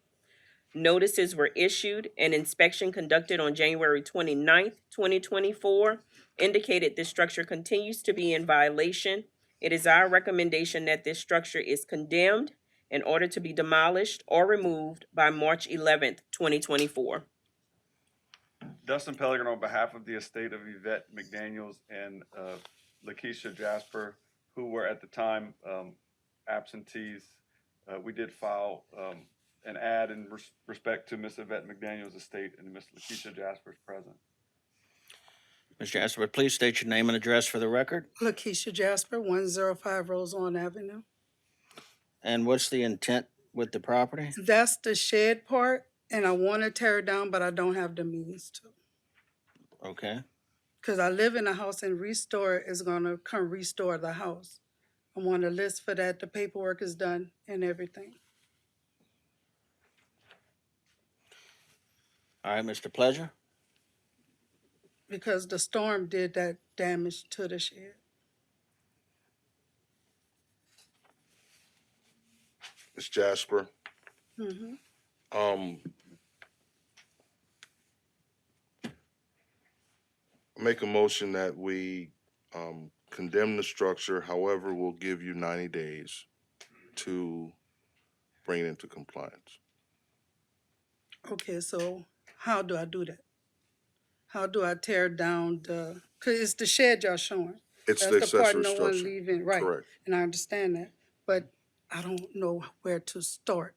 Speaker 3: Notices were issued. An inspection conducted on January 29th, 2024, indicated this structure continues to be in violation. It is our recommendation that this structure is condemned in order to be demolished or removed by March 11th, 2024.
Speaker 16: Dustin Pellegrin on behalf of the estate of Yvette McDaniels and Lakeisha Jasper, who were at the time absentees. We did file an ad in respect to Miss Yvette McDaniels' estate, and Miss Lakeisha Jasper's present.
Speaker 1: Mr. Jasper, please state your name and address for the record.
Speaker 10: Lakeisha Jasper, 105 Roselawn Avenue.
Speaker 1: And what's the intent with the property?
Speaker 10: That's the shed part, and I want to tear it down, but I don't have the means to.
Speaker 1: Okay.
Speaker 10: Because I live in a house and Restore is going to come restore the house. I'm on the list for that. The paperwork is done and everything.
Speaker 1: All right, Mr. Pleasure.
Speaker 10: Because the storm did that damage to the shed.
Speaker 5: Ms. Jasper,
Speaker 10: Mm-hmm.
Speaker 5: make a motion that we condemn the structure. However, we'll give you 90 days to bring it into compliance.
Speaker 10: Okay, so how do I do that? How do I tear down the, because it's the shed y'all showing.
Speaker 5: It's
Speaker 10: That's
Speaker 5: the
Speaker 10: the part
Speaker 5: accessory
Speaker 10: no one
Speaker 5: structure.
Speaker 10: leaving, right?
Speaker 5: Correct.
Speaker 10: And I understand that, but I don't know where to start.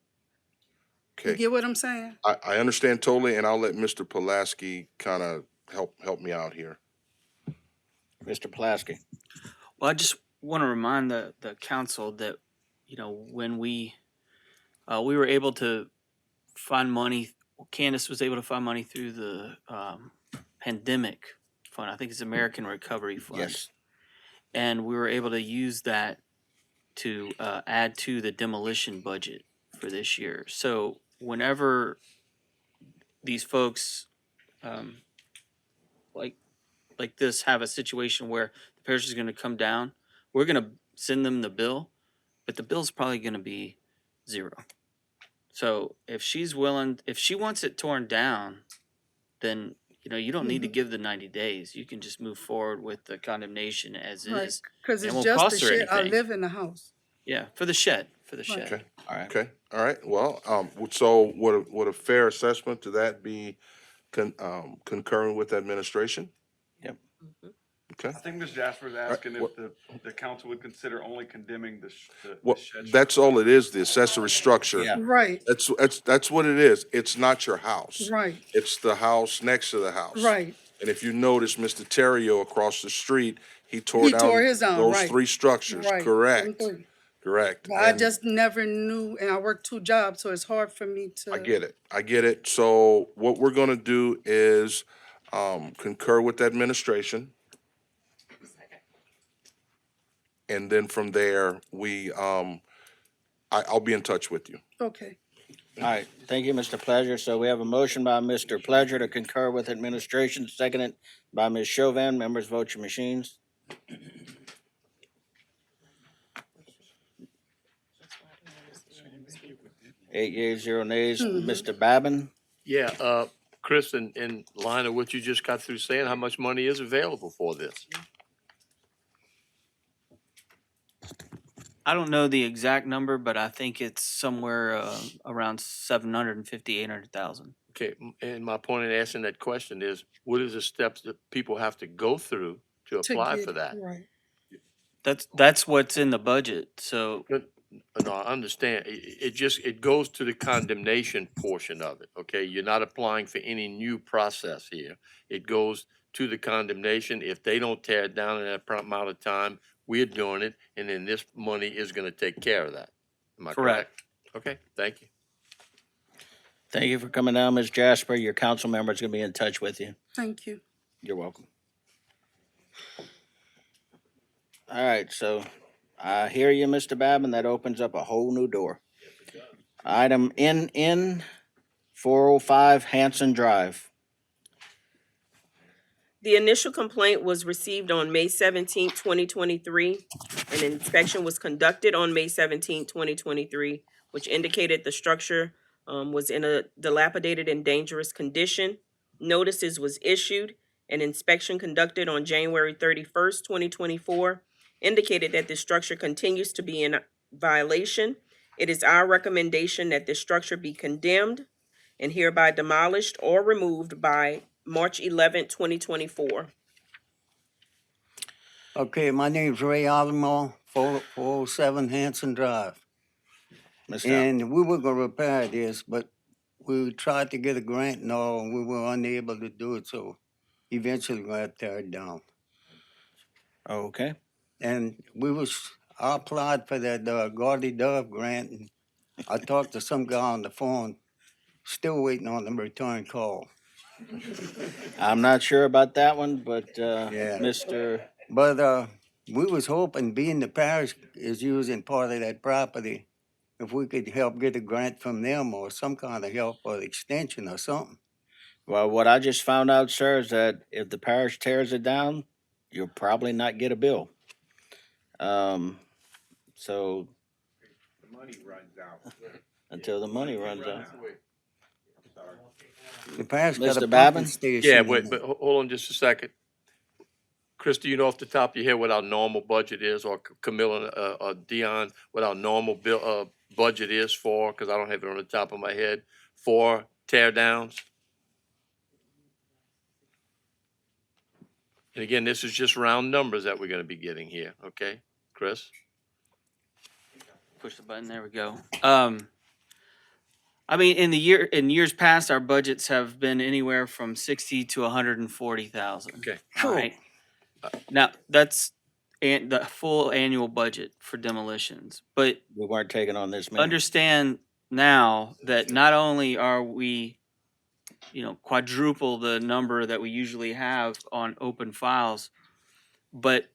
Speaker 10: You
Speaker 5: Okay.
Speaker 10: get what I'm saying?
Speaker 5: I understand totally, and I'll let Mr. Pulaski kind of help me out here.
Speaker 1: Mr. Pulaski.
Speaker 9: Well, I just want to remind the council that, when we were able to find money, Candace was able to find money through the pandemic fund. I think it's American Recovery Fund.
Speaker 1: Yes.
Speaker 9: And we were able to use that to add to the demolition budget for this year. So whenever these folks like this have a situation where the parish is going to come down, we're going to send them the bill, but the bill's probably going to be zero. So if she's willing, if she wants it torn down, then you don't need to give the 90 days. You can just move forward with the condemnation as
Speaker 10: Right,
Speaker 9: is.
Speaker 10: because
Speaker 9: It
Speaker 10: it's
Speaker 9: won't
Speaker 10: just the
Speaker 9: cost her
Speaker 10: shed. I
Speaker 9: anything.
Speaker 10: live in the house.
Speaker 9: Yeah, for the shed,
Speaker 10: Right.
Speaker 9: shed.
Speaker 1: All right.
Speaker 5: Okay. All right. Well, so would a fair assessment to that be concurring with administration?
Speaker 1: Yep.
Speaker 5: Okay.
Speaker 16: I think Ms. Jasper is asking
Speaker 5: what-
Speaker 16: if the council would consider only condemning the
Speaker 5: Well,
Speaker 16: shed.
Speaker 5: that's all it is, the accessory structure.
Speaker 1: Yeah.
Speaker 10: Right,
Speaker 5: That's what it is. It's not your house.
Speaker 10: right,
Speaker 5: It's the house next to the house.
Speaker 10: right.
Speaker 5: And if you notice, Mr. Terrio across the street, he tore
Speaker 10: He
Speaker 5: down
Speaker 10: tore his own,
Speaker 5: those
Speaker 10: right.
Speaker 5: 3 structures.
Speaker 10: Right.
Speaker 5: Correct.
Speaker 10: Them three.
Speaker 5: Correct.
Speaker 10: But I
Speaker 5: And
Speaker 10: just never knew, and I work 2 jobs, so it's hard for me to.
Speaker 5: I get it. I get it. So what we're gonna do is concur with the administration. And then from there, I'll be in touch with you.
Speaker 10: Okay.
Speaker 1: All right, thank you, Mr. Pleasure. So we have a motion by Mr. Pleasure to concur with administration, seconded by Ms. Chauvin. Members, vote your machines. Eight yeas, 0 nays.
Speaker 10: Mhm.
Speaker 1: Mr. Babin?
Speaker 13: Yeah, Chris, in line of what you just got through saying, how much money is available for this?
Speaker 9: I don't know the exact number, but I think it's somewhere around 750, 800,000.
Speaker 13: Okay, and my point in asking that question is, what is the steps that people have to go through to
Speaker 10: To
Speaker 13: apply
Speaker 10: get
Speaker 13: for that?
Speaker 10: right.
Speaker 9: That's what's in the budget. So
Speaker 13: But, no, I understand. It goes to the condemnation portion of it, okay? You're not applying for any new process here. It goes to the condemnation. If they don't tear it down in that amount of time, we're doing it, and then this money is gonna take care of that. Am I correct?
Speaker 9: correct.
Speaker 13: Okay, thank you.
Speaker 1: Thank you for coming down, Ms. Jasper. Your council member is going to be in touch with you.
Speaker 10: Thank you.
Speaker 1: You're welcome. All right, so I hear you, Mr. Babin. That opens up a whole new door. Item NN 405 Hanson Drive.
Speaker 3: The initial complaint was received on May 17th, 2023. An inspection was conducted on May 17th, 2023, which indicated the structure was in a dilapidated and dangerous condition. Notices was issued. An inspection conducted on January 31st, 2024, indicated that the structure continues to be in violation. It is our recommendation that this structure be condemned and hereby demolished or removed by March 11th, 2024.
Speaker 8: Okay, my name's Ray Alamo, 407 Hanson Drive.
Speaker 1: Mr.
Speaker 8: And we were gonna repair this, but we tried to get a grant and all, and we were unable to do it, so eventually we had to tear it down.
Speaker 1: Okay.
Speaker 8: And I applied for that Gaudy Dove grant, and I talked to some guy on the phone, still waiting on the return call.
Speaker 1: I'm not sure about that one, but
Speaker 8: Yeah.
Speaker 1: Mr.
Speaker 8: But we was hoping, being the parish is using part of that property, if we could help get a grant from them or some kind of help or extension or something.
Speaker 1: Well, what I just found out, sir, is that if the parish tears it down, you'll probably not get a bill. So
Speaker 5: The money runs out.
Speaker 1: until the money runs out.
Speaker 8: The parish got a
Speaker 1: Mr.
Speaker 8: pumping
Speaker 1: Babin?
Speaker 8: station.
Speaker 13: Yeah,
Speaker 8: in
Speaker 13: wait,
Speaker 8: there.
Speaker 13: but hold on just a second. Chris, do you know off the top of your head what our normal budget is, or Camilla, or Dion, what our normal budget is for? Because I don't have it on the top of my head, for tear downs? And again, this is just round numbers that we're gonna be getting here, okay? Chris?
Speaker 9: Push the button. There we go. I mean, in years past, our budgets have been anywhere from 60 to 140,000.
Speaker 13: Okay.
Speaker 9: All right. Now that's the full annual budget for demolitions, but
Speaker 1: We weren't taking on this many.
Speaker 9: understand now that not only are we, quadruple the number that we usually have on open files, but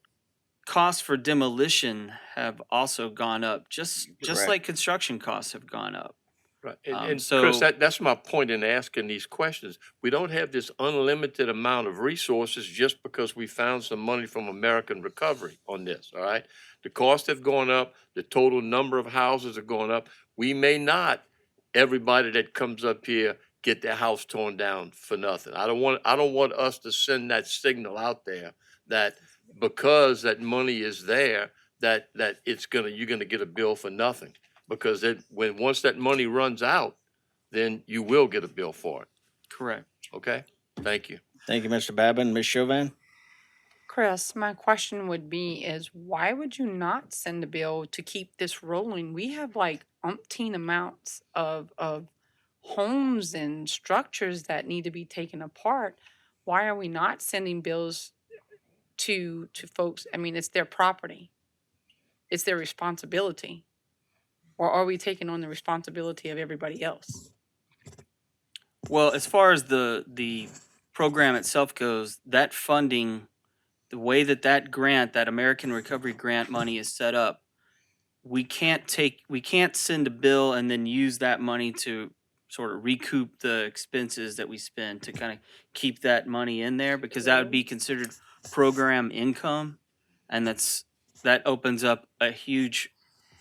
Speaker 9: costs for demolition have also gone up, just
Speaker 1: Correct.
Speaker 9: like construction costs have gone up.
Speaker 13: Right,
Speaker 9: Um,
Speaker 13: and
Speaker 9: so-
Speaker 13: Chris, that's my point in asking these questions. We don't have this unlimited amount of resources just because we found some money from American Recovery on this, all right? The costs have gone up, the total number of houses are going up. We may not, everybody that comes up here, get their house torn down for nothing. I don't want us to send that signal out there that because that money is there, that you're gonna get a bill for nothing. Because once that money runs out, then you will get a bill for it,
Speaker 9: Correct.
Speaker 13: okay? Thank you.
Speaker 1: Thank you, Mr. Babin. Ms. Chauvin?
Speaker 14: Chris, my question would be is why would you not send a bill to keep this rolling? We have like umpteen amounts of homes and structures that need to be taken apart. Why are we not sending bills to folks? I mean, it's their property. It's their responsibility. Or are we taking on the responsibility of everybody else?
Speaker 9: Well, as far as the program itself goes, that funding, the way that grant, that American Recovery Grant money is set up, we can't send a bill and then use that money to sort of recoup the expenses that we spend to kind of keep that money in there, because that would be considered program income. And that opens up a huge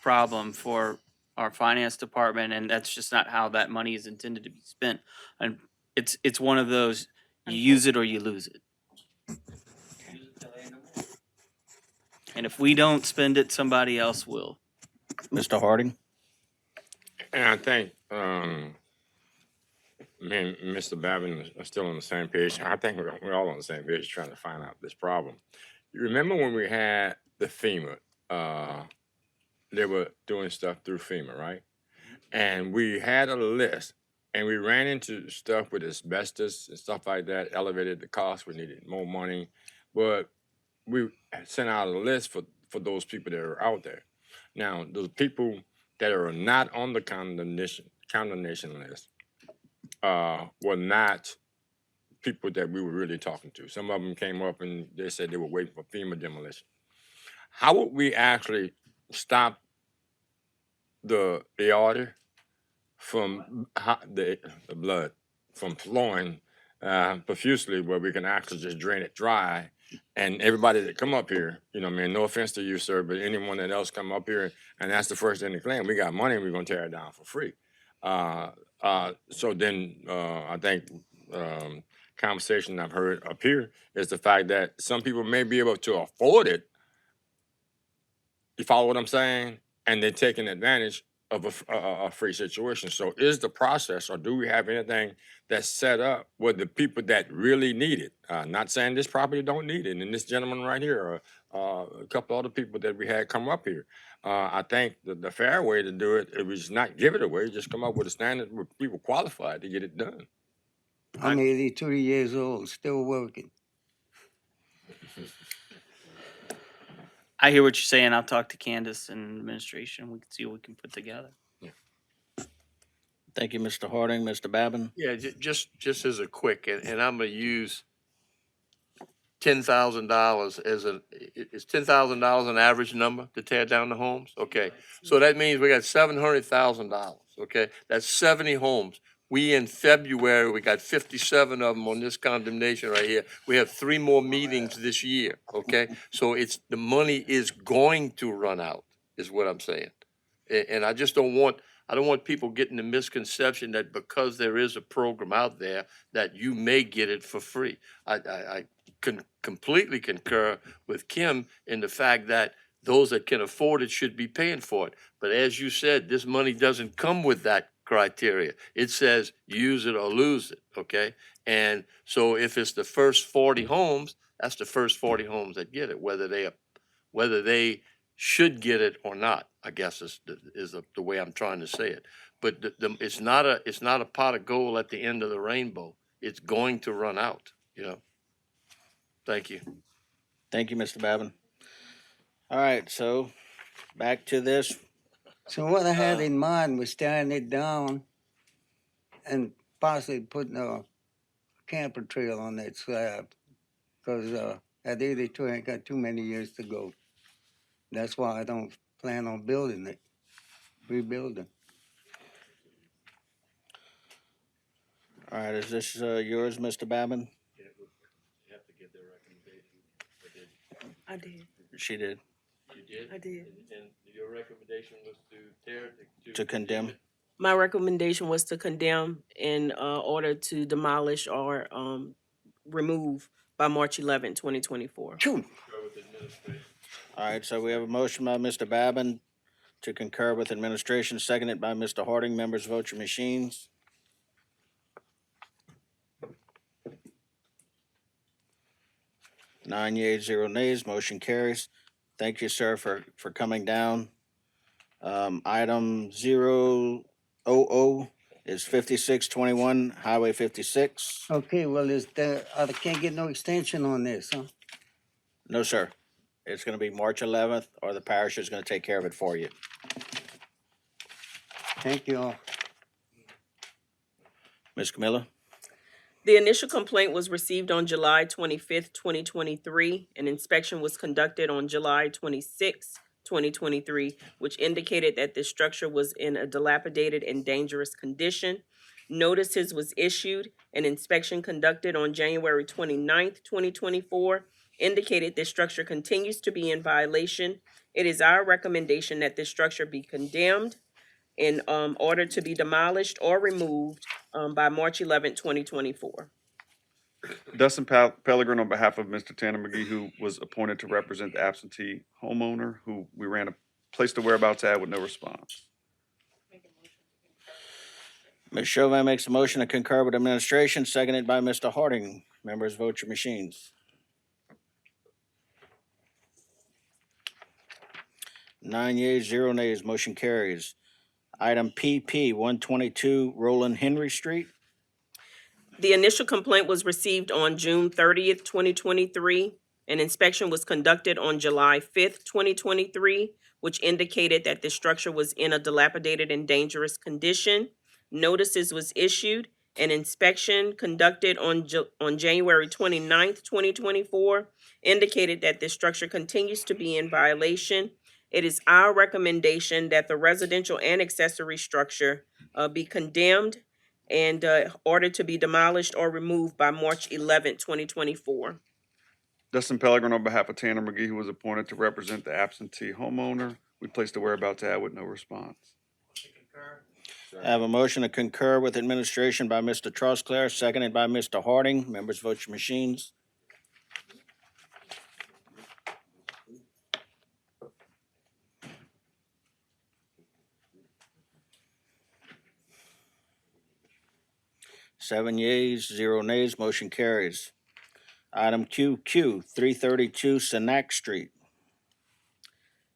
Speaker 9: problem for our finance department, and that's just not how that money is intended to be spent. And it's one of those, you use it or you lose it. And if we don't spend it, somebody else will.
Speaker 1: Mr. Harding?
Speaker 7: And I think, me and Mr. Babin are still on the same page. I think we're all on the same page trying to find out this problem. You remember when we had the FEMA, they were doing stuff through FEMA, right? And we had a list, and we ran into stuff with asbestos and stuff like that, elevated the cost, we needed more money. But we sent out a list for those people that are out there. Now, those people that are not on the condemnation list were not people that we were really talking to. Some of them came up and they said they were waiting for FEMA demolition. How would we actually stop the order from the blood from flowing profusely, where we can actually just drain it dry? And everybody that come up here, you know, I mean, no offense to you, sir, but anyone that else come up here and that's the first thing they claim, we got money and we're gonna tear it down for free. So then I think conversation I've heard up here is the fact that some people may be able to afford it. You follow what I'm saying? And they're taking advantage of a free situation. So is the process, or do we have anything that's set up with the people that really need it? Not saying this property don't need it, and this gentleman right here, or a couple other people that we had come up here. I think the fair way to do it is not give it away, just come up with a standard where people qualified to get it done.
Speaker 8: I'm 83 years old, still working.
Speaker 9: I hear what you're saying. I'll talk to Candace and administration. We can see what we can put together.
Speaker 1: Thank you, Mr. Harding. Mr. Babin?
Speaker 13: Yeah, just as a quick, and I'm gonna use $10,000 as is $10,000 an average number to tear down the homes? Okay, so that means we got $700,000, okay? That's 70 homes. We in February, we got 57 of them on this condemnation right here. We have 3 more meetings this year, okay? So the money is going to run out, is what I'm saying. And I just don't want people getting the misconception that because there is a program out there that you may get it for free. I can completely concur with Kim in the fact that those that can afford it should be paying for it. But as you said, this money doesn't come with that criteria. It says use it or lose it, okay? And so if it's the first 40 homes, that's the first 40 homes that get it, whether they should get it or not, I guess is the way I'm trying to say it. But it's not a pot of gold at the end of the rainbow. It's going to run out, you know? Thank you.
Speaker 1: Thank you, Mr. Babin. All right, so back to this.
Speaker 8: So what I had in mind was tearing it down and possibly putting a camper trail on that slab, because at 82 I ain't got too many years to go. That's why I don't plan on building it, rebuilding.
Speaker 1: All right, is this yours, Mr. Babin?
Speaker 2: I did.
Speaker 1: She did.
Speaker 13: You did?
Speaker 2: I did.
Speaker 13: And your recommendation was to tear
Speaker 1: To condemn.
Speaker 2: My recommendation was to condemn in order to demolish or remove by March 11, 2024.
Speaker 1: All right, so we have a motion by Mr. Babin to concur with administration, seconded by Mr. Harding. Members, vote your machines. Nine yeas, 0 nays, motion carries. Thank you, sir, for coming down. Item 000 is 5621 Highway 56.
Speaker 8: Okay, well, I can't get no extension on this, huh?
Speaker 1: No, sir. It's gonna be March 11th, or the parish is gonna take care of it for you.
Speaker 8: Thank you all.
Speaker 1: Ms. Camilla?
Speaker 3: The initial complaint was received on July 25th, 2023. An inspection was conducted on July 26th, 2023, which indicated that the structure was in a dilapidated and dangerous condition. Notices was issued, an inspection conducted on January 29th, 2024, indicated this structure continues to be in violation. It is our recommendation that this structure be condemned in order to be demolished or removed by March 11th, 2024.
Speaker 16: Dustin Pellegrin on behalf of Mr. Tanner McGee, who was appointed to represent the absentee homeowner, who we ran a place to whereabouts ad with no response.
Speaker 1: Ms. Chauvin makes a motion to concur with administration, seconded by Mr. Harding. Members, vote your machines. 9 yeas, 0 nays, motion carries. Item PP 122 Roland Henry Street.
Speaker 3: The initial complaint was received on June 30th, 2023. An inspection was conducted on July 5th, 2023, which indicated that the structure was in a dilapidated and dangerous condition. Notices was issued. An inspection conducted on January 29th, 2024, indicated that this structure continues to be in violation. It is our recommendation that the residential and accessory structure be condemned and ordered to be demolished or removed by March 11th, 2024.
Speaker 16: Dustin Pellegrin on behalf of Tanner McGee, who was appointed to represent the absentee homeowner. We placed the whereabouts ad with no response.
Speaker 1: I have a motion to concur with administration by Mr. Trosclair, seconded by Mr. Harding. Members, vote your machines. Seven yeas, 0 nays, motion carries. Item QQ 332 Senac Street.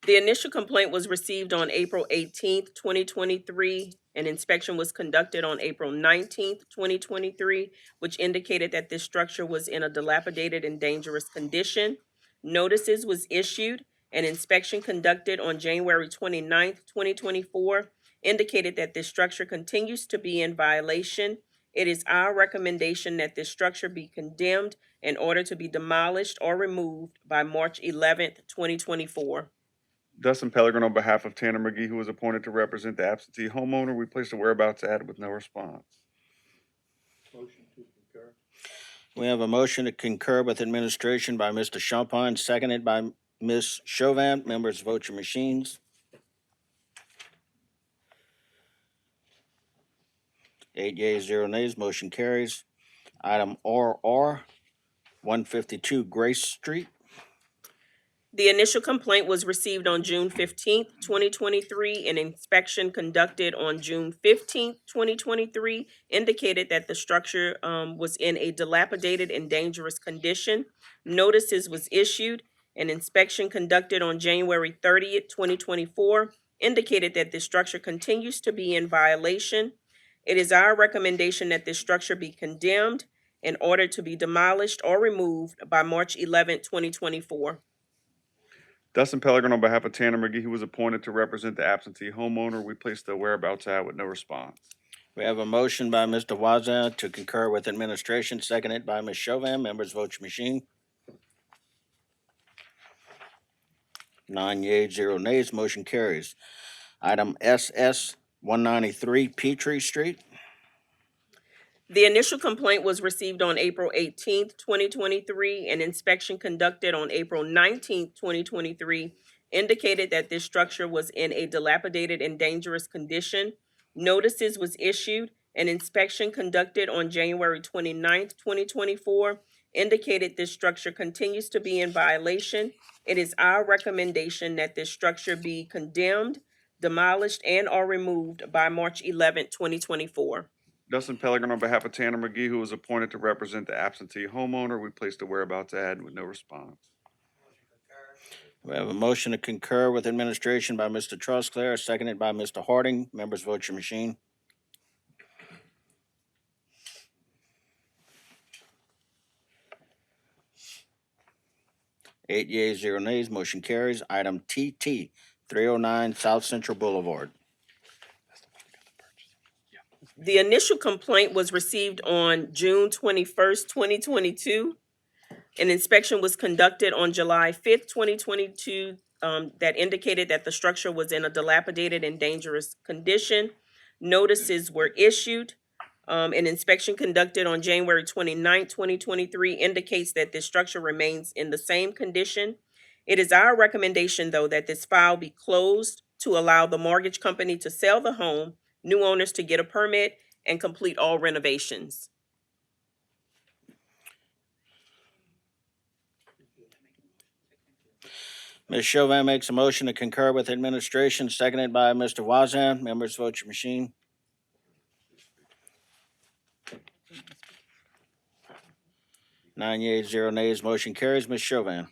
Speaker 3: The initial complaint was received on April 18th, 2023. An inspection was conducted on April 19th, 2023, which indicated that this structure was in a dilapidated and dangerous condition. Notices was issued. An inspection conducted on January 29th, 2024, indicated that this structure continues to be in violation. It is our recommendation that this structure be condemned in order to be demolished or removed by March 11th, 2024.
Speaker 16: Dustin Pellegrin on behalf of Tanner McGee, who was appointed to represent the absentee homeowner. We placed the whereabouts ad with no response.
Speaker 1: We have a motion to concur with administration by Mr. Champagne, seconded by Ms. Chauvin. Members, vote your machines. 8 yeas, 0 nays, motion carries. Item RR 152 Grace Street.
Speaker 3: The initial complaint was received on June 15th, 2023. An inspection conducted on June 15th, 2023, indicated that the structure was in a dilapidated and dangerous condition. Notices was issued. An inspection conducted on January 30th, 2024, indicated that this structure continues to be in violation. It is our recommendation that this structure be condemned in order to be demolished or removed by March 11th, 2024.
Speaker 16: Dustin Pellegrin on behalf of Tanner McGee, who was appointed to represent the absentee homeowner. We placed the whereabouts ad with no response.
Speaker 1: We have a motion by Mr. Wazan to concur with administration, seconded by Ms. Chauvin. Members, vote your machine. 9 yeas, 0 nays, motion carries. Item SS 193 Peachtree Street.
Speaker 3: The initial complaint was received on April 18th, 2023. An inspection conducted on April 19th, 2023, indicated that this structure was in a dilapidated and dangerous condition. Notices was issued. An inspection conducted on January 29th, 2024, indicated this structure continues to be in violation. It is our recommendation that this structure be condemned, demolished, and or removed by March 11th, 2024.
Speaker 16: Dustin Pellegrin on behalf of Tanner McGee, who was appointed to represent the absentee homeowner. We placed the whereabouts ad with no response.
Speaker 1: We have a motion to concur with administration by Mr. Trosclair, seconded by Mr. Harding. Members, vote your machine. 8 yeas, 0 nays, motion carries. Item TT 309 South Central Boulevard.
Speaker 3: The initial complaint was received on June 21st, 2022. An inspection was conducted on July 5th, 2022, that indicated that the structure was in a dilapidated and dangerous condition. Notices were issued. An inspection conducted on January 29th, 2023 indicates that this structure remains in the same condition. It is our recommendation, though, that this file be closed to allow the mortgage company to sell the home, new owners to get a permit, and complete all renovations.
Speaker 1: Ms. Chauvin makes a motion to concur with administration, seconded by Mr. Wazan. Members, vote your machine. Nine yeas, 0 nays, motion carries. Ms. Chauvin.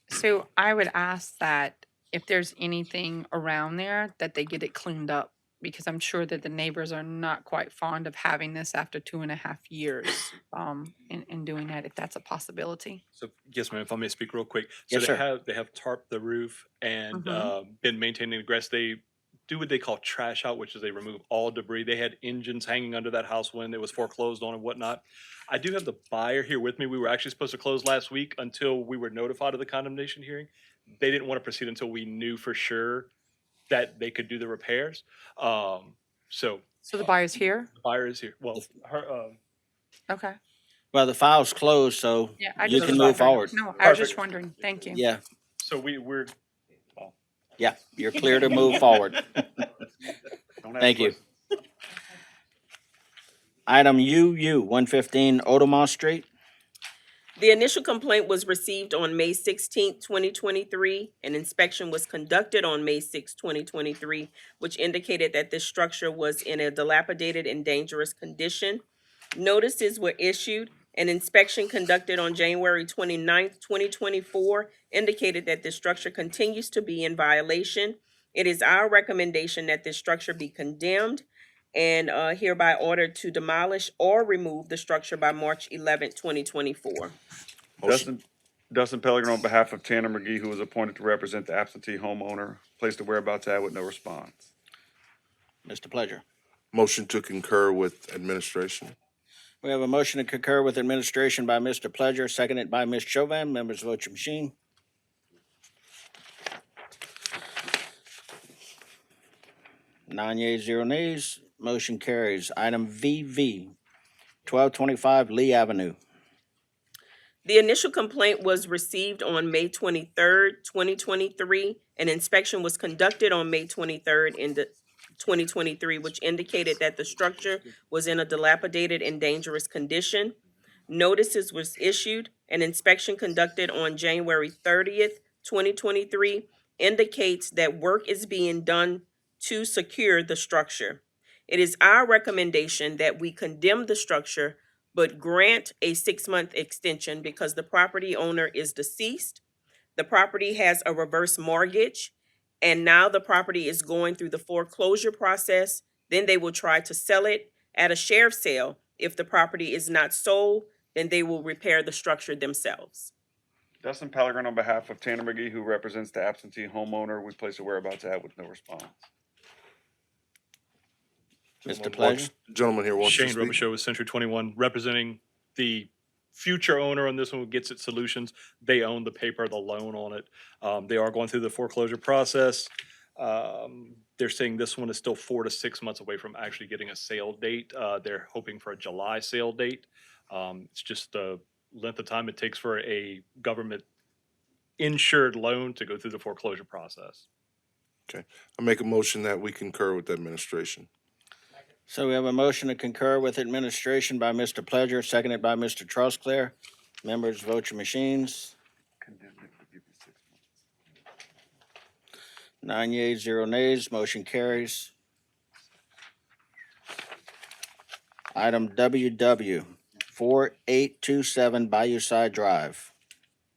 Speaker 14: So I would ask that if there's anything around there, that they get it cleaned up, because I'm sure that the neighbors are not quite fond of having this after 2.5 years, in doing that, if that's a possibility.
Speaker 19: So, yes, ma'am, if I may speak real quick. So
Speaker 1: Yes, sir.
Speaker 19: they have tarped the roof and
Speaker 14: Mhm.
Speaker 19: been maintaining the grass. They do what they call trash out, which is they remove all debris. They had engines hanging under that house when it was foreclosed on and whatnot. I do have the buyer here with me. We were actually supposed to close last week until we were notified of the condemnation hearing. They didn't want to proceed until we knew for sure that they could do the repairs. So
Speaker 14: So the buyer's here?
Speaker 19: the buyer is here. Well, her,
Speaker 14: Okay.
Speaker 1: Well, the file's closed, so
Speaker 14: Yeah, I
Speaker 1: you
Speaker 14: just
Speaker 1: can
Speaker 14: was
Speaker 1: move
Speaker 14: wondering.
Speaker 1: forward.
Speaker 14: No, I was just
Speaker 19: Perfect.
Speaker 14: wondering. Thank you.
Speaker 1: Yeah,
Speaker 19: so we're
Speaker 1: yeah, you're clear to move forward.
Speaker 16: Don't ask
Speaker 1: Thank you.
Speaker 16: questions.
Speaker 1: Item UU, 115 Odomont Street.
Speaker 3: The initial complaint was received on May 16th, 2023. An inspection was conducted on May 6th, 2023, which indicated that this structure was in a dilapidated and dangerous condition. Notices were issued. An inspection conducted on January 29th, 2024 indicated that this structure continues to be in violation. It is our recommendation that this structure be condemned and hereby ordered to demolish or remove the structure by March 11th, 2024.
Speaker 5: Motion.
Speaker 16: Dustin Pellegrin on behalf of Tanner McGee, who was appointed to represent the absentee homeowner, placed a whereabouts ad with no response.
Speaker 1: Mr. Pledger.
Speaker 5: Motion to concur with administration.
Speaker 1: We have a motion to concur with administration by Mr. Pledger, seconded by Ms. Chauvin. Members, vote your machine. Nine yeas, 0 nays, motion carries. Item VV, 1225 Lee Avenue.
Speaker 3: The initial complaint was received on May 23rd, 2023. An inspection was conducted on May 23rd in 2023, which indicated that the structure was in a dilapidated and dangerous condition. Notices was issued. An inspection conducted on January 30th, 2023 indicates that work is being done to secure the structure. It is our recommendation that we condemn the structure but grant a 6-month extension because the property owner is deceased. The property has a reverse mortgage, and now the property is going through the foreclosure process. Then they will try to sell it at a sheriff's sale. If the property is not sold, then they will repair the structure themselves.
Speaker 16: Dustin Pellegrin on behalf of Tanner McGee, who represents the absentee homeowner, we placed a whereabouts ad with no response.
Speaker 1: Mr. Pledger.
Speaker 5: Gentleman here wants to
Speaker 19: Shane
Speaker 5: speak.
Speaker 19: Robichaud with Century 21, representing the future owner on this one, Gets It Solutions. They own the paper, the loan on it. They are going through the foreclosure process. They're saying this one is still 4 to 6 months away from actually getting a sale date. They're hoping for a July sale date. It's just the length of time it takes for a government insured loan to go through the foreclosure process.
Speaker 5: Okay. I make a motion that we concur with the administration.
Speaker 1: So we have a motion to concur with administration by Mr. Pledger, seconded by Mr. Trosclair. Members, vote your machines. Nine yeas, 0 nays, motion carries. Item WW, 4827 Bayou Drive.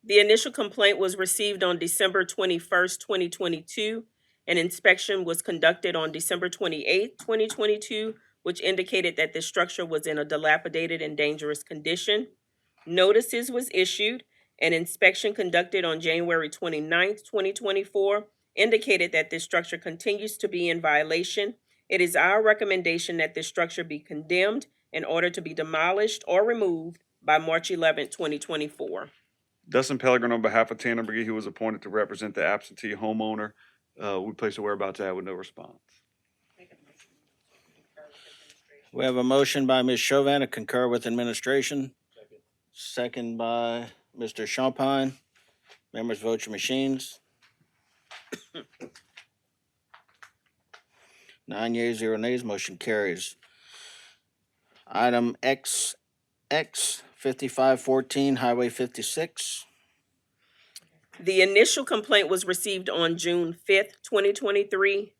Speaker 3: The initial complaint was received on December 21st, 2022. An inspection was conducted on December 28th, 2022, which indicated that the structure was in a dilapidated and dangerous condition. Notices was issued. An inspection conducted on January 29th, 2024, indicated that this structure continues to be in violation. It is our recommendation that this structure be condemned in order to be demolished or removed by March 11th, 2024.
Speaker 16: Dustin Pellegrin on behalf of Tanner McGee, who was appointed to represent the absentee homeowner, we placed a whereabouts ad with no response.
Speaker 1: We have a motion by Ms. Chauvin to concur with administration. Second by Mr. Champagne. Members vote your machines. 9 yeas, 0 nays, motion carries. Item XX 5514, Highway 56.
Speaker 3: The initial complaint was received on June 5th, 2023.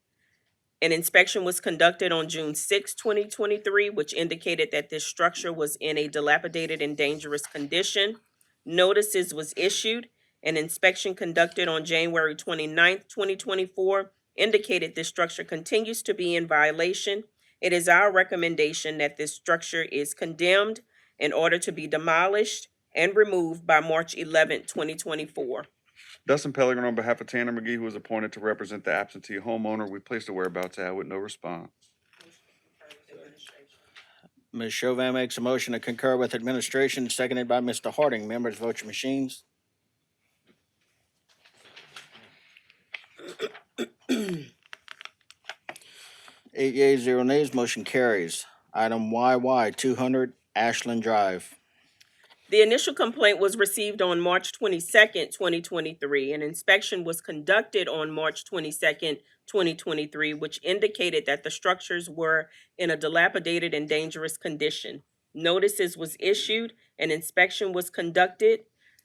Speaker 3: An inspection was conducted on June 6th, 2023, which indicated that this structure was in a dilapidated and dangerous condition. Notices was issued. An inspection conducted on January 29th, 2024, indicated this structure continues to be in violation. It is our recommendation that this structure is condemned in order to be demolished and removed by March 11th, 2024.
Speaker 16: Dustin Pellegrin on behalf of Tanner McGee, who was appointed to represent the absentee homeowner. We placed a whereabouts ad with no response.
Speaker 1: Ms. Chauvin makes a motion to concur with administration, seconded by Mr. Harding. Members vote your machines. 8 yeas, 0 nays, motion carries. Item YY 200 Ashland Drive.
Speaker 3: The initial complaint was received on March 22nd, 2023. An inspection was conducted on March 22nd, 2023, which indicated that the structures were in a dilapidated and dangerous condition. Notices was issued, an inspection was conducted,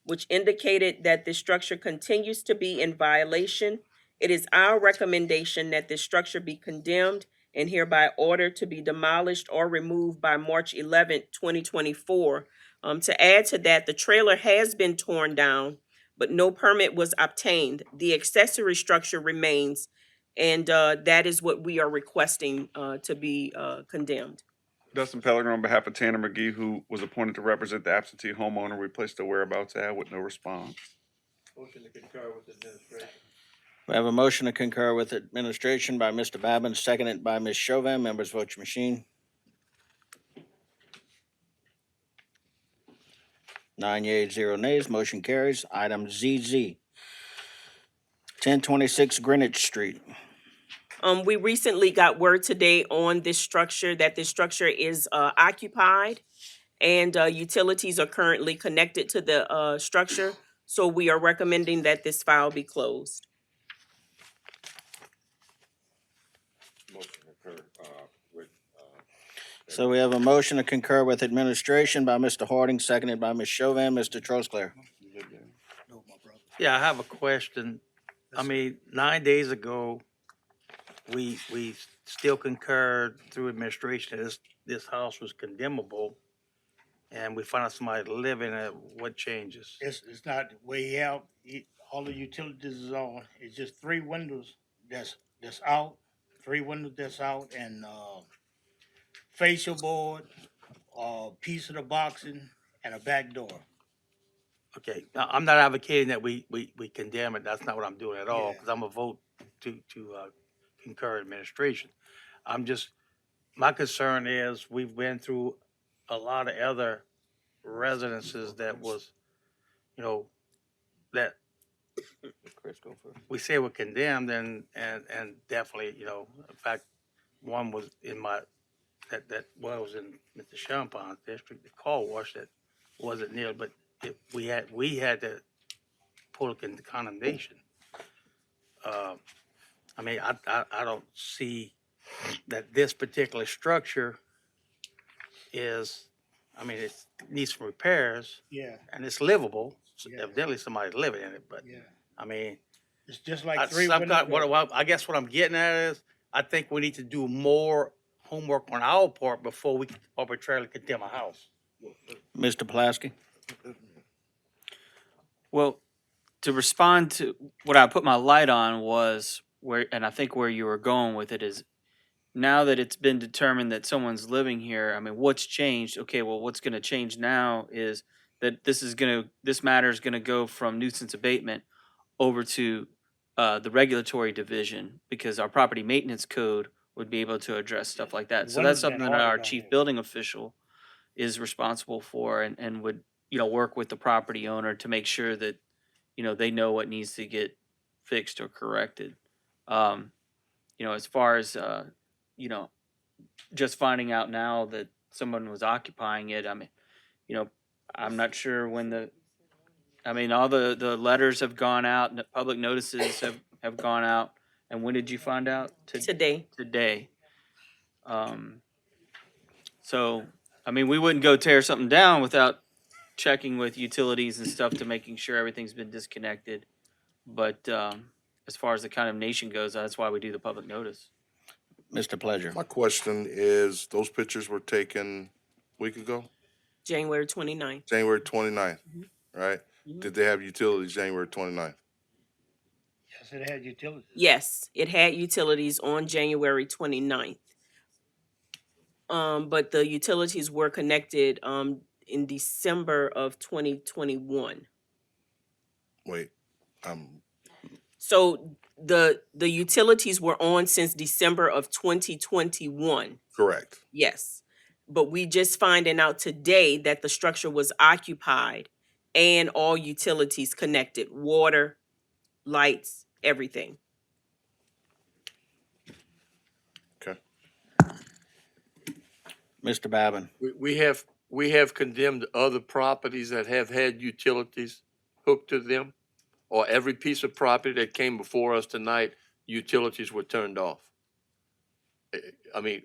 Speaker 3: which indicated that the structure continues to be in violation. It is our recommendation that this structure be condemned and hereby ordered to be demolished or removed by March 11th, 2024. To add to that, the trailer has been torn down, but no permit was obtained. The accessory structure remains, and that is what we are requesting to be condemned.
Speaker 16: Dustin Pellegrin on behalf of Tanner McGee, who was appointed to represent the absentee homeowner. We placed a whereabouts ad with no response.
Speaker 13: Motion to concur with administration.
Speaker 1: We have a motion to concur with administration by Mr. Babin, seconded by Ms. Chauvin. Members vote your machine. 9 yeas, 0 nays, motion carries. Item ZZ 1026 Greenwich Street.
Speaker 3: We recently got word today on this structure that this structure is occupied, and utilities are currently connected to the structure. So we are recommending that this file be closed.
Speaker 7: Motion to concur, with,
Speaker 1: So we have a motion to concur with administration by Mr. Harding, seconded by Ms. Chauvin. Mr. Trosclair.
Speaker 12: Yeah, I have a question. I mean, 9 days ago, we still concurred through administration that this house was condemnable, and we found out somebody living in it. What changes?
Speaker 15: It's not way out. All the utilities is on. It's just 3 windows that's out, 3 windows that's out, and facial board, piece of the boxing, and a back door.
Speaker 12: Okay, now, I'm not advocating that we condemn it. That's not what I'm doing at all,
Speaker 15: Yeah.
Speaker 12: because I'm a vote to concur administration. My concern is we've been through a lot of other residences that was, that
Speaker 1: Chris, go first.
Speaker 12: we say were condemned and definitely, in fact, one was in was in Mr. Champagne's district, the car wash that wasn't near, but we had to pull a condemnation. I mean, I don't see that this particular structure is, I mean, it needs some repairs
Speaker 15: Yeah,
Speaker 12: and it's livable. So
Speaker 15: Yeah.
Speaker 12: evidently somebody's living in it, but
Speaker 15: yeah.
Speaker 12: I mean,
Speaker 15: It's just like 3 windows.
Speaker 12: I guess what I'm getting at is, I think we need to do more homework on our part before we arbitrarily condemn a house.
Speaker 1: Mr. Pulaski.
Speaker 9: Well, to respond to what I put my light on was and I think where you were going with it is, now that it's been determined that someone's living here, I mean, what's changed? Okay, well, what's going to change now is that this matter is going to go from nuisance abatement over to the regulatory division, because our property maintenance code would be able to address stuff like that. So that's
Speaker 15: Windows been
Speaker 9: something that our
Speaker 15: ordered
Speaker 9: chief
Speaker 15: already.
Speaker 9: building official is responsible for, and would, work with the property owner to make sure that, they know what needs to get fixed or corrected. As far as, just finding out now that someone was occupying it, I mean, you know, I'm not sure when all the letters have gone out, public notices have gone out. And when did you find out?
Speaker 3: Today.
Speaker 9: Today. Um, so, I mean, we wouldn't go tear something down without checking with utilities and stuff to making sure everything's been disconnected. But as far as the condemnation goes, that's why we do the public notice.
Speaker 1: Mr. Pleasure.
Speaker 5: My question is, those pictures were taken a week ago,
Speaker 3: January 29th.
Speaker 5: January 29th, right?
Speaker 3: Mhm.
Speaker 5: Did they have utilities January 29th?
Speaker 15: Yes, it had utilities.
Speaker 3: Yes, it had utilities on January 29th. But the utilities were connected in December of 2021.
Speaker 5: Wait,
Speaker 3: So the utilities were on since December of 2021.
Speaker 5: correct.
Speaker 3: Yes. But we just finding out today that the structure was occupied and all utilities connected, water, lights, everything.
Speaker 5: Okay.
Speaker 1: Mr. Babin.
Speaker 13: We have condemned other properties that have had utilities hooked to them, or every piece of property that came before us tonight, utilities were turned off. I mean,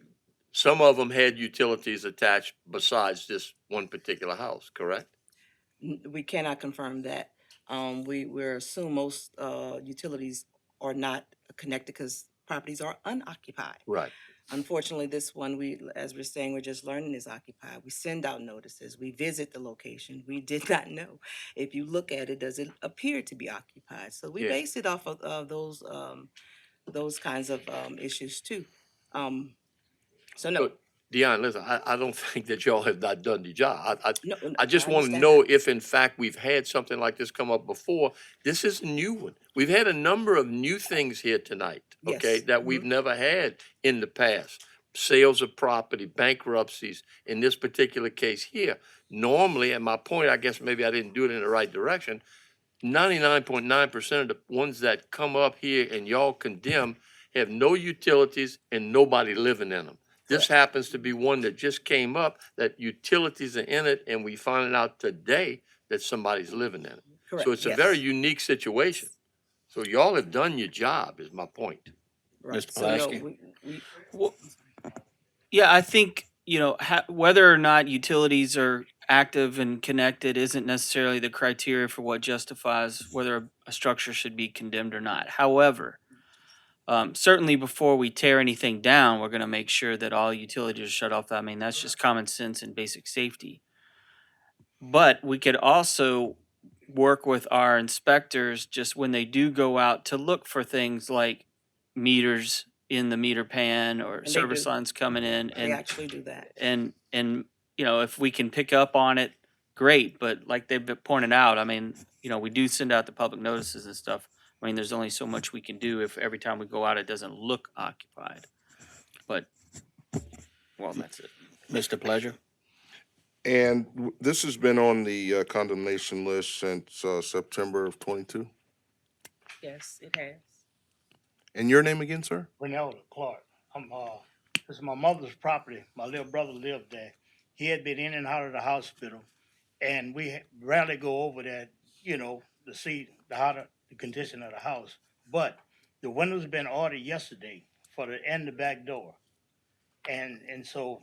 Speaker 13: some of them had utilities attached besides this one particular house, correct?
Speaker 2: We cannot confirm that. We're assume most utilities are not connected because properties are unoccupied.
Speaker 13: Right.
Speaker 2: Unfortunately, this one, as we're saying, we're just learning is occupied. We send out notices, we visit the location. We did not know. If you look at it, does it appear to be occupied? So we
Speaker 13: Yeah.
Speaker 2: base it off of those kinds of issues too. So no,
Speaker 13: Dion, listen, I don't think that y'all have not done the job.
Speaker 2: no,
Speaker 13: I just want to
Speaker 2: understand
Speaker 13: know
Speaker 2: that.
Speaker 13: if in fact we've had something like this come up before. This is a new one. We've had a number of new things here tonight, okay,
Speaker 2: Yes.
Speaker 13: that we've never had in the past. Sales of property, bankruptcies, in this particular case here. Normally, and my point, I guess maybe I didn't do it in the right direction, 99.9% of the ones that come up here and y'all condemn have no utilities and nobody living in them. This happens to be one that just came up, that utilities are in it, and we find out today that somebody's living in it.
Speaker 2: Correct,
Speaker 13: So it's a
Speaker 2: yes.
Speaker 13: very unique situation. So y'all have done your job, is my point.
Speaker 2: Right.
Speaker 1: Mr.
Speaker 2: So no,
Speaker 1: Pulaski.
Speaker 9: Well, yeah, I think, whether or not utilities are active and connected isn't necessarily the criteria for what justifies whether a structure should be condemned or not. However, certainly before we tear anything down, we're going to make sure that all utilities are shut off. I mean, that's just common sense and basic safety. But we could also work with our inspectors just when they do go out to look for things like meters in the meter pan or
Speaker 2: they
Speaker 9: service
Speaker 2: do.
Speaker 9: lines coming in,
Speaker 2: They actually do that.
Speaker 9: and if we can pick up on it, great. But like they've been pointed out, I mean, we do send out the public notices and stuff. I mean, there's only so much we can do if every time we go out it doesn't look occupied. But that's it.
Speaker 1: Mr. Pleasure.
Speaker 5: And this has been on the condemnation list since September of 22.
Speaker 3: Yes, it has.
Speaker 5: And your name again, sir?
Speaker 15: Renelda Clark. This is my mother's property. My little brother lived there. He had been in and out of the hospital, and we rarely go over there, to see the condition of the house. But the windows been ordered yesterday for the back door, and so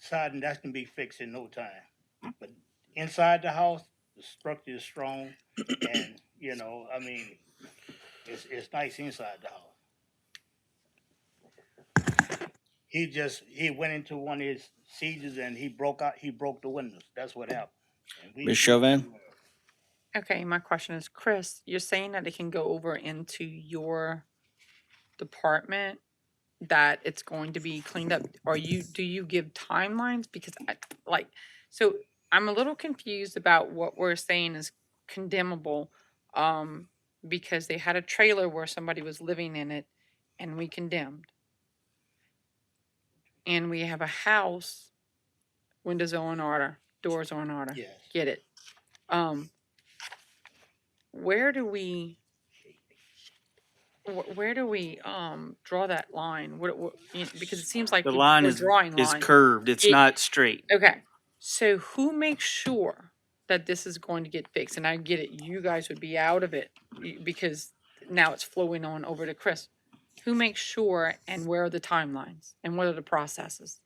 Speaker 15: deciding that can be fixed in no time. But inside the house, the structure is strong, and it's nice inside the house. He went into one of his seizures and he broke the windows. That's what happened.
Speaker 1: Ms. Chauvin.
Speaker 14: Okay, my question is, Chris, you're saying that it can go over into your department, that it's going to be cleaned up. Do you give timelines? Because so I'm a little confused about what we're saying is condemnable, because they had a trailer where somebody was living in it and we condemned. And we have a house, windows are in order, doors are in order.
Speaker 15: Yes.
Speaker 14: Get it. Where do we Where do we draw that line? Because it seems like
Speaker 9: The line
Speaker 14: we're
Speaker 9: is
Speaker 14: drawing
Speaker 9: is
Speaker 14: lines.
Speaker 9: curved. It's
Speaker 14: It-
Speaker 9: not straight.
Speaker 14: Okay, so who makes sure that this is going to get fixed? And I get it, you guys would be out of it because now it's flowing on over to Chris. Who makes sure, and where are the timelines, and what are the processes?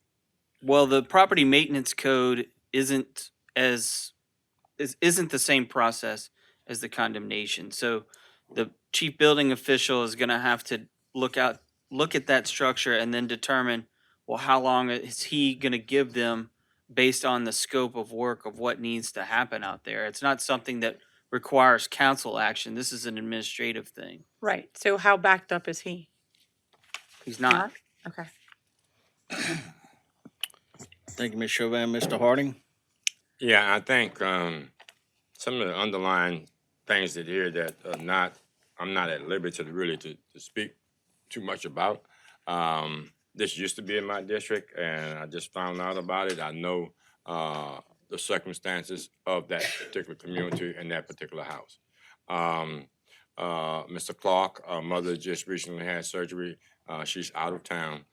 Speaker 9: Well, the property maintenance code isn't the same process as the condemnation. So the chief building official is going to have to look at that structure and then determine, well, how long is he going to give them based on the scope of work of what needs to happen out there. It's not something that requires council action. This is an administrative thing.
Speaker 14: Right. So how backed up is he?
Speaker 9: He's not.
Speaker 14: Okay.
Speaker 1: Thank you, Ms. Chauvin. Mr. Harding?
Speaker 7: Yeah, I think some of the underlying things that here that I'm not at liberty to really to speak too much about. This used to be in my district, and I just found out about it. I know the circumstances of that particular community and that particular house. Mr. Clark, our mother just recently had surgery. She's out of town.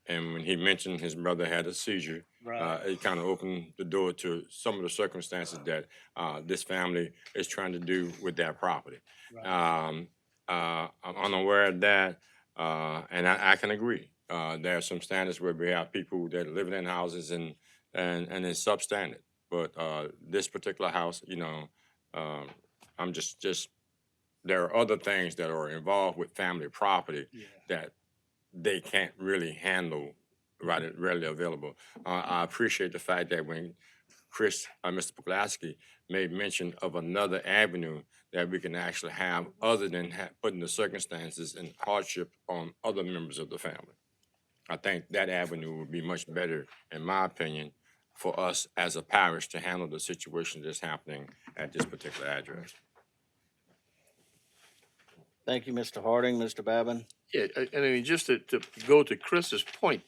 Speaker 7: And when he mentioned his brother had a seizure, it kind of opened the door to some of the circumstances that this family is trying to do with their property. I'm unaware of that, and I can agree. There are some standards where we have people that are living in houses and it's substandard. But this particular house, I'm just there are other things that are involved with family property that they can't really handle readily available. I appreciate the fact that when Mr. Pulaski made mention of another avenue that we can actually have other than putting the circumstances and hardship on other members of the family. I think that avenue would be much better, in my opinion, for us as a parish to handle the situation that's happening at this particular address.
Speaker 1: Thank you, Mr. Harding. Mr. Babin?
Speaker 13: Yeah, I mean, just to go to Chris's point,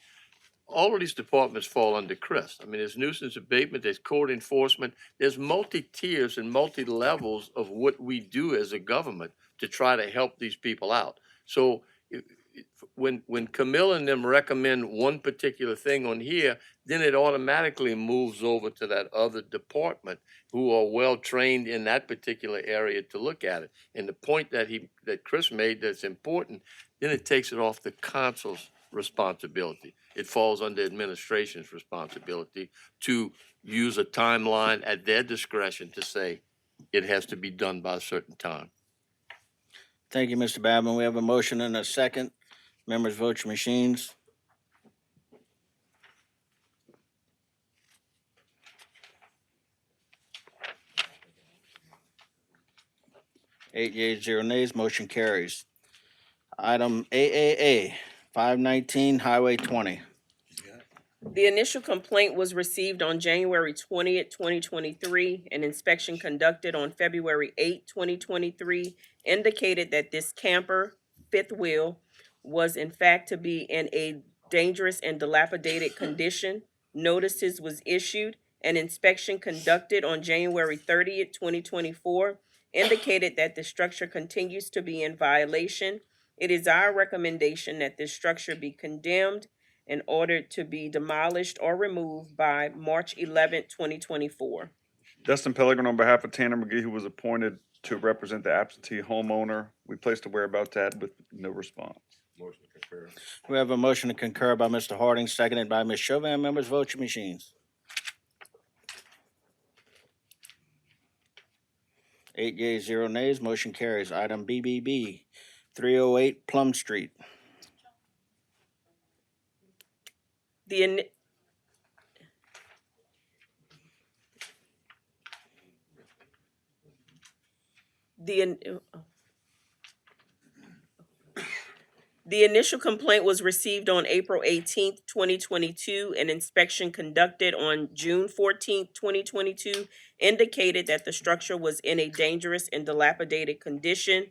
Speaker 13: all of these departments fall under Chris. I mean, there's nuisance abatement, there's code enforcement, there's multi-tiers and multi-levels of what we do as a government to try to help these people out. So when Camille and them recommend one particular thing on here, then it automatically moves over to that other department who are well-trained in that particular area to look at it. And the point that Chris made that's important, then it takes it off the council's responsibility. It falls under administration's responsibility to use a timeline at their discretion to say it has to be done by a certain time.
Speaker 1: Thank you, Mr. Babin. We have a motion and a second. Members, vote your machines. Eight yeas, 0 nays, motion carries. Item AAA, 519 Highway 20.
Speaker 3: The initial complaint was received on January 20th, 2023. An inspection conducted on February 8th, 2023 indicated that this camper, fifth wheel, was in fact to be in a dangerous and dilapidated condition. Notices was issued. An inspection conducted on January 30th, 2024 indicated that the structure continues to be in violation. It is our recommendation that this structure be condemned in order to be demolished or removed by March 11th, 2024.
Speaker 16: Dustin Pellegrin on behalf of Tanner McGee, who was appointed to represent the absentee homeowner. We placed a whereabouts ad with no response.
Speaker 7: Motion to concur.
Speaker 1: We have a motion to concur by Mr. Harding, seconded by Ms. Chauvin. Members, vote your machines. 8 yeas, 0 nays, motion carries. Item BBB, 308 Plum Street.
Speaker 3: The in- The in- oh. The initial complaint was received on April 18th, 2022. An inspection conducted on June 14th, 2022 indicated that the structure was in a dangerous and dilapidated condition.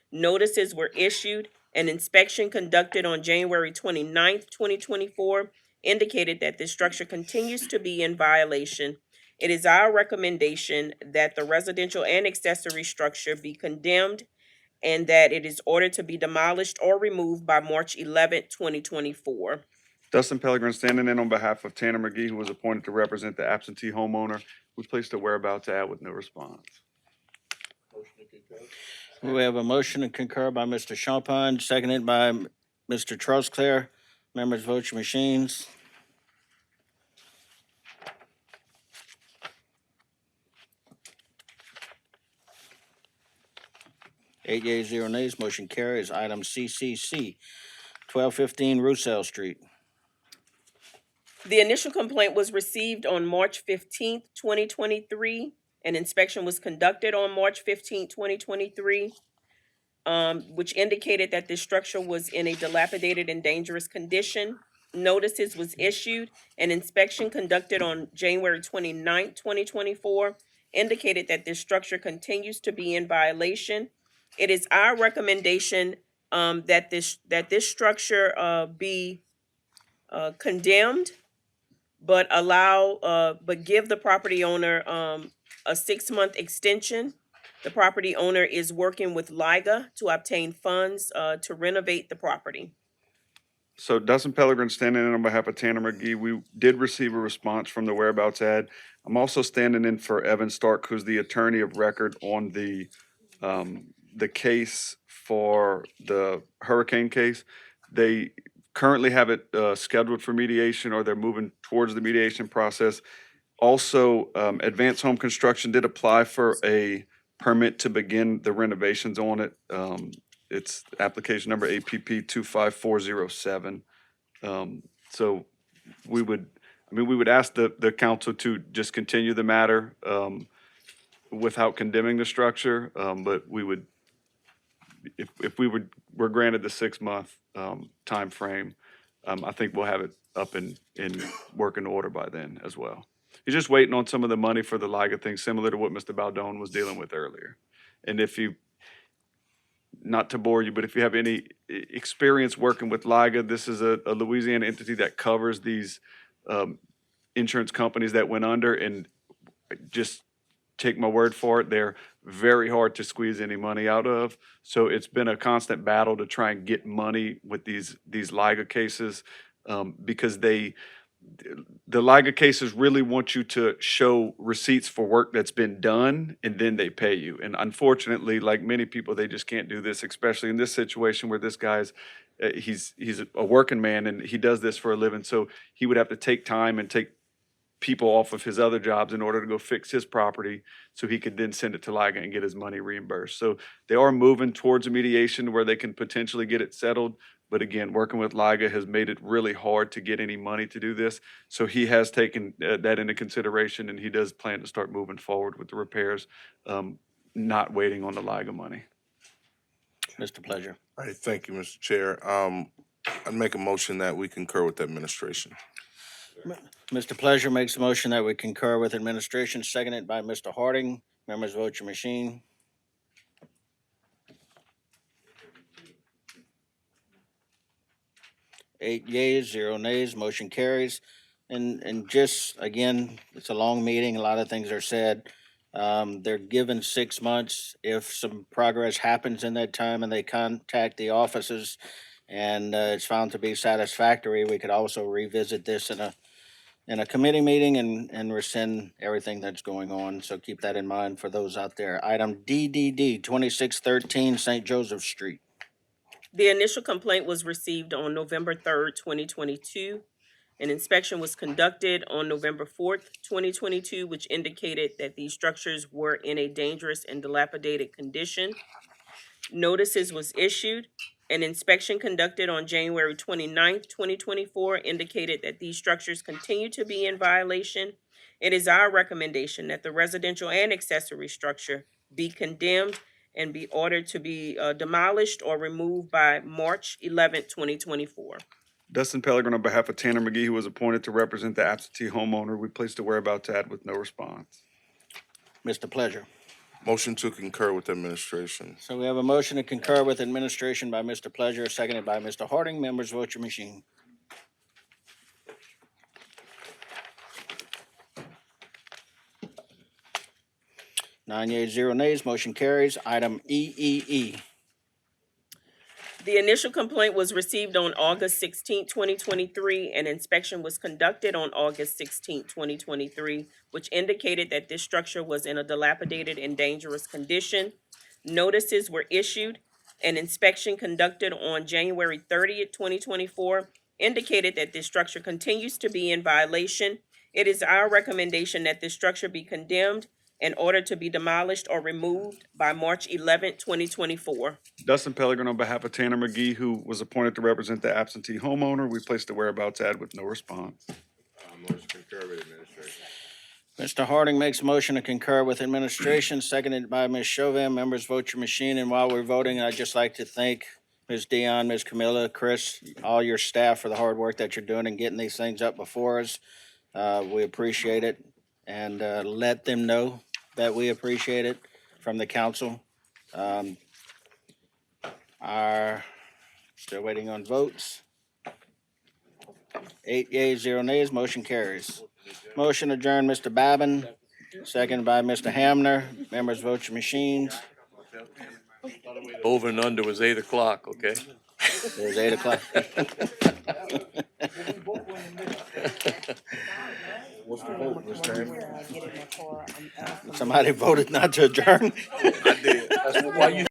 Speaker 3: Notices were issued. An inspection conducted on January 29th, 2024 indicated that this structure continues to be in violation. It is our recommendation that the residential and accessory structure be condemned and that it is ordered to be demolished or removed by March 11th, 2024.
Speaker 16: Dustin Pellegrin standing in on behalf of Tanner McGee, who was appointed to represent the absentee homeowner. We placed a whereabouts ad with no response.
Speaker 1: We have a motion to concur by Mr. Champagne, seconded by Mr. Trosclair. Members vote your machines. Eight yeas, 0 nays, motion carries. Item CCC, 1215 Roussel Street.
Speaker 3: The initial complaint was received on March 15th, 2023. An inspection was conducted on March 15th, 2023, which indicated that this structure was in a dilapidated and dangerous condition. Notices was issued. An inspection conducted on January 29th, 2024, indicated that this structure continues to be in violation. It is our recommendation that this structure be condemned, but give the property owner a 6-month extension. The property owner is working with LIGA to obtain funds to renovate the property.
Speaker 16: So Dustin Pellegrin standing in on behalf of Tanner McGee. We did receive a response from the whereabouts ad. I'm also standing in for Evan Stark, who's the attorney of record on the case for the hurricane case. They currently have it scheduled for mediation, or they're moving towards the mediation process. Also, Advanced Home Construction did apply for a permit to begin the renovations on it. It's application number APP 25407. So we would ask the council to just continue the matter without condemning the structure, but we would, if we were granted the 6-month timeframe, I think we'll have it up in working order by then as well. You're just waiting on some of the money for the LIGA thing, similar to what Mr. Baldone was dealing with earlier. And if you, not to bore you, but if you have any experience working with LIGA, this is a Louisiana entity that covers these insurance companies that went under, and just take my word for it, they're very hard to squeeze any money out of. So it's been a constant battle to try and get money with these LIGA cases, because the LIGA cases really want you to show receipts for work that's been done, and then they pay you. And unfortunately, like many people, they just can't do this, especially in this situation where this guy's, he's a working man and he does this for a living. So he would have to take time and take people off of his other jobs in order to go fix his property so he could then send it to LIGA and get his money reimbursed. So they are moving towards a mediation where they can potentially get it settled. But again, working with LIGA has made it really hard to get any money to do this. So he has taken that into consideration, and he does plan to start moving forward with the repairs, not waiting on the LIGA money.
Speaker 1: Mr. Pleasure.
Speaker 5: All right, thank you, Mr. Chair. I'd make a motion that we concur with the administration.
Speaker 1: Mr. Pleasure makes a motion that we concur with administration, seconded by Mr. Harding. Members vote your machine. Eight yeas, 0 nays, motion carries. And just, again, it's a long meeting, a lot of things are said. They're given 6 months. If some progress happens in that time and they contact the offices and it's found to be satisfactory, we could also revisit this in a committee meeting and rescind everything that's going on. So keep that in mind for those out there. Item DDD, 2613 St. Joseph Street.
Speaker 3: The initial complaint was received on November 3rd, 2022. An inspection was conducted on November 4th, 2022, which indicated that these structures were in a dangerous and dilapidated condition. Notices was issued. An inspection conducted on January 29th, 2024, indicated that these structures continue to be in violation. It is our recommendation that the residential and accessory structure be condemned and be ordered to be demolished or removed by March 11th, 2024.
Speaker 16: Dustin Pellegrin on behalf of Tanner McGee, who was appointed to represent the absentee homeowner. We placed a whereabouts ad with no response.
Speaker 1: Mr. Pleasure.
Speaker 5: Motion to concur with the administration.
Speaker 1: So we have a motion to concur with administration by Mr. Pleasure, seconded by Mr. Harding. Members vote your machine. Nine yeas, 0 nays, motion carries. Item EEE,
Speaker 3: The initial complaint was received on August 16, 2023, and inspection was conducted on August 16, 2023, which indicated that this structure was in a dilapidated and dangerous condition. Notices were issued. An inspection conducted on January 30th, 2024, indicated that this structure continues to be in violation. It is our recommendation that this structure be condemned in order to be demolished or removed by March 11th, 2024.
Speaker 16: Dustin Pellegrin on behalf of Tanner McGee, who was appointed to represent the absentee homeowner. We placed a whereabouts ad with no response.
Speaker 7: Motion concur with administration.
Speaker 1: Mr. Harding makes a motion to concur with administration, seconded by Ms. Chauvin. Members, vote your machine. And while we're voting, I'd just like to thank Ms. Dion, Ms. Camilla, Chris, all your staff for the hard work that you're doing in getting these things up before us. We appreciate it, and let them know that we appreciate it from the council. Still waiting on votes. 8 yeas, 0 nays, motion carries. Motion adjourned, Mr. Babin, seconded by Mr. Hamner. Members, vote your machines.
Speaker 13: Over and under was 8 o'clock, okay?
Speaker 1: It was 8 o'clock.
Speaker 5: What's the vote, Mr. Chairman?
Speaker 1: Somebody voted not to adjourn?
Speaker 5: I did. That's why you